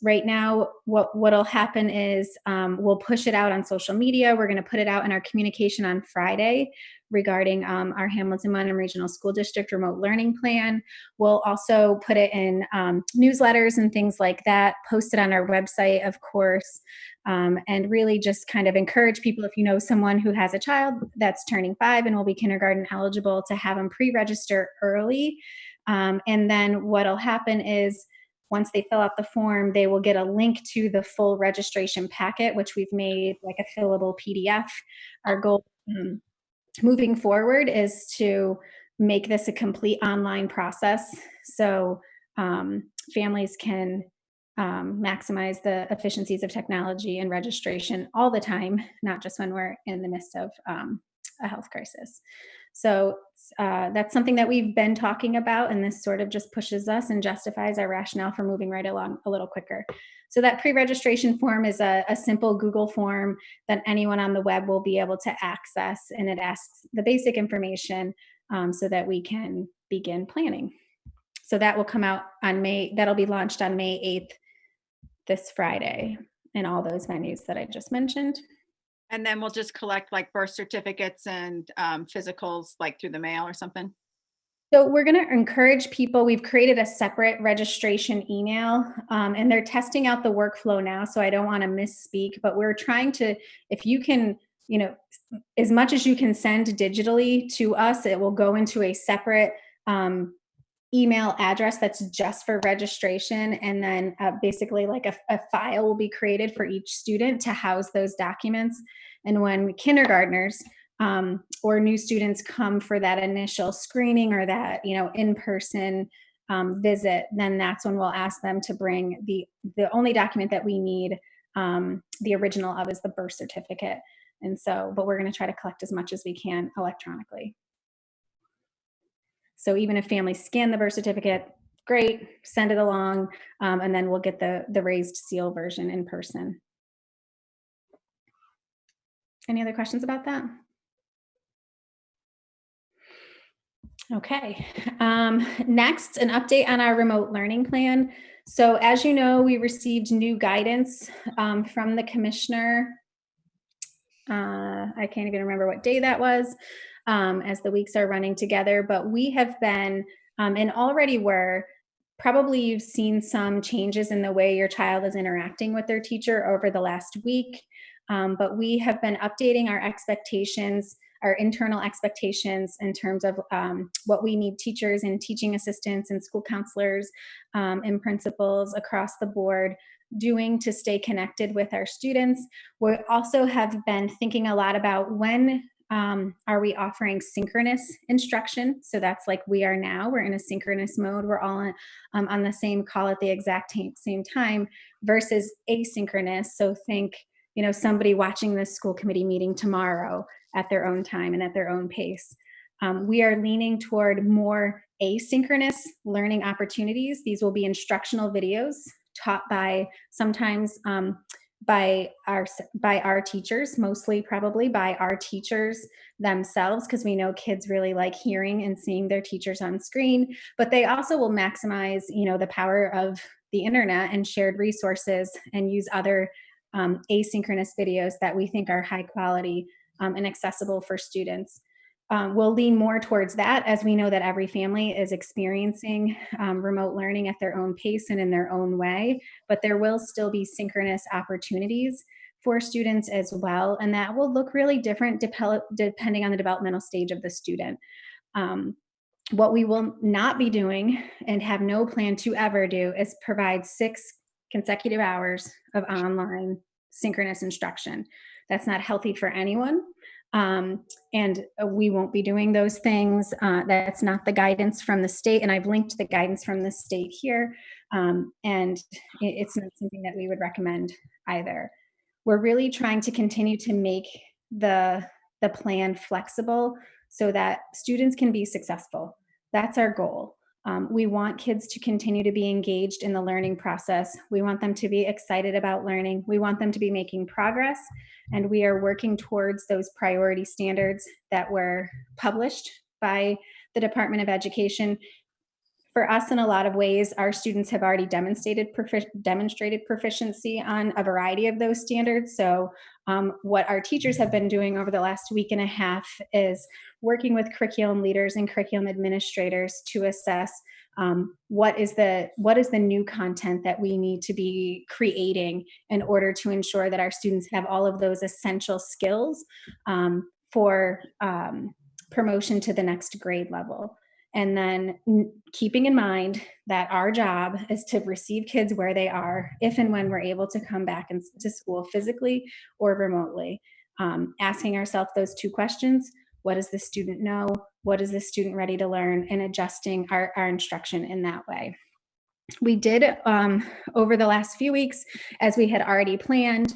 right now, what'll happen is we'll push it out on social media. We're going to put it out in our communication on Friday regarding our Hamilton-Wenham Regional School District remote learning plan. We'll also put it in newsletters and things like that, post it on our website, of course, and really just kind of encourage people, if you know someone who has a child that's turning 5 and will be kindergarten eligible, to have them pre-register early. And then what'll happen is, once they fill out the form, they will get a link to the full registration packet, which we've made like a fillable PDF. Our goal moving forward is to make this a complete online process so families can maximize the efficiencies of technology and registration all the time, not just when we're in the midst of a health crisis. So that's something that we've been talking about, and this sort of just pushes us and justifies our rationale for moving right along a little quicker. So that pre-registration form is a simple Google form that anyone on the web will be able to access, and it asks the basic information so that we can begin planning. So that will come out on that'll be launched on May 8th, this Friday, in all those venues that I just mentioned. And then we'll just collect like birth certificates and physicals like through the mail or something. So we're going to encourage people. We've created a separate registration email and they're testing out the workflow now. So I don't want to misspeak, but we're trying to, if you can, as much as you can send digitally to us, it will go into a separate email address that's just for registration. And then basically like a file will be created for each student to house those documents. And when kindergartners or new students come for that initial screening or that, in-person visit, then that's when we'll ask them to bring the only document that we need, the original of, is the birth certificate. And so, but we're going to try to collect as much as we can electronically. So even if families scan the birth certificate, great, send it along, and then we'll get the raised seal version in person. Any other questions about that? Okay, next, an update on our remote learning plan. So as you know, we received new guidance from the commissioner. I can't even remember what day that was, as the weeks are running together, but we have been, and already were, probably you've seen some changes in the way your child is interacting with their teacher over the last week, but we have been updating our expectations, our internal expectations in terms of what we need teachers and teaching assistants and school counselors and principals across the board doing to stay connected with our students. We also have been thinking a lot about when are we offering synchronous instruction. So that's like we are now, we're in a synchronous mode. We're all on the same call at the exact same time versus asynchronous. So think, somebody watching this school committee meeting tomorrow at their own time and at their own pace. We are leaning toward more asynchronous learning opportunities. These will be instructional videos taught by sometimes by our teachers, mostly probably by our teachers themselves, because we know kids really like hearing and seeing their teachers on screen, but they also will maximize, the power of the internet and shared resources and use other asynchronous videos that we think are high quality and accessible for students. We'll lean more towards that, as we know that every family is experiencing remote learning at their own pace and in their own way, but there will still be synchronous opportunities for students as well, and that will look really different depending on the developmental stage of the student. What we will not be doing and have no plan to ever do is provide 6 consecutive hours of online synchronous instruction. That's not healthy for anyone. And we won't be doing those things. That's not the guidance from the state. And I've linked the guidance from the state here. And it's not something that we would recommend either. We're really trying to continue to make the plan flexible so that students can be successful. That's our goal. We want kids to continue to be engaged in the learning process. We want them to be excited about learning. We want them to be making progress. And we are working towards those priority standards that were published by the Department of Education. For us, in a lot of ways, our students have already demonstrated proficiency on a variety of those standards. So what our teachers have been doing over the last week and a half is working with curriculum leaders and curriculum administrators to assess what is the new content that we need to be creating in order to ensure that our students have all of those essential skills for promotion to the next grade level. And then keeping in mind that our job is to receive kids where they are, if and when we're able to come back to school physically or remotely. Asking ourselves those 2 questions: what does the student know? What is the student ready to learn? And adjusting our instruction in that way. We did, over the last few weeks, as we had already planned,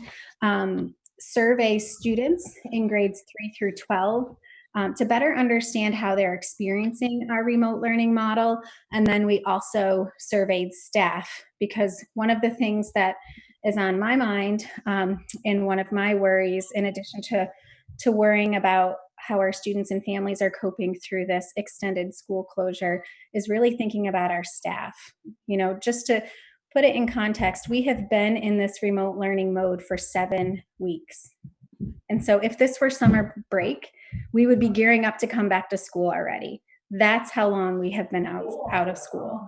survey students in grades 3 through 12 to better understand how they're experiencing our remote learning model. And then we also surveyed staff, because one of the things that is on my mind and one of my worries, in addition to worrying about how our students and families are coping through this extended school closure, is really thinking about our staff. Just to put it in context, we have been in this remote learning mode for 7 weeks. And so if this were summer break, we would be gearing up to come back to school already. That's how long we have been out of school.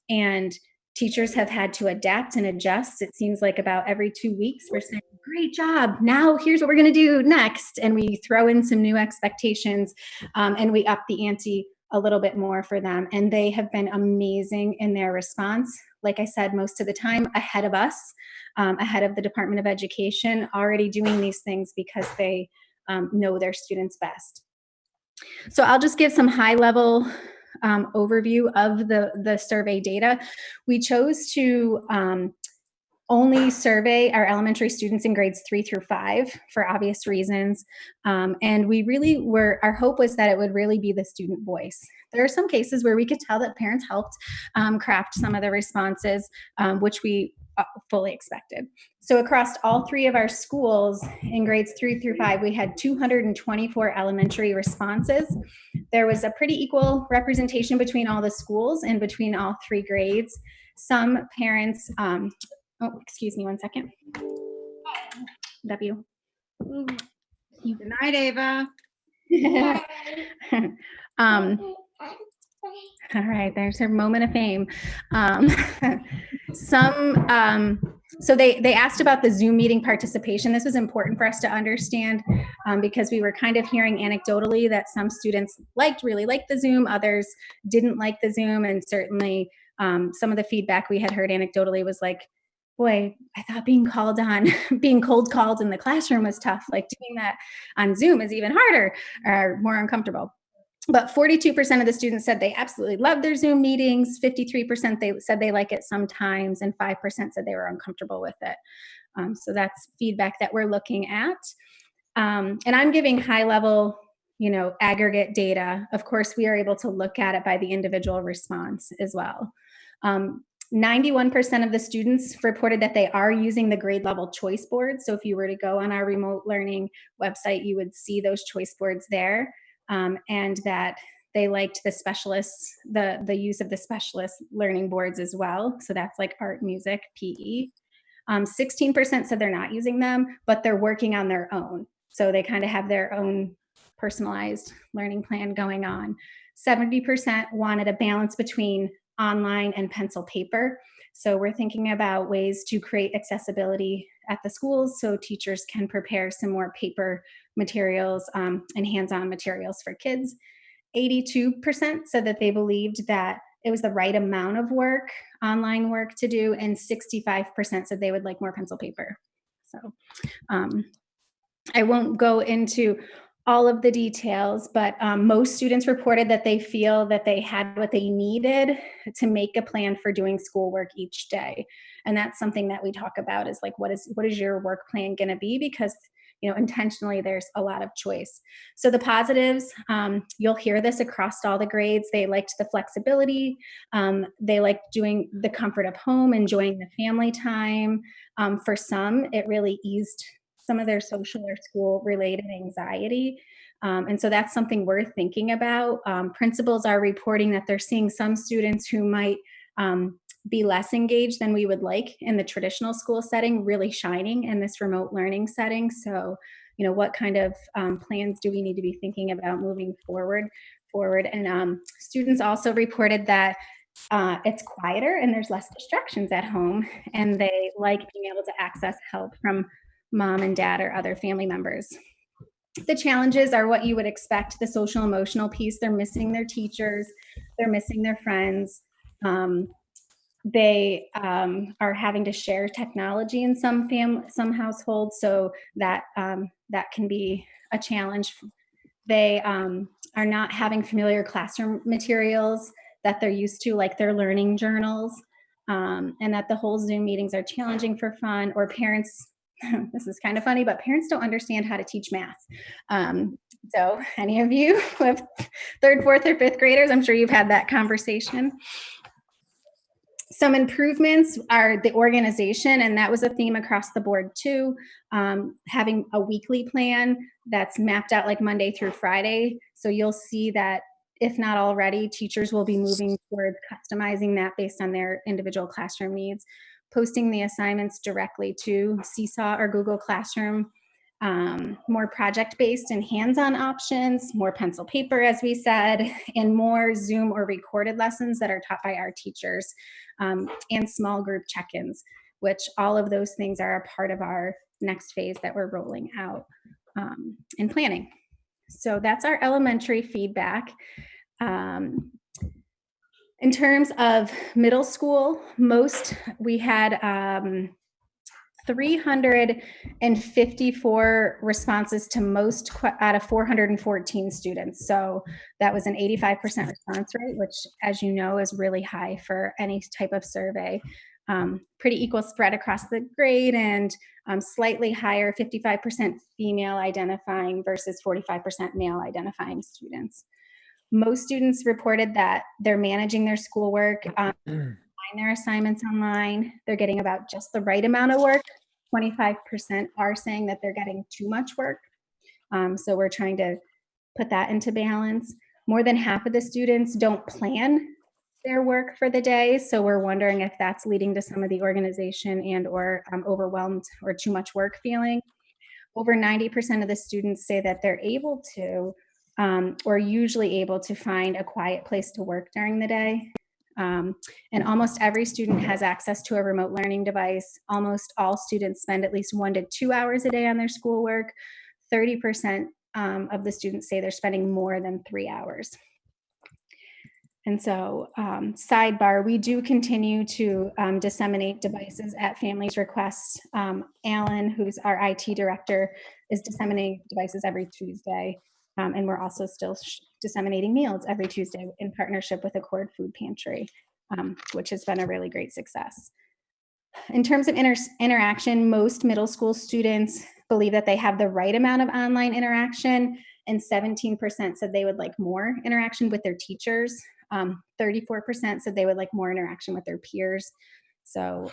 And teachers have had to adapt and adjust. It seems like about every 2 weeks we're saying, great job, now here's what we're going to do next. And we throw in some new expectations and we up the ante a little bit more for them. And they have been amazing in their response. Like I said, most of the time ahead of us, ahead of the Department of Education, already doing these things because they know their students best. So I'll just give some high level overview of the survey data. We chose to only survey our elementary students in grades 3 through 5 for obvious reasons. And we really our hope was that it would really be the student voice. There are some cases where we could tell that parents helped craft some of the responses, which we fully expected. So across all 3 of our schools in grades 3 through 5, we had 224 elementary responses. There was a pretty equal representation between all the schools and between all 3 grades. Some parents, excuse me one second. W. Good night, Ava. All right, there's her moment of fame. So they asked about the Zoom meeting participation. This was important for us to understand because we were kind of hearing anecdotally that some students really liked the Zoom, others didn't like the Zoom, and certainly some of the feedback we had heard anecdotally was like, boy, I thought being cold called in the classroom was tough. Like doing that on Zoom is even harder or more uncomfortable. But 42% of the students said they absolutely love their Zoom meetings. 53% they said they like it sometimes, and 5% said they were uncomfortable with it. So that's feedback that we're looking at. And I'm giving high level, aggregate data. Of course, we are able to look at it by the individual response as well. 91% of the students reported that they are using the grade level choice boards. So if you were to go on our remote learning website, you would see those choice boards there, and that they liked the specialists, the use of the specialist learning boards as well. So that's like art, music, PE. 16% said they're not using them, but they're working on their own. So they kind of have their own personalized learning plan going on. 70% wanted a balance between online and pencil paper. So we're thinking about ways to create accessibility at the schools so teachers can prepare some more paper materials and hands-on materials for kids. 82% said that they believed that it was the right amount of work, online work to do, and 65% said they would like more pencil paper. So I won't go into all of the details, but most students reported that they feel that they had what they needed to make a plan for doing schoolwork each day. And that's something that we talk about, is like, what is your work plan going to be? Because, you know, intentionally there's a lot of choice. So the positives, you'll hear this across all the grades. They liked the flexibility. They liked doing the comfort of home, enjoying the family time. For some, it really eased some of their social or school related anxiety. And so that's something we're thinking about. Principals are reporting that they're seeing some students who might be less engaged than we would like in the traditional school setting really shining in this remote learning setting. So, you know, what kind of plans do we need to be thinking about moving forward? And students also reported that it's quieter and there's less distractions at home, and they like being able to access help from mom and dad or other family members. The challenges are what you would expect: the social emotional piece. They're missing their teachers, they're missing their friends. They are having to share technology in some households, so that can be a challenge. They are not having familiar classroom materials that they're used to, like their learning journals, and that the whole Zoom meetings are challenging for fun, or parents, this is kind of funny, but parents don't understand how to teach math. So any of you who have third, fourth, or fifth graders, I'm sure you've had that conversation. Some improvements are the organization, and that was a theme across the board too. Having a weekly plan that's mapped out like Monday through Friday. So you'll see that, if not already, teachers will be moving towards customizing that based on their individual classroom needs. Posting the assignments directly to Seesaw or Google Classroom. More project-based and hands-on options, more pencil paper, as we said, and more Zoom or recorded lessons that are taught by our teachers, and small group check-ins, which all of those things are a part of our next phase that we're rolling out and planning. So that's our elementary feedback. In terms of middle school, we had 354 responses to most out of 414 students. So that was an 85% response rate, which, as you know, is really high for any type of survey. Pretty equal spread across the grade, and slightly higher, 55% female identifying versus 45% male identifying students. Most students reported that they're managing their schoolwork, their assignments online. They're getting about just the right amount of work. 25% are saying that they're getting too much work. So we're trying to put that into balance. More than half of the students don't plan their work for the day. So we're wondering if that's leading to some of the organization and or overwhelmed or too much work feeling. Over 90% of the students say that they're able to or usually able to find a quiet place to work during the day. And almost every student has access to a remote learning device. Almost all students spend at least 1 to 2 hours a day on their schoolwork. 30% of the students say they're spending more than 3 hours. And so, sidebar, we do continue to disseminate devices at families' request. Alan, who's our IT director, is disseminating devices every Tuesday. And we're also still disseminating meals every Tuesday in partnership with Accord Food Pantry, which has been a really great success. In terms of interaction, most middle school students believe that they have the right amount of online interaction, and 17% said they would like more interaction with their teachers. 34% said they would like more interaction with their peers. So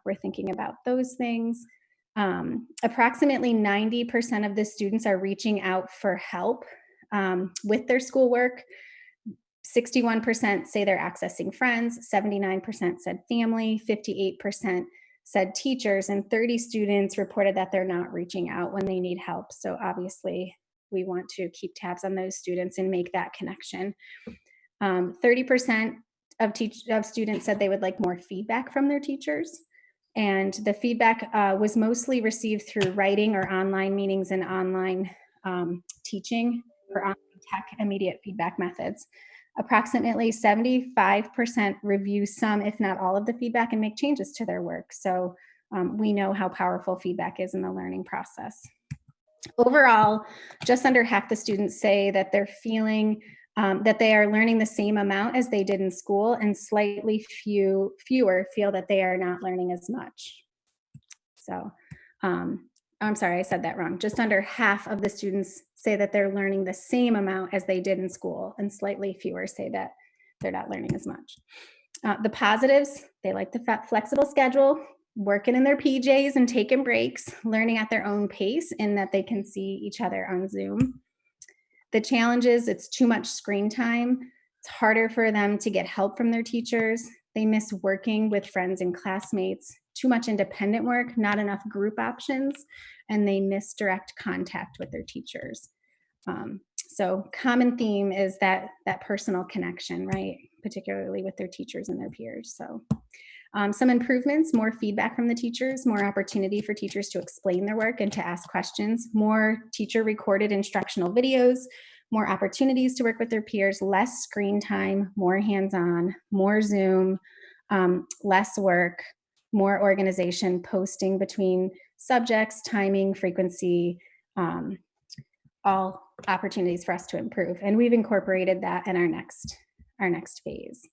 we're thinking about those things. Approximately 90% of the students are reaching out for help with their schoolwork. 61% say they're accessing friends, 79% said family, 58% said teachers, and 30 students reported that they're not reaching out when they need help. So obviously we want to keep tabs on those students and make that connection. 30% of students said they would like more feedback from their teachers. And the feedback was mostly received through writing or online meetings and online teaching or online tech immediate feedback methods. Approximately 75% review some, if not all, of the feedback and make changes to their work. So we know how powerful feedback is in the learning process. Overall, just under half the students say that they're feeling that they are learning the same amount as they did in school, and slightly fewer feel that they are not learning as much. So I'm sorry, I said that wrong. Just under half of the students say that they're learning the same amount as they did in school, and slightly fewer say that they're not learning as much. The positives, they like the flexible schedule, working in their PJs and taking breaks, learning at their own pace, and that they can see each other on Zoom. The challenges, it's too much screen time. It's harder for them to get help from their teachers. They miss working with friends and classmates, too much independent work, not enough group options, and they miss direct contact with their teachers. So common theme is that personal connection, right? Particularly with their teachers and their peers. So some improvements, more feedback from the teachers, more opportunity for teachers to explain their work and to ask questions, more teacher recorded instructional videos, more opportunities to work with their peers, less screen time, more hands-on, more Zoom, less work, more organization, posting between subjects, timing, frequency, all opportunities for us to improve. And we've incorporated that in our next phase.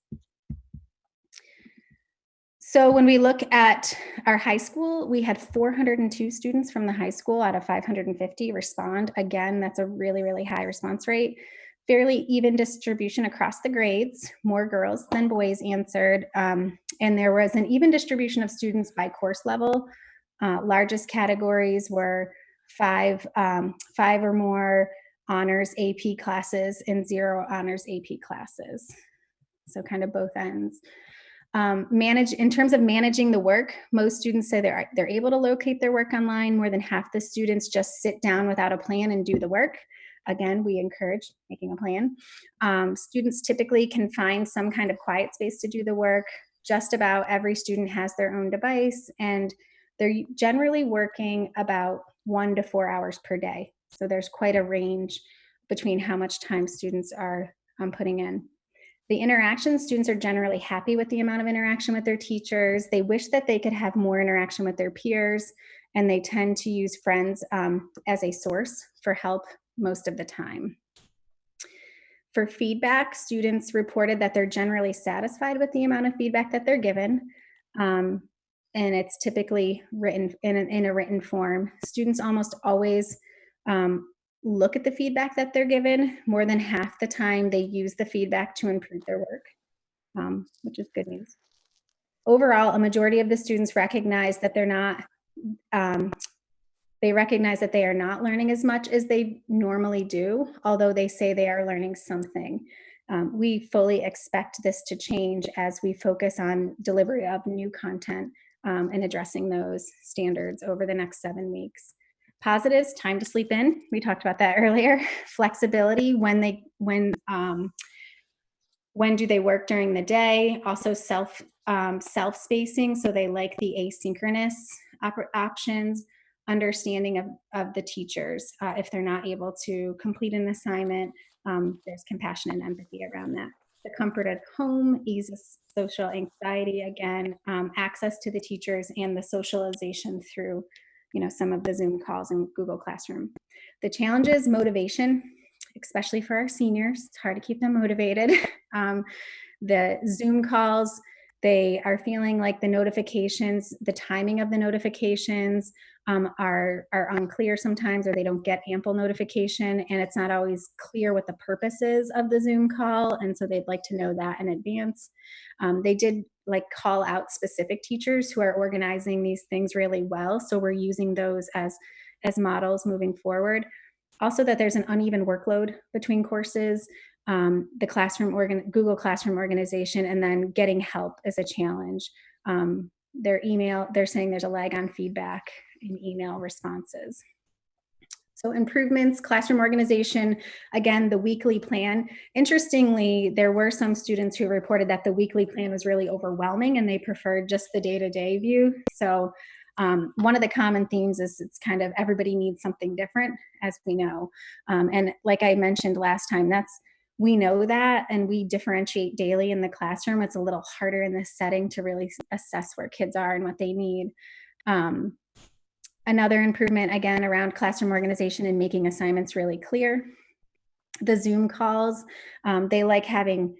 So when we look at our high school, we had 402 students from the high school out of 550 respond. Again, that's a really, really high response rate. Fairly even distribution across the grades. More girls than boys answered. And there was an even distribution of students by course level. Largest categories were five or more honors AP classes and 0 honors AP classes. So kind of both ends. In terms of managing the work, most students say they're able to locate their work online. More than half the students just sit down without a plan and do the work. Again, we encourage making a plan. Students typically can find some kind of quiet space to do the work. Just about every student has their own device, and they're generally working about 1 to 4 hours per day. So there's quite a range between how much time students are putting in. The interaction, students are generally happy with the amount of interaction with their teachers. They wish that they could have more interaction with their peers, and they tend to use friends as a source for help most of the time. For feedback, students reported that they're generally satisfied with the amount of feedback that they're given, and it's typically written in a written form. Students almost always look at the feedback that they're given. More than half the time they use the feedback to improve their work, which is good news. Overall, a majority of the students recognize that they are not learning as much as they normally do, although they say they are learning something. We fully expect this to change as we focus on delivery of new content and addressing those standards over the next 7 weeks. Positives, time to sleep in. We talked about that earlier. Flexibility, when do they work during the day? Also self-spacing, so they like the asynchronous options. Understanding of the teachers. If they're not able to complete an assignment, there's compassion and empathy around that. The comfort at home eases social anxiety, again, access to the teachers and the socialization through some of the Zoom calls and Google Classroom. The challenges, motivation, especially for our seniors. It's hard to keep them motivated. The Zoom calls, they are feeling like the notifications, the timing of the notifications are unclear sometimes, or they don't get ample notification, and it's not always clear what the purpose is of the Zoom call, and so they'd like to know that in advance. They did call out specific teachers who are organizing these things really well, so we're using those as models moving forward. Also, that there's an uneven workload between courses, the Google Classroom organization, and then getting help is a challenge. They're saying there's a lag on feedback in email responses. So improvements, classroom organization, again, the weekly plan. Interestingly, there were some students who reported that the weekly plan was really overwhelming and they preferred just the day-to-day view. So one of the common themes is it's kind of everybody needs something different, as we know. And like I mentioned last time, we know that, and we differentiate daily in the classroom. It's a little harder in this setting to really assess where kids are and what they need. Another improvement, again, around classroom organization and making assignments really clear. The Zoom calls, they like having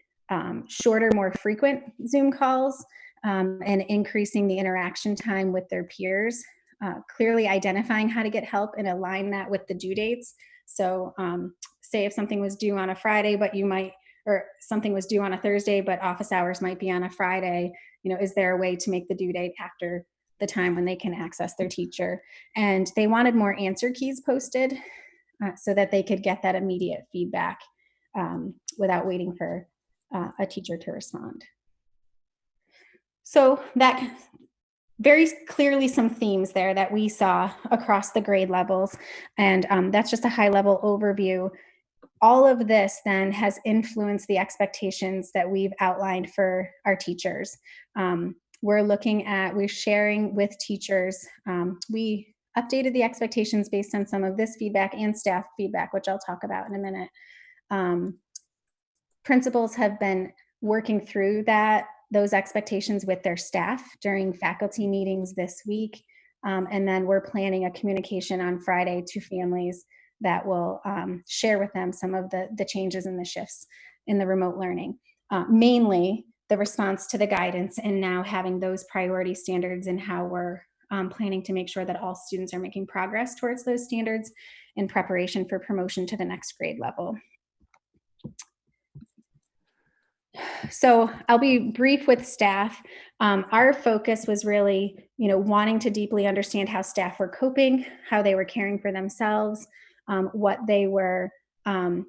shorter, more frequent Zoom calls, and increasing the interaction time with their peers, clearly identifying how to get help and align that with the due dates. So say if something was due on a Friday, or something was due on a Thursday, but office hours might be on a Friday, is there a way to make the due date after the time when they can access their teacher? And they wanted more answer keys posted so that they could get that immediate feedback without waiting for a teacher to respond. So that very clearly some themes there that we saw across the grade levels. And that's just a high level overview. All of this then has influenced the expectations that we've outlined for our teachers. We're sharing with teachers. We updated the expectations based on some of this feedback and staff feedback, which I'll talk about in a minute. Principals have been working through those expectations with their staff during faculty meetings this week. And then we're planning a communication on Friday to families that will share with them some of the changes and the shifts in the remote learning. Mainly the response to the guidance, and now having those priority standards and how we're planning to make sure that all students are making progress towards those standards in preparation for promotion to the next grade level. So I'll be brief with staff. Our focus was really, wanting to deeply understand how staff were coping, how they were caring for themselves, what they were accessing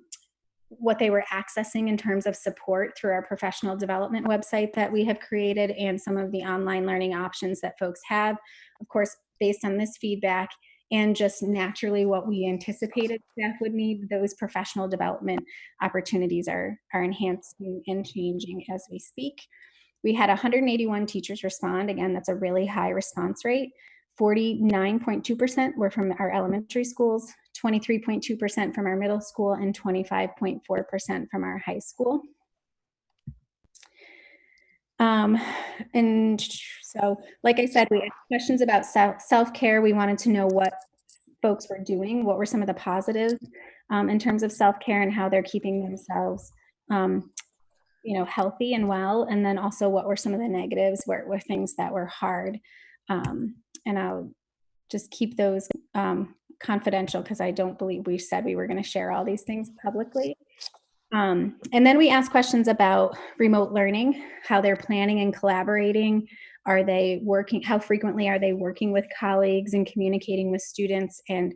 in terms of support through our professional development website that we have created, and some of the online learning options that folks have. Of course, based on this feedback and just naturally what we anticipated staff would need, those professional development opportunities are enhancing and changing as we speak. We had 181 teachers respond. Again, that's a really high response rate. 49.2% were from our elementary schools, 23.2% from our middle school, and 25.4% from our high school. And so, like I said, we had questions about self-care. We wanted to know what folks were doing, what were some of the positives in terms of self-care and how they're keeping themselves healthy and well. And then also what were some of the negatives, were things that were hard. And I'll just keep those confidential because I don't believe we said we were going to share all these things publicly. And then we asked questions about remote learning, how they're planning and collaborating. Are they working? How frequently are they working with colleagues and communicating with students and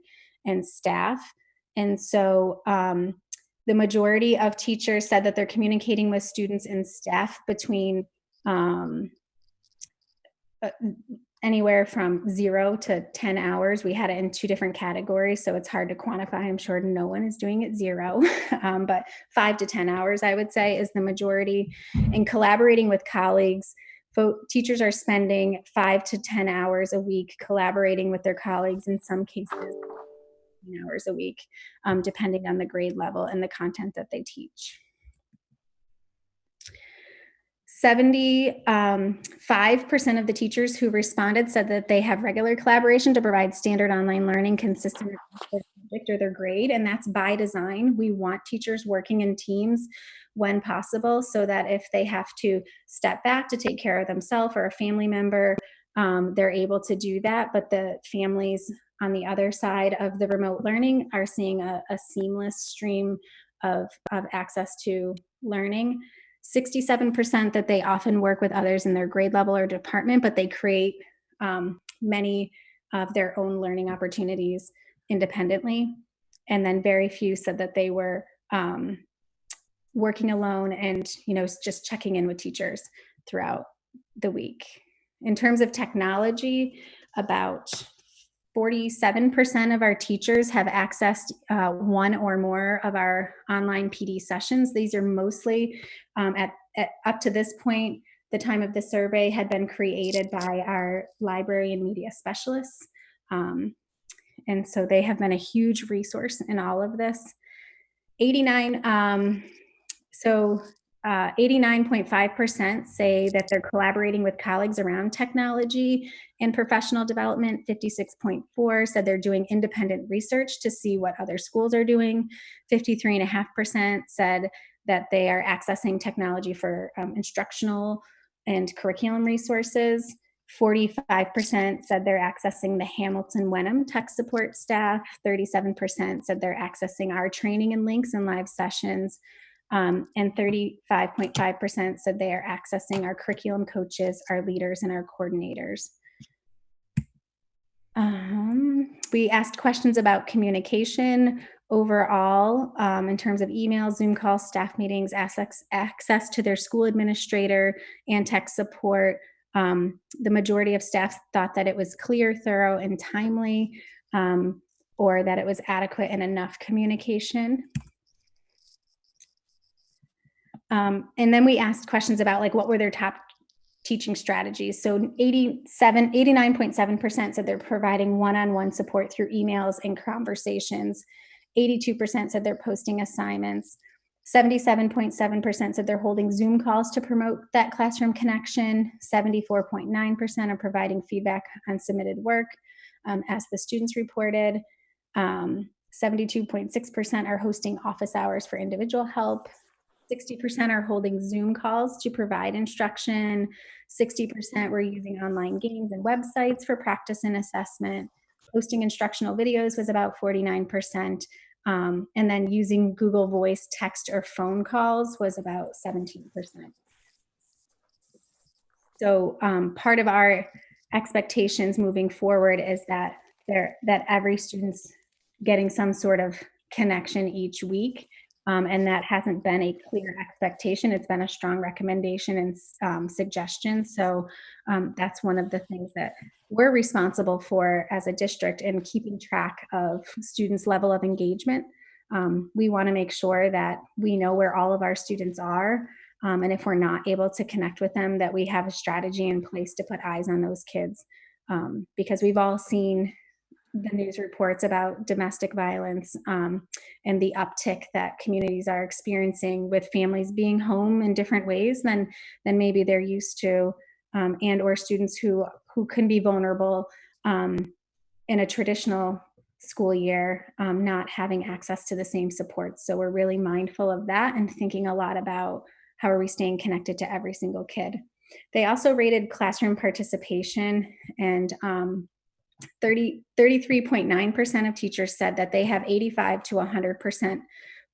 staff? And so the majority of teachers said that they're communicating with students and staff between anywhere from 0 to 10 hours. We had it in 2 different categories, so it's hard to quantify. I'm sure no one is doing it 0, but 5 to 10 hours, I would say, is the majority. And collaborating with colleagues, teachers are spending 5 to 10 hours a week collaborating with their colleagues, in some cases 10 hours a week, depending on the grade level and the content that they teach. 75% of the teachers who responded said that they have regular collaboration to provide standard online learning consistent with their subject or their grade, and that's by design. We want teachers working in teams when possible, so that if they have to step back to take care of themselves or a family member, they're able to do that, but the families on the other side of the remote learning are seeing a seamless stream of access to learning. 67% that they often work with others in their grade level or department, but they create many of their own learning opportunities independently. And then very few said that they were working alone and, just checking in with teachers throughout the week. In terms of technology, about 47% of our teachers have accessed one or more of our online PD sessions. These are mostly at up to this point, the time of the survey had been created by our library and media specialists. And so they have been a huge resource in all of this. 89.5% say that they're collaborating with colleagues around technology and professional development. 56.4% said they're doing independent research to see what other schools are doing. 53.5% said that they are accessing technology for instructional and curriculum resources. 45% said they're accessing the Hamilton Wenham tech support staff. 37% said they're accessing our training and links and live sessions. And 35.5% said they are accessing our curriculum coaches, our leaders, and our coordinators. We asked questions about communication overall in terms of emails, Zoom calls, staff meetings, access to their school administrator and tech support. The majority of staff thought that it was clear, thorough, and timely, or that it was adequate and enough communication. And then we asked questions about what were their top teaching strategies. So 89.7% said they're providing one-on-one support through emails and conversations. 82% said they're posting assignments. 77.7% said they're holding Zoom calls to promote that classroom connection. 74.9% are providing feedback on submitted work, as the students reported. 72.6% are hosting office hours for individual help. 60% are holding Zoom calls to provide instruction. 60% were using online games and websites for practice and assessment. Posting instructional videos was about 49%. And then using Google Voice, text, or phone calls was about 17%. So part of our expectations moving forward is that every student's getting some sort of connection each week. And that hasn't been a clear expectation. It's been a strong recommendation and suggestion. So that's one of the things that we're responsible for as a district in keeping track of students' level of engagement. We want to make sure that we know where all of our students are. And if we're not able to connect with them, that we have a strategy in place to put eyes on those kids. Because we've all seen the news reports about domestic violence and the uptick that communities are experiencing with families being home in different ways than maybe they're used to, and or students who can be vulnerable in a traditional school year, not having access to the same supports. So we're really mindful of that and thinking a lot about how are we staying connected to every single kid. They also rated classroom participation, and 33.9% of teachers said that they have 85 to 100%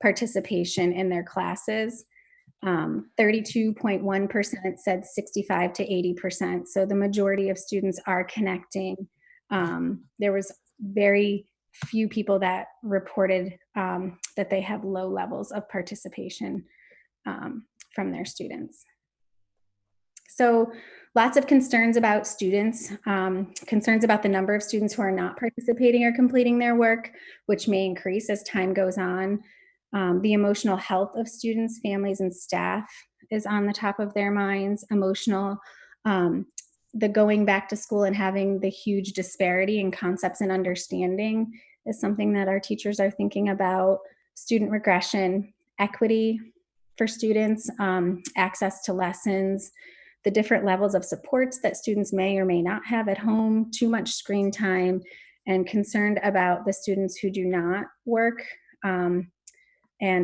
participation in their classes. 32.1% said 65 to 80%. So the majority of students are connecting. There was very few people that reported that they have low levels of participation from their students. So lots of concerns about students, concerns about the number of students who are not participating or completing their work, which may increase as time goes on. The emotional health of students, families, and staff is on the top of their minds. Emotional, the going back to school and having the huge disparity in concepts and understanding is something that our teachers are thinking about. Student regression, equity for students, access to lessons, the different levels of supports that students may or may not have at home, too much screen time, and concerned about the students who do not work, and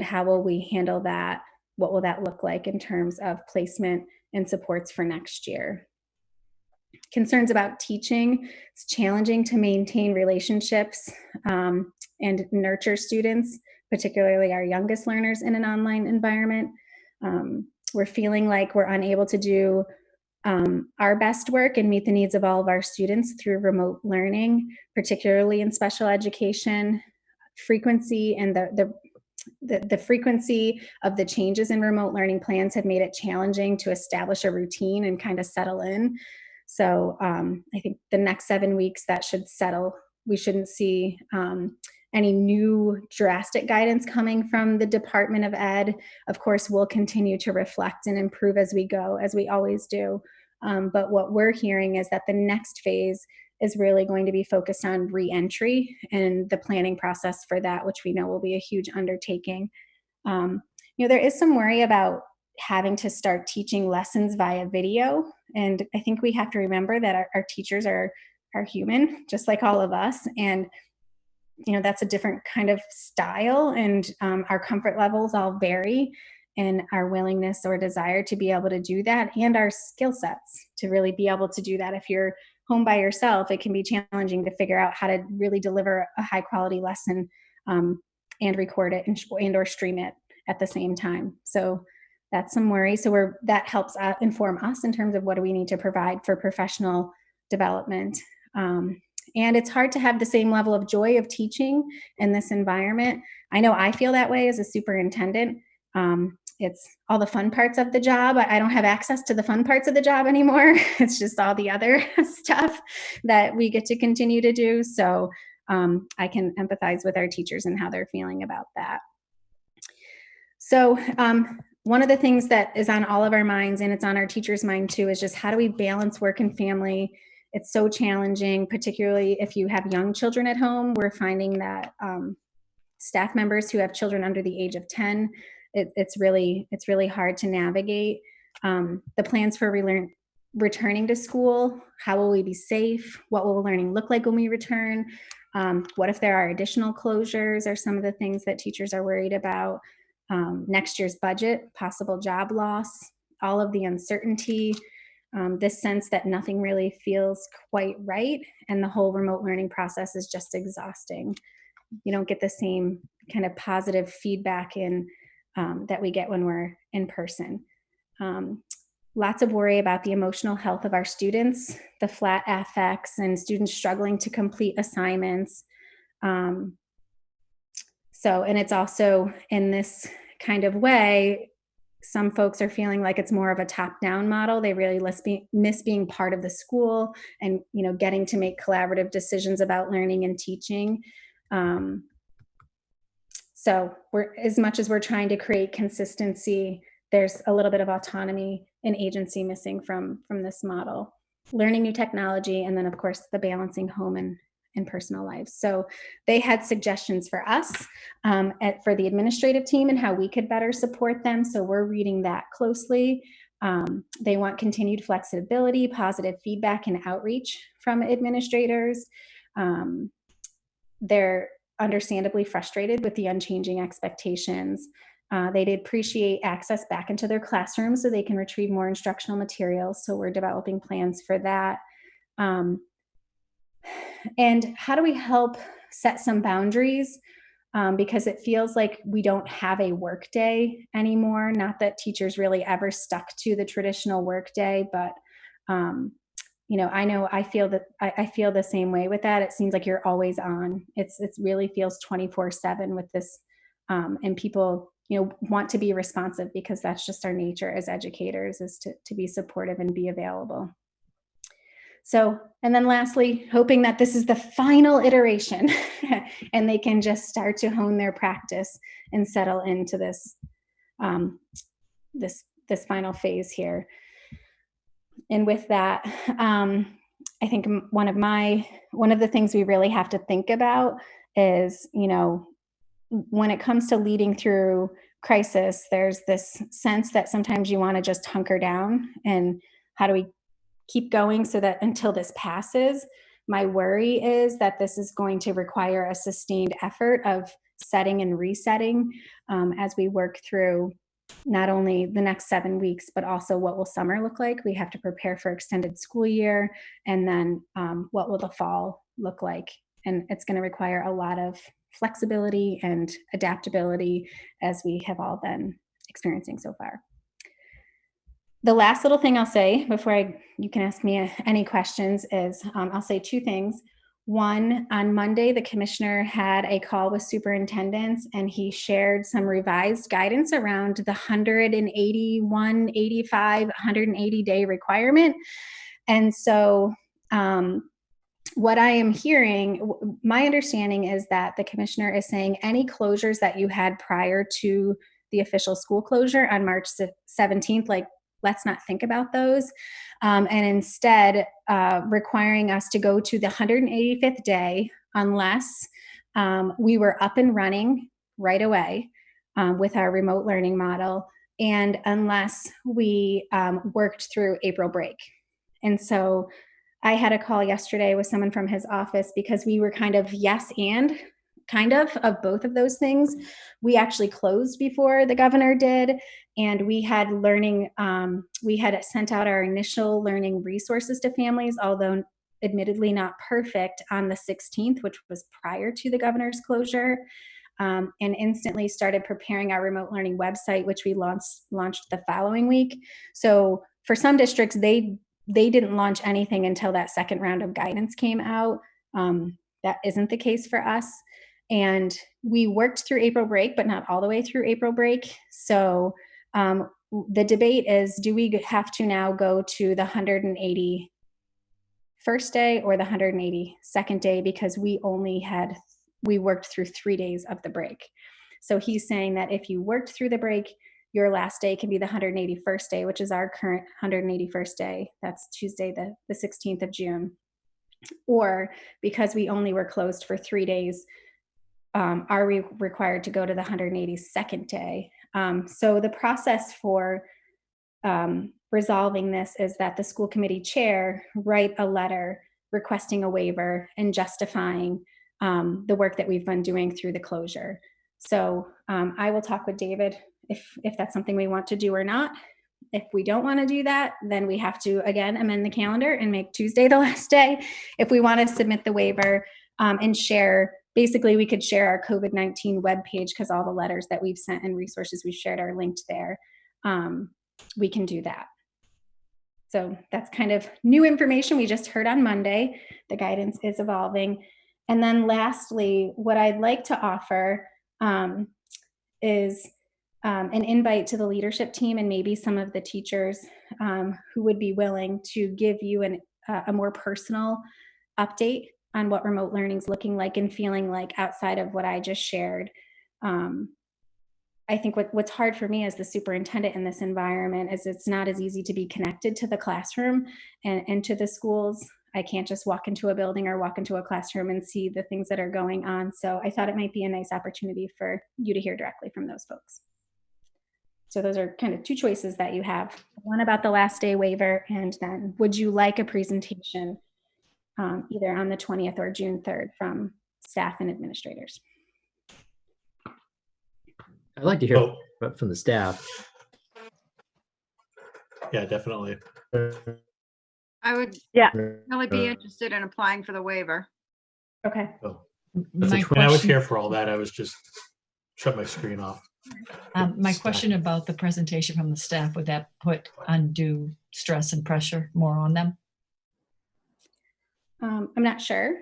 how will we handle that? What will that look like in terms of placement and supports for next year? Concerns about teaching. It's challenging to maintain relationships and nurture students, particularly our youngest learners, in an online environment. We're feeling like we're unable to do our best work and meet the needs of all of our students through remote learning, particularly in special education. Frequency and the frequency of the changes in remote learning plans have made it challenging to establish a routine and kind of settle in. So I think the next 7 weeks that should settle. We shouldn't see any new drastic guidance coming from the Department of Ed. Of course, we'll continue to reflect and improve as we go, as we always do. But what we're hearing is that the next phase is really going to be focused on re-entry and the planning process for that, which we know will be a huge undertaking. There is some worry about having to start teaching lessons via video. And I think we have to remember that our teachers are human, just like all of us. And that's a different kind of style, and our comfort levels all vary, and our willingness or desire to be able to do that, and our skill sets to really be able to do that. If you're home by yourself, it can be challenging to figure out how to really deliver a high quality lesson and record it and or stream it at the same time. So that's some worry. So that helps inform us in terms of what do we need to provide for professional development. And it's hard to have the same level of joy of teaching in this environment. I know I feel that way as a superintendent. It's all the fun parts of the job. I don't have access to the fun parts of the job anymore. It's just all the other stuff that we get to continue to do. So I can empathize with our teachers and how they're feeling about that. So one of the things that is on all of our minds, and it's on our teachers' mind too, is just how do we balance work and family? It's so challenging, particularly if you have young children at home. We're finding that staff members who have children under the age of 10, it's really hard to navigate. The plans for returning to school, how will we be safe? What will learning look like when we return? What if there are additional closures, are some of the things that teachers are worried about. Next year's budget, possible job loss, all of the uncertainty, this sense that nothing really feels quite right, and the whole remote learning process is just exhausting. You don't get the same kind of positive feedback that we get when we're in person. Lots of worry about the emotional health of our students, the flat affects, and students struggling to complete assignments. And it's also in this kind of way, some folks are feeling like it's more of a top-down model. They really miss being part of the school and, getting to make collaborative decisions about learning and teaching. So as much as we're trying to create consistency, there's a little bit of autonomy and agency missing from this model. Learning new technology, and then of course the balancing home and personal lives. So they had suggestions for us, for the administrative team, and how we could better support them. So we're reading that closely. They want continued flexibility, positive feedback, and outreach from administrators. They're understandably frustrated with the unchanging expectations. They'd appreciate access back into their classrooms so they can retrieve more instructional materials. So we're developing plans for that. And how do we help set some boundaries? Because it feels like we don't have a work day anymore. Not that teachers really ever stuck to the traditional work day, but I know I feel the same way with that. It seems like you're always on. It really feels 24/7 with this, and people want to be responsive, because that's just our nature as educators, is to be supportive and be available. So, and then lastly, hoping that this is the final iteration and they can just start to hone their practice and settle into this this final phase here. And with that, I think one of the things we really have to think about is, when it comes to leading through crisis, there's this sense that sometimes you want to just hunker down, and how do we keep going so that until this passes? My worry is that this is going to require a sustained effort of setting and resetting as we work through not only the next 7 weeks, but also what will summer look like. We have to prepare for extended school year, and then what will the fall look like? And it's going to require a lot of flexibility and adaptability, as we have all been experiencing so far. The last little thing I'll say before you can ask me any questions is I'll say two things. One, on Monday, the commissioner had a call with superintendents, and he shared some revised guidance around the 181, 85, 180-day requirement. And so what I am hearing, my understanding is that the commissioner is saying any closures that you had prior to the official school closure on March 17th, like, let's not think about those. And instead requiring us to go to the 185th day unless we were up and running right away with our remote learning model, and unless we worked through April break. And so I had a call yesterday with someone from his office because we were kind of yes and kind of both of those things. We actually closed before the governor did, and we had we had sent out our initial learning resources to families, although admittedly not perfect, on the 16th, which was prior to the governor's closure, and instantly started preparing our remote learning website, which we launched the following week. So for some districts, they didn't launch anything until that second round of guidance came out. That isn't the case for us. And we worked through April break, but not all the way through April break. So the debate is, do we have to now go to the 181st day or the 182nd day, because we worked through 3 days of the break. So he's saying that if you worked through the break, your last day can be the 181st day, which is our current 181st day. That's Tuesday, the 16th of June. Or because we only were closed for 3 days, are we required to go to the 182nd day? So the process for resolving this is that the school committee chair write a letter requesting a waiver and justifying the work that we've been doing through the closure. So I will talk with David if that's something we want to do or not. If we don't want to do that, then we have to, again, amend the calendar and make Tuesday the last day. If we want to submit the waiver and share, basically we could share our COVID-19 webpage, because all the letters that we've sent and resources we've shared are linked there. We can do that. So that's kind of new information we just heard on Monday. The guidance is evolving. And then lastly, what I'd like to offer is an invite to the leadership team and maybe some of the teachers who would be willing to give you a more personal update on what remote learning is looking like and feeling like outside of what I just shared. I think what's hard for me as the superintendent in this environment is it's not as easy to be connected to the classroom and to the schools. I can't just walk into a building or walk into a classroom and see the things that are going on. So I thought it might be a nice opportunity for you to hear directly from those folks. So those are kind of two choices that you have. One about the last day waiver, and then would you like a presentation either on the 20th or June 3rd from staff and administrators? I'd like to hear from the staff. Yeah, definitely. I would Yeah. really be interested in applying for the waiver. Okay. Oh. My When I was question, here for all that, I was just shut my screen off. my question about the presentation from the staff, would that put undue stress and pressure more on them? I'm not sure.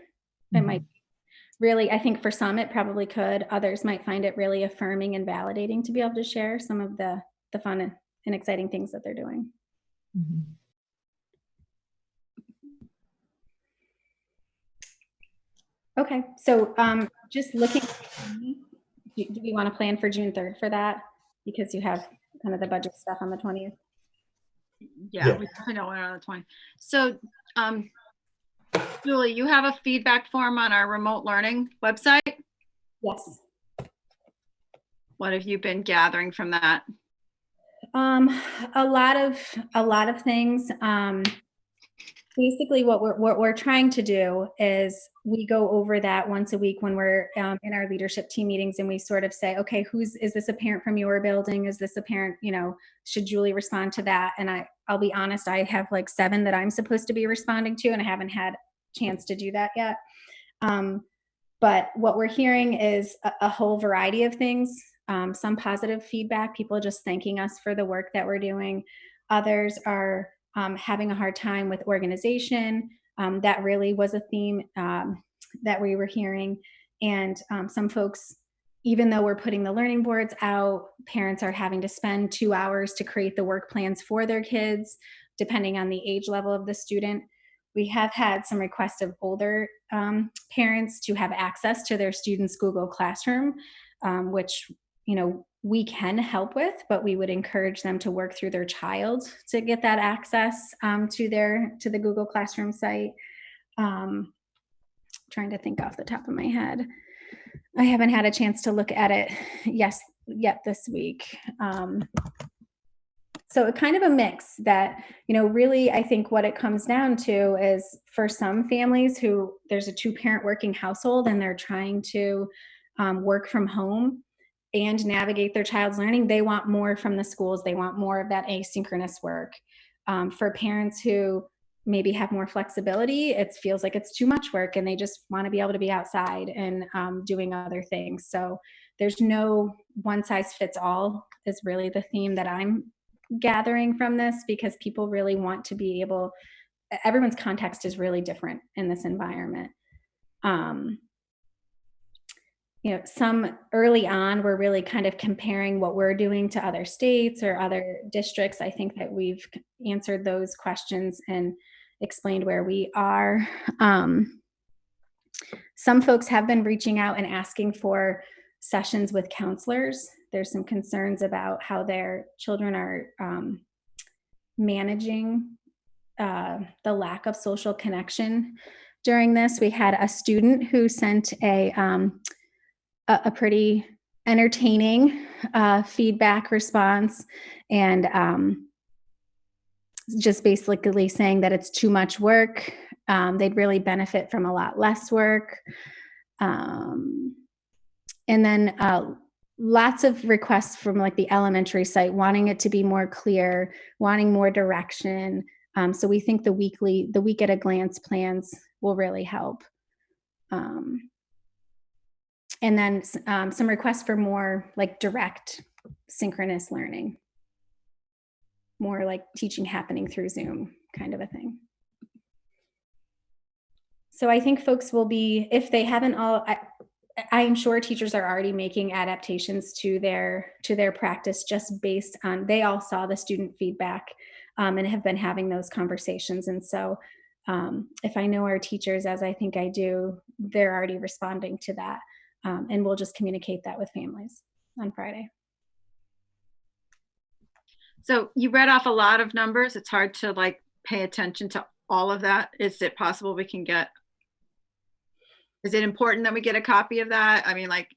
It might really, I think for some it probably could. Others might find it really affirming and validating to be able to share some of the fun and exciting things that they're doing. Mm-hmm. Okay, so just looking, do we want to plan for June 3rd for that? Because you have kind of the budget stuff on the 20th. Yeah. We definitely don't want it on the 20th. So Julie, you have a feedback form on our remote learning website? Yes. What have you been gathering from that? A lot of things. basically what we're trying to do is we go over that once a week when we're in our leadership team meetings, and we sort of say, okay, is this a parent from your building? Is this a parent, should Julie respond to that? And I'll be honest, I have like 7 that I'm supposed to be responding to, and I haven't had a chance to do that yet. But what we're hearing is a whole variety of things, some positive feedback, people just thanking us for the work that we're doing. Others are having a hard time with organization. That really was a theme that we were hearing. And some folks, even though we're putting the learning boards out, parents are having to spend 2 hours to create the work plans for their kids, depending on the age level of the student. We have had some requests of older parents to have access to their students' Google Classroom, which, we can help with, but we would encourage them to work through their child to get that access to the Google Classroom site. Trying to think off the top of my head. I haven't had a chance to look at it yet this week. So kind of a mix that, really I think what it comes down to is for some families who there's a 2-parent working household and they're trying to work from home and navigate their child's learning, they want more from the schools. They want more of that asynchronous work. For parents who maybe have more flexibility, it feels like it's too much work and they just want to be able to be outside and doing other things. So there's no one size fits all is really the theme that I'm gathering from this, because people really want to be able, everyone's context is really different in this environment. Some early on, we're really kind of comparing what we're doing to other states or other districts. I think that we've answered those questions and explained where we are. Some folks have been reaching out and asking for sessions with counselors. There's some concerns about how their children are managing the lack of social connection during this. We had a student who sent a pretty entertaining feedback response, and just basically saying that it's too much work. They'd really benefit from a lot less work. And then lots of requests from like the elementary site, wanting it to be more clear, wanting more direction. So we think the week at a glance plans will really help. And then some requests for more like direct synchronous learning, more like teaching happening through Zoom kind of a thing. So I think folks will be, if they haven't all, I'm sure teachers are already making adaptations to their practice just based on, they all saw the student feedback and have been having those conversations. And so if I know our teachers, as I think I do, they're already responding to that. And we'll just communicate that with families on Friday. So you read off a lot of numbers. It's hard to like pay attention to all of that. Is it possible we can get, is it important that we get a copy of that? I mean, like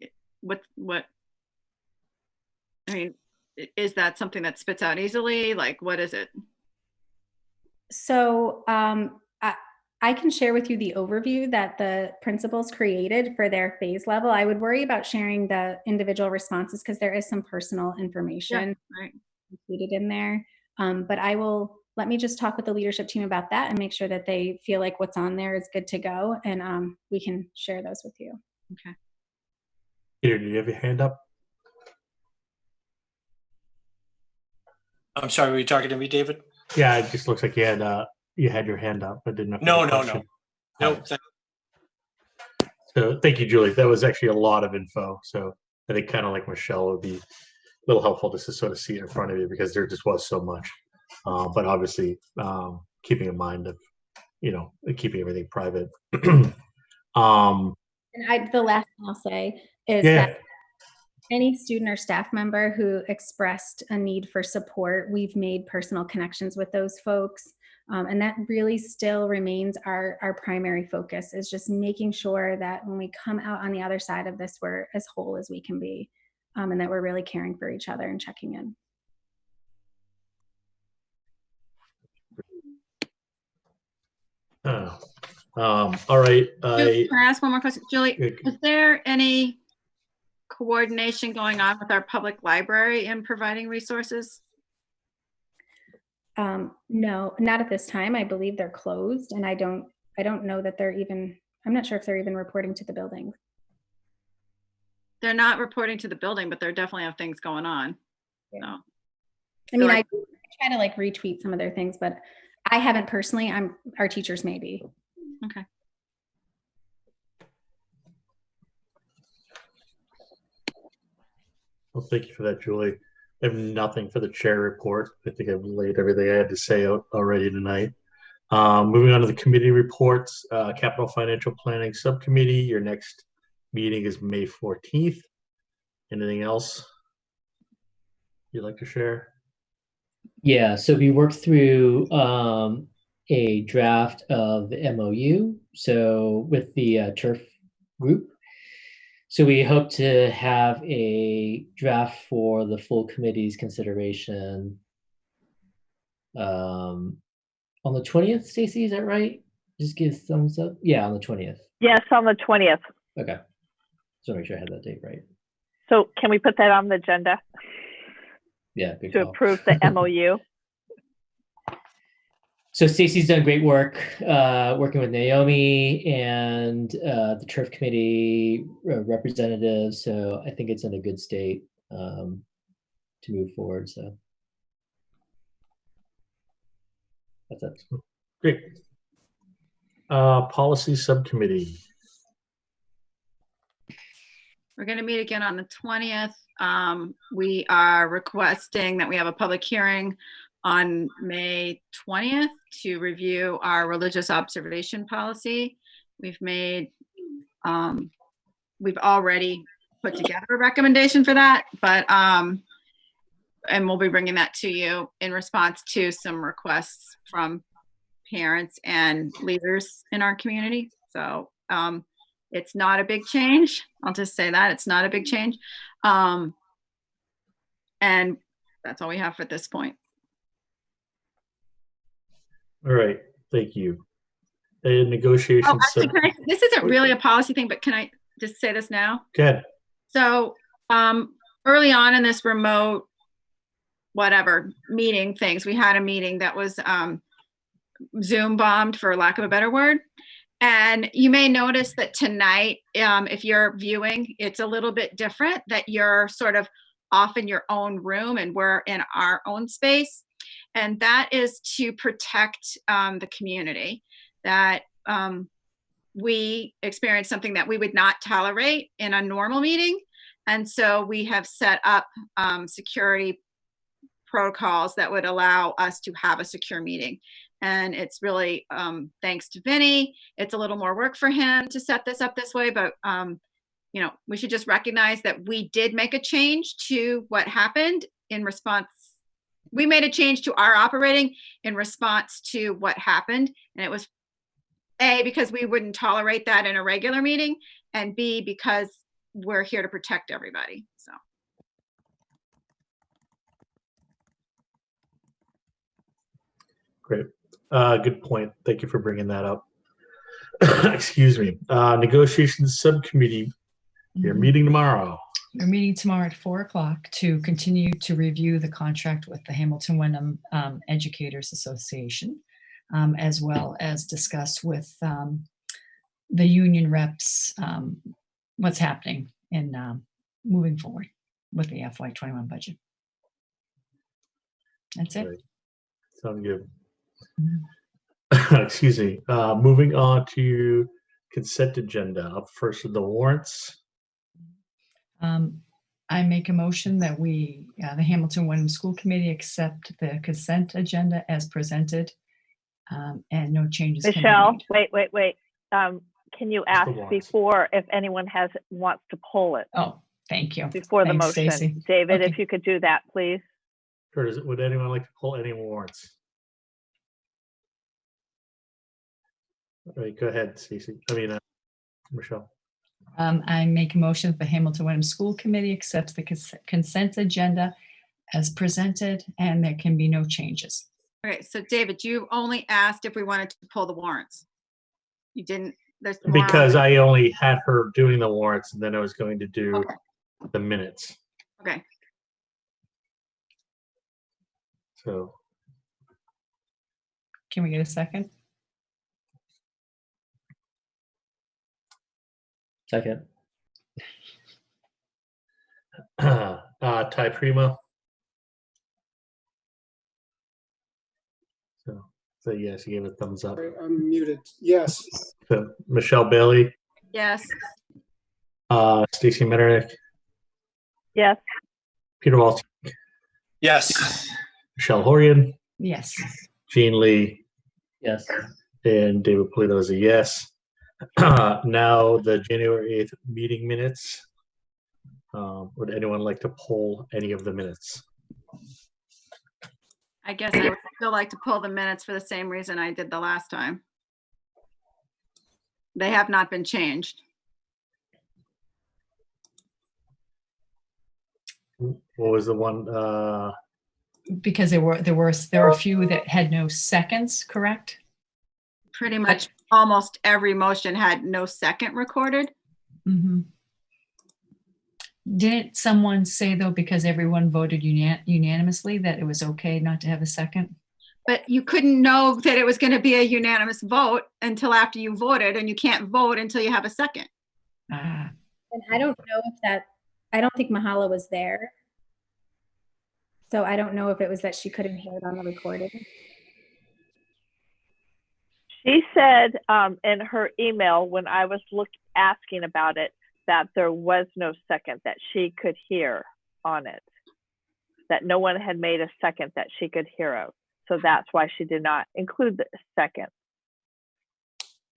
is that something that spits out easily? Like, what is it? So I can share with you the overview that the principals created for their phase level. I would worry about sharing the individual responses because there is some personal information included in there. But let me just talk with the leadership team about that and make sure that they feel like what's on there is good to go, and we can share those with you. Okay. Peter, do you have your hand up? I'm sorry, were you talking to me, David? Yeah, it just looks like you had your hand up, but didn't have No. Nope. So thank you, Julie. That was actually a lot of info. So I think kind of like Michelle, it would be a little helpful just to sort of see it in front of you because there just was so much. But obviously keeping in mind of, keeping everything private. And the last thing I'll say is that any student or staff member who expressed a need for support, we've made personal connections with those folks. And that really still remains our primary focus, is just making sure that when we come out on the other side of this, we're as whole as we can be, and that we're really caring for each other and checking in. All right. Can I ask one more question? Julie, Good. is there any coordination going on with our public library in providing resources? No, not at this time. I believe they're closed, and I don't know that they're even, I'm not sure if they're even reporting to the building. They're not reporting to the building, but they definitely have things going on. Yeah. So, I mean, like- I try to like retweet some of their things, but I haven't personally. Our teachers maybe. okay. Well, thank you for that, Julie. I have nothing for the chair report. I think I've laid everything I had to say out already tonight. Moving on to the committee reports, Capital Financial Planning Subcommittee. Your next meeting is May 14th. Anything else you'd like to share? Yeah, so we worked through a draft of the MOU, so with the turf group. So we hope to have a draft for the full committee's consideration on the 20th, Stacy, is that right? Just give thumbs up. Yeah, on the 20th. Yes, on the 20th. Okay. So make sure I had that date right. So can we put that on the agenda Yeah, good to call. approve the MOU? So Stacy's done great work working with Naomi and the turf committee representatives. So I think it's in a good state to move forward. So that's it. Great. Policy Subcommittee. We're going to meet again on the 20th. We are requesting that we have a public hearing on May 20th to review our religious observation policy. We've already put together a recommendation for that, but and we'll be bringing that to you in response to some requests from parents and leaders in our community. So it's not a big change. I'll just say that it's not a big change. And that's all we have for this point. All right, thank you. A negotiations. Oh, actually, this isn't really a policy thing, but can I just say this now? Go ahead. So early on in this remote, whatever, meeting things, we had a meeting that was Zoom bombed, for lack of a better word. And you may notice that tonight, if you're viewing, it's a little bit different, that you're sort of off in your own room and we're in our own space. And that is to protect the community, that we experience something that we would not tolerate in a normal meeting. And so we have set up security protocols that would allow us to have a secure meeting. And it's really thanks to Vinny. It's a little more work for him to set this up this way, but you know, we should just recognize that we did make a change to what happened in response. We made a change to our operating in response to what happened. And it was A, because we wouldn't tolerate that in a regular meeting, and B, because we're here to protect everybody. So. Great. Good point. Thank you for bringing that up. Excuse me. Negotiations Subcommittee. You're meeting tomorrow. We're meeting tomorrow at 4 o'clock to continue to review the contract with the Hamilton Wyndham Educators Association, as well as discuss with the union reps what's happening in moving forward with the FY21 budget. That's it. Right. Sound good. Excuse me. Moving on to consent agenda. Up first with the warrants. I make a motion that we, the Hamilton Wyndham School Committee, accept the consent agenda as presented, and no changes. Michelle, wait. Can you ask warrants. before if anyone wants to pull it? Oh, thank you. Before the Thanks, motion. Stacey. David, Okay. if you could do that, please. Curtis, would anyone like to pull any warrants? All right, go ahead, Stacey. Michelle. I make a motion that the Hamilton Wyndham School Committee accepts the consent agenda as presented, and there can be no changes. Okay, so David, you only asked if we wanted to pull the warrants. You didn't, there's more on Because there. I only had her doing the warrants, and then I was going to do Okay. the minutes. Okay, So Can we get a second? Second. Ty Primo. So yes, you gave a thumbs up. Sorry, I'm muted. Yes. So Michelle Bailey, yes, Stacy Metternich, Yes. Peter Walsh, Yes. Michelle Horgan, Yes. Jean Lee, Yes. and David Polito is a yes. Now the January 8th meeting minutes. Would anyone like to pull any of the minutes? I guess I would still like to pull the minutes for the same reason I did the last time. They have not been changed. What was the one? Because there were a few that had no seconds, correct? Pretty much almost every motion had no second recorded. Mm-hmm. Didn't someone say though, because everyone voted unanimously, that it was okay not to have a second? But you couldn't know that it was going to be a unanimous vote until after you voted, and you can't vote until you have a second. Ah, And I don't know if that, I don't think Mahala was there. So I don't know if it was that she couldn't hear it on the recording. She said in her email when I was asking about it that there was no second that she could hear on it, that no one had made a second that she could hear of. So that's why she did not include the second.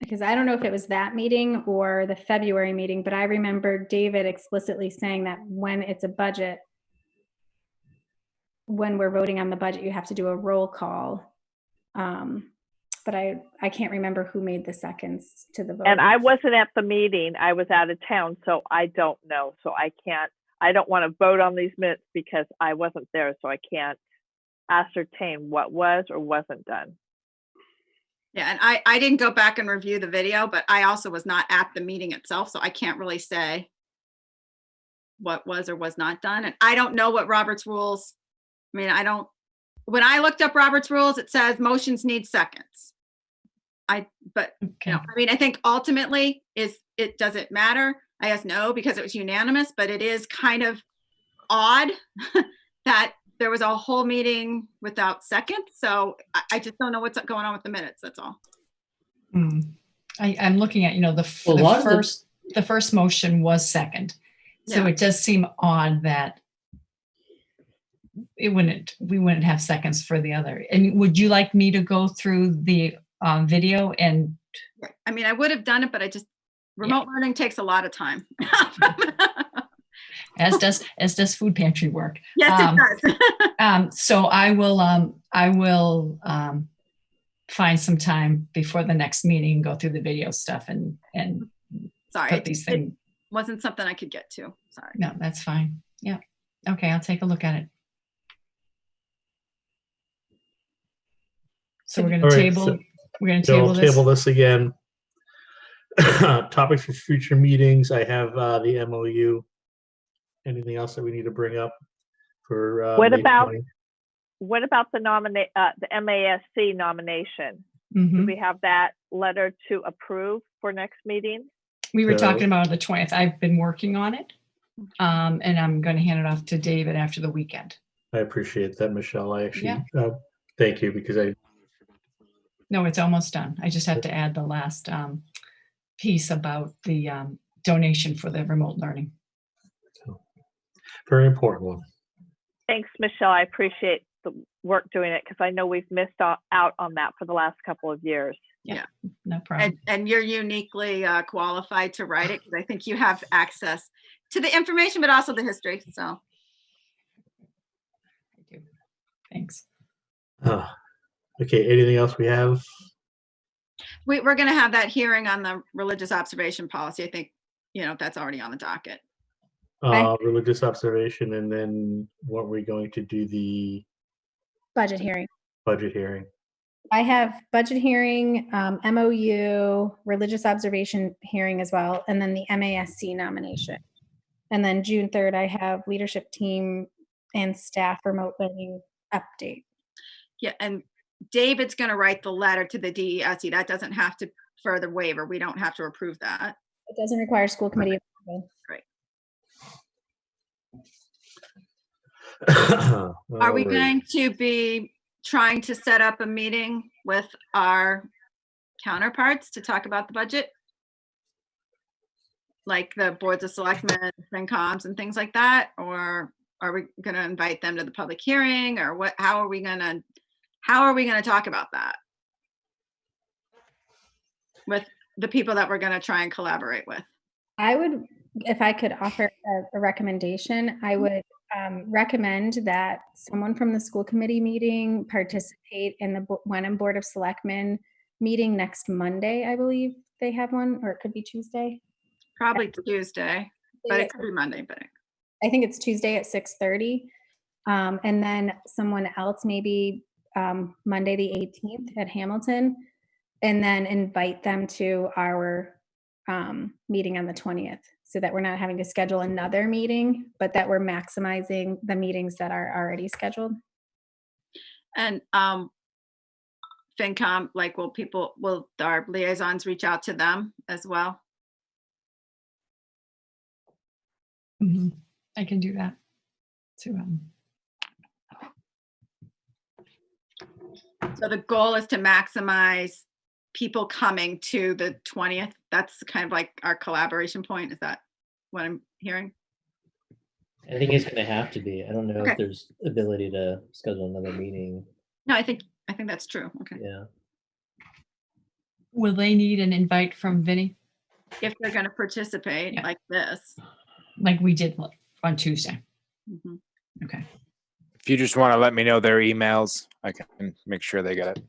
Because I don't know if it was that meeting or the February meeting, but I remember David explicitly saying that when it's a budget, when we're voting on the budget, you have to do a roll call. But I can't remember who made the seconds to the vote. And I wasn't at the meeting. I was out of town, so I don't know. So I don't want to vote on these minutes because I wasn't there, so I can't ascertain what was or wasn't done. Yeah, and I didn't go back and review the video, but I also was not at the meeting itself, so I can't really say what was or was not done. And I don't know what Robert's rules, I mean, when I looked up Robert's rules, it says motions need seconds. But okay. you know, I mean, I think ultimately does it matter? I guess no, because it was unanimous, but it is kind of odd that there was a whole meeting without seconds. So I just don't know what's going on with the minutes. That's all. I'm looking at, the first motion was second. So Yeah. it does seem odd that we wouldn't have seconds for the other. And would you like me to go through the video? And I mean, I would have done it, but remote learning takes a lot of time. as does food pantry work. Yes, it does. So I will find some time before the next meeting, go through the video stuff and Sorry, put these things. It wasn't something I could get to. Sorry. No, that's fine. Yeah. Okay, I'll take a look at it. So we're going to table. We're going to table this again. Topics for future meetings. I have the MOU. Anything else that we need to bring up for What May about 20? What about the MASC nomination? Mm-hmm. Do we have that letter to approve for next meeting? We were talking about the 20th. I've been working on it, and I'm going to hand it off to David after the weekend. I appreciate that, Michelle. I actually thank you because No, it's almost done. I just have to add the last piece about the donation for the remote learning. Very important one. Thanks, Michelle. I appreciate the work doing it because I know we've missed out on that for the last couple of years. Yeah, no problem. And you're uniquely qualified to write it because I think you have access to the information, but also the history. So, I do. Thanks. Okay. Anything else we have? we're going to have that hearing on the religious observation policy. I think that's already on the docket. Religious observation, and then what we're going to do the Budget hearing. budget hearing. I have budget hearing, MOU, religious observation hearing as well, and then the MASC nomination. And then June 3rd, I have leadership team and staff remote learning update. Yeah, and David's going to write the letter to the DESE. That doesn't have to further waiver. We don't have to approve that. It doesn't require school committee approval. Are we going to be trying to set up a meeting with our counterparts to talk about the budget? Like the boards of selectmen, FinComs and things like that? Or are we going to invite them to the public hearing, or what? How are we going to talk about that with the people that we're going to try and collaborate with? I would, if I could offer a recommendation, I would recommend that someone from the school committee meeting participate in the Wenham Board of Selectmen meeting next Monday. I believe they have one, or it could be Tuesday. Probably Tuesday, but it could be Monday. But I think it's Tuesday at 6:30, and then someone else maybe Monday the 18th at Hamilton, and then invite them to our meeting on the 20th, so that we're not having to schedule another meeting, but that we're maximizing the meetings that are already scheduled. And FinCom, like, will our liaisons reach out to them as well? Mhm. I can do that. So, So the goal is to maximize people coming to the 20th. That's kind of like our collaboration point. Is that what I'm hearing? I think it's going to have to be. I don't know Okay. if there's ability to schedule another meeting. No, I think that's true. Okay. Yeah. will they need an invite from Vinny, If they're going to participate like this. like we did on Tuesday? Mhm. Okay. If you just want to let me know their emails, I can make sure they get it.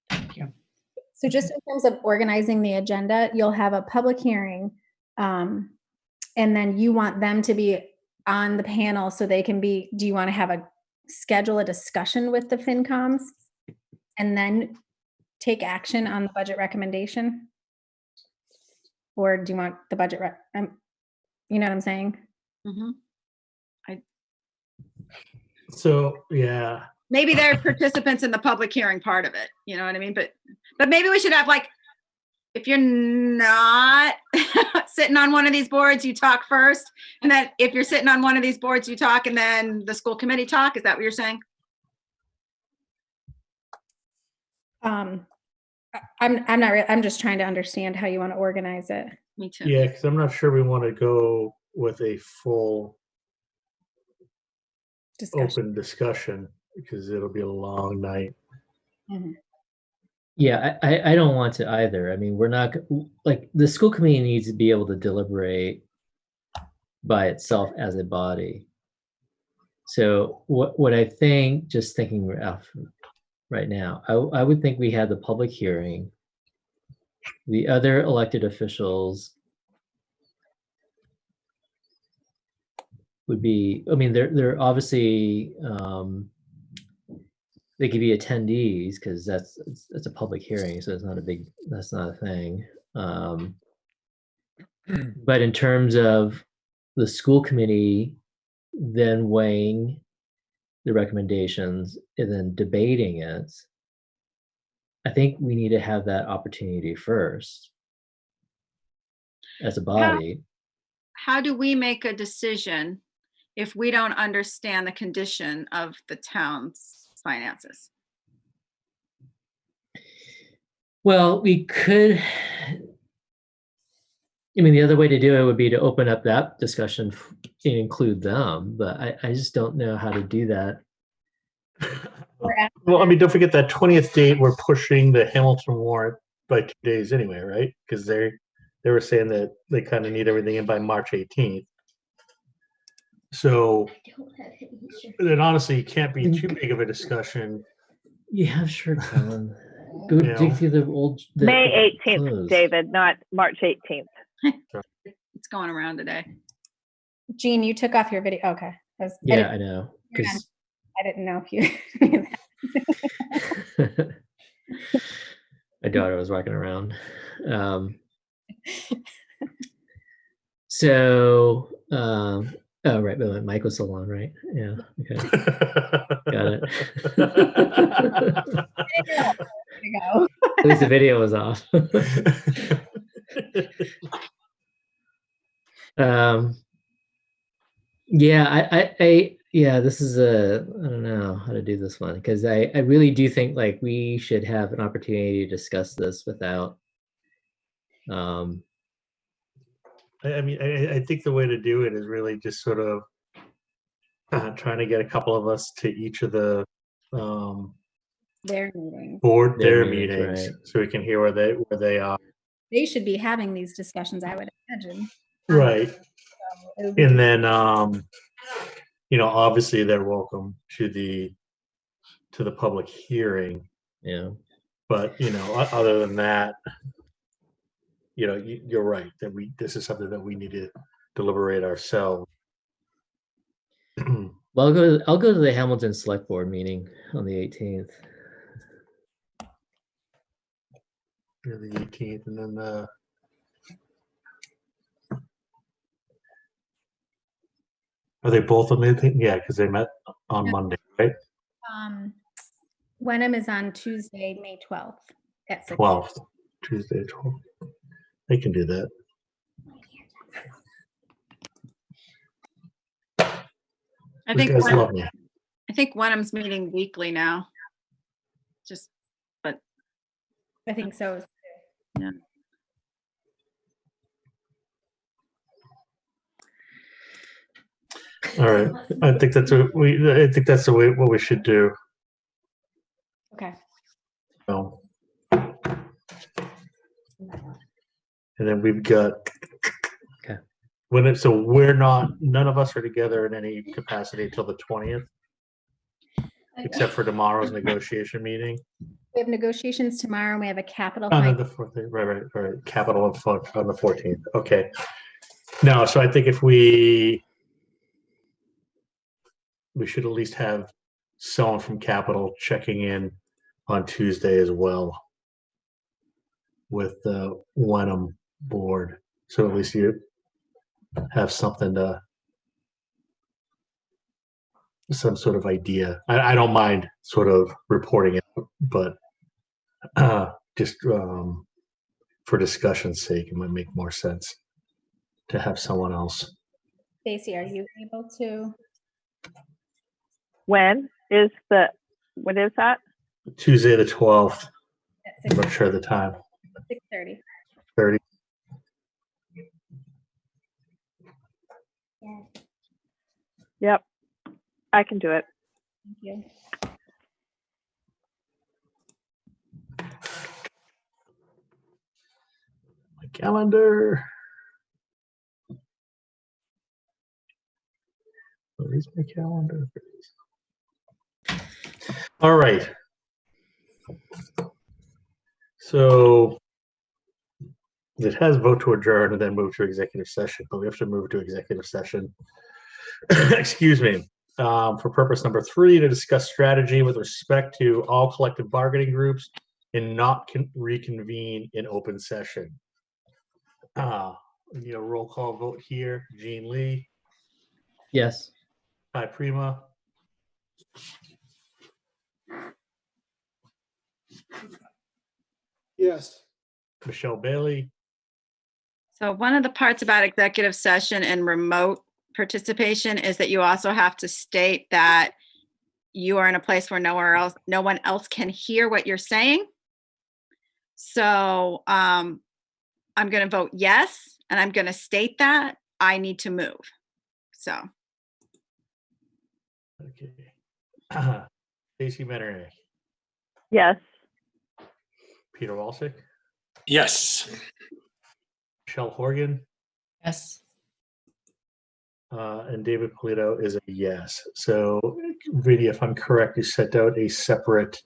Thank you. So just in terms of organizing the agenda, you'll have a public hearing, and then you want them to be on the panel so they can be, do you want to schedule a discussion with the FinComs and then take action on the budget recommendation? Or do you want the budget, you know what I'm saying? Mhm. So, yeah. Maybe they're participants in the public hearing part of it. You know what I mean? But maybe we should have, like, if you're not sitting on one of these boards, you talk first. And then if you're sitting on one of these boards, you talk, and then the school committee talk. Is that what you're saying? I'm not, I'm just trying to understand how you want to organize it. Me too. Yeah, because I'm not sure we want to go with a full open discussion, because it'll be a long night. Mhm. Yeah, I don't want to either. I mean, we're not, like, the school committee needs to be able to deliberate by itself as a body. So what I think, just thinking right now, I would think we had the public hearing, the other elected officials would be, I mean, they're obviously, they could be attendees because that's a public hearing, so that's not a thing. But in terms of the school committee then weighing the recommendations and then debating it, I think we need to have that opportunity first as a body. How do we make a decision if we don't understand the condition of the town's finances? Well, we could, I mean, the other way to do it would be to open up that discussion and include them, but I just don't know how to do that. Well, I mean, don't forget that 20th date, we're pushing the Hamilton warrant by 2 days anyway, right? Because they were saying that they kind of need everything in by March 18th. So it honestly can't be too big of a discussion. Yeah, sure, Colin. Go You know? dig through the old. May 18th, clothes. David, not March 18th. It's going around today. Jean, you took off your video. Okay. Yeah, I know. Because I didn't know if you. My daughter was walking around. So, oh, right, but Mike was still on, right? Yeah, okay. Got it. There you go. At least the video was off. Yeah, yeah, this is I don't know how to do this one, because I really do think like we should have an opportunity to discuss this without, I mean, I think the way to do it is really just sort of trying to get a couple of us to each of the Their meetings. their meetings, meetings, right. so we can hear where they are. They should be having these discussions, I would imagine. Right. It would be And then, obviously they're welcome to the public hearing, Yeah. but, other than that, you're right, that this is something that we need to deliberate ourselves. Well, I'll go to the Hamilton Select Board meeting on the 18th. The 18th, and then are they both on the 18th? Yeah, because they met on Monday, right? Wenham is on Tuesday, May 12th at 6. 12th, Tuesday, 12th. They can do that. I These think guys love me. I think Wenham's meeting weekly now. I think so. Yeah. All right, I think that's what we should do. Okay. So, and then we've got. Okay. So none of us are together in any capacity until the 20th, except for tomorrow's negotiation meeting. We have negotiations tomorrow, and we have a capital. On the 14th, right. Capital on the 14th. Okay. No, so I think if we should at least have someone from Capital checking in on Tuesday as well with the Wenham board. So at least you have something some sort of idea. I don't mind sort of reporting it, but just for discussion's sake, it might make more sense to have someone else. Stacey, are you able to? What is that? Tuesday the 12th. At I'm not sure the time. 6:30. 30. Yeah, Yep, I can do it. thank you. My calendar. Where's my calendar? All right. So it has vote to adjourn and then move to executive session, but we have to move to executive session. Excuse me. For purpose number 3, to discuss strategy with respect to all collective bargaining groups and not reconvene in open session. We need a roll call vote here. Jean Lee, Yes. Ty Prima, Yes. Michelle Bailey, So one of the parts about executive session and remote participation is that you also have to state that you are in a place where no one else can hear what you're saying. So I'm going to vote yes, and I'm going to state that I need to move. So okay. Stacey Metternich, Yes. Peter Walsick, Yes. Michelle Horgan, Yes. and David Polito is a yes. So, Vinny, if I'm correct, you sent out a separate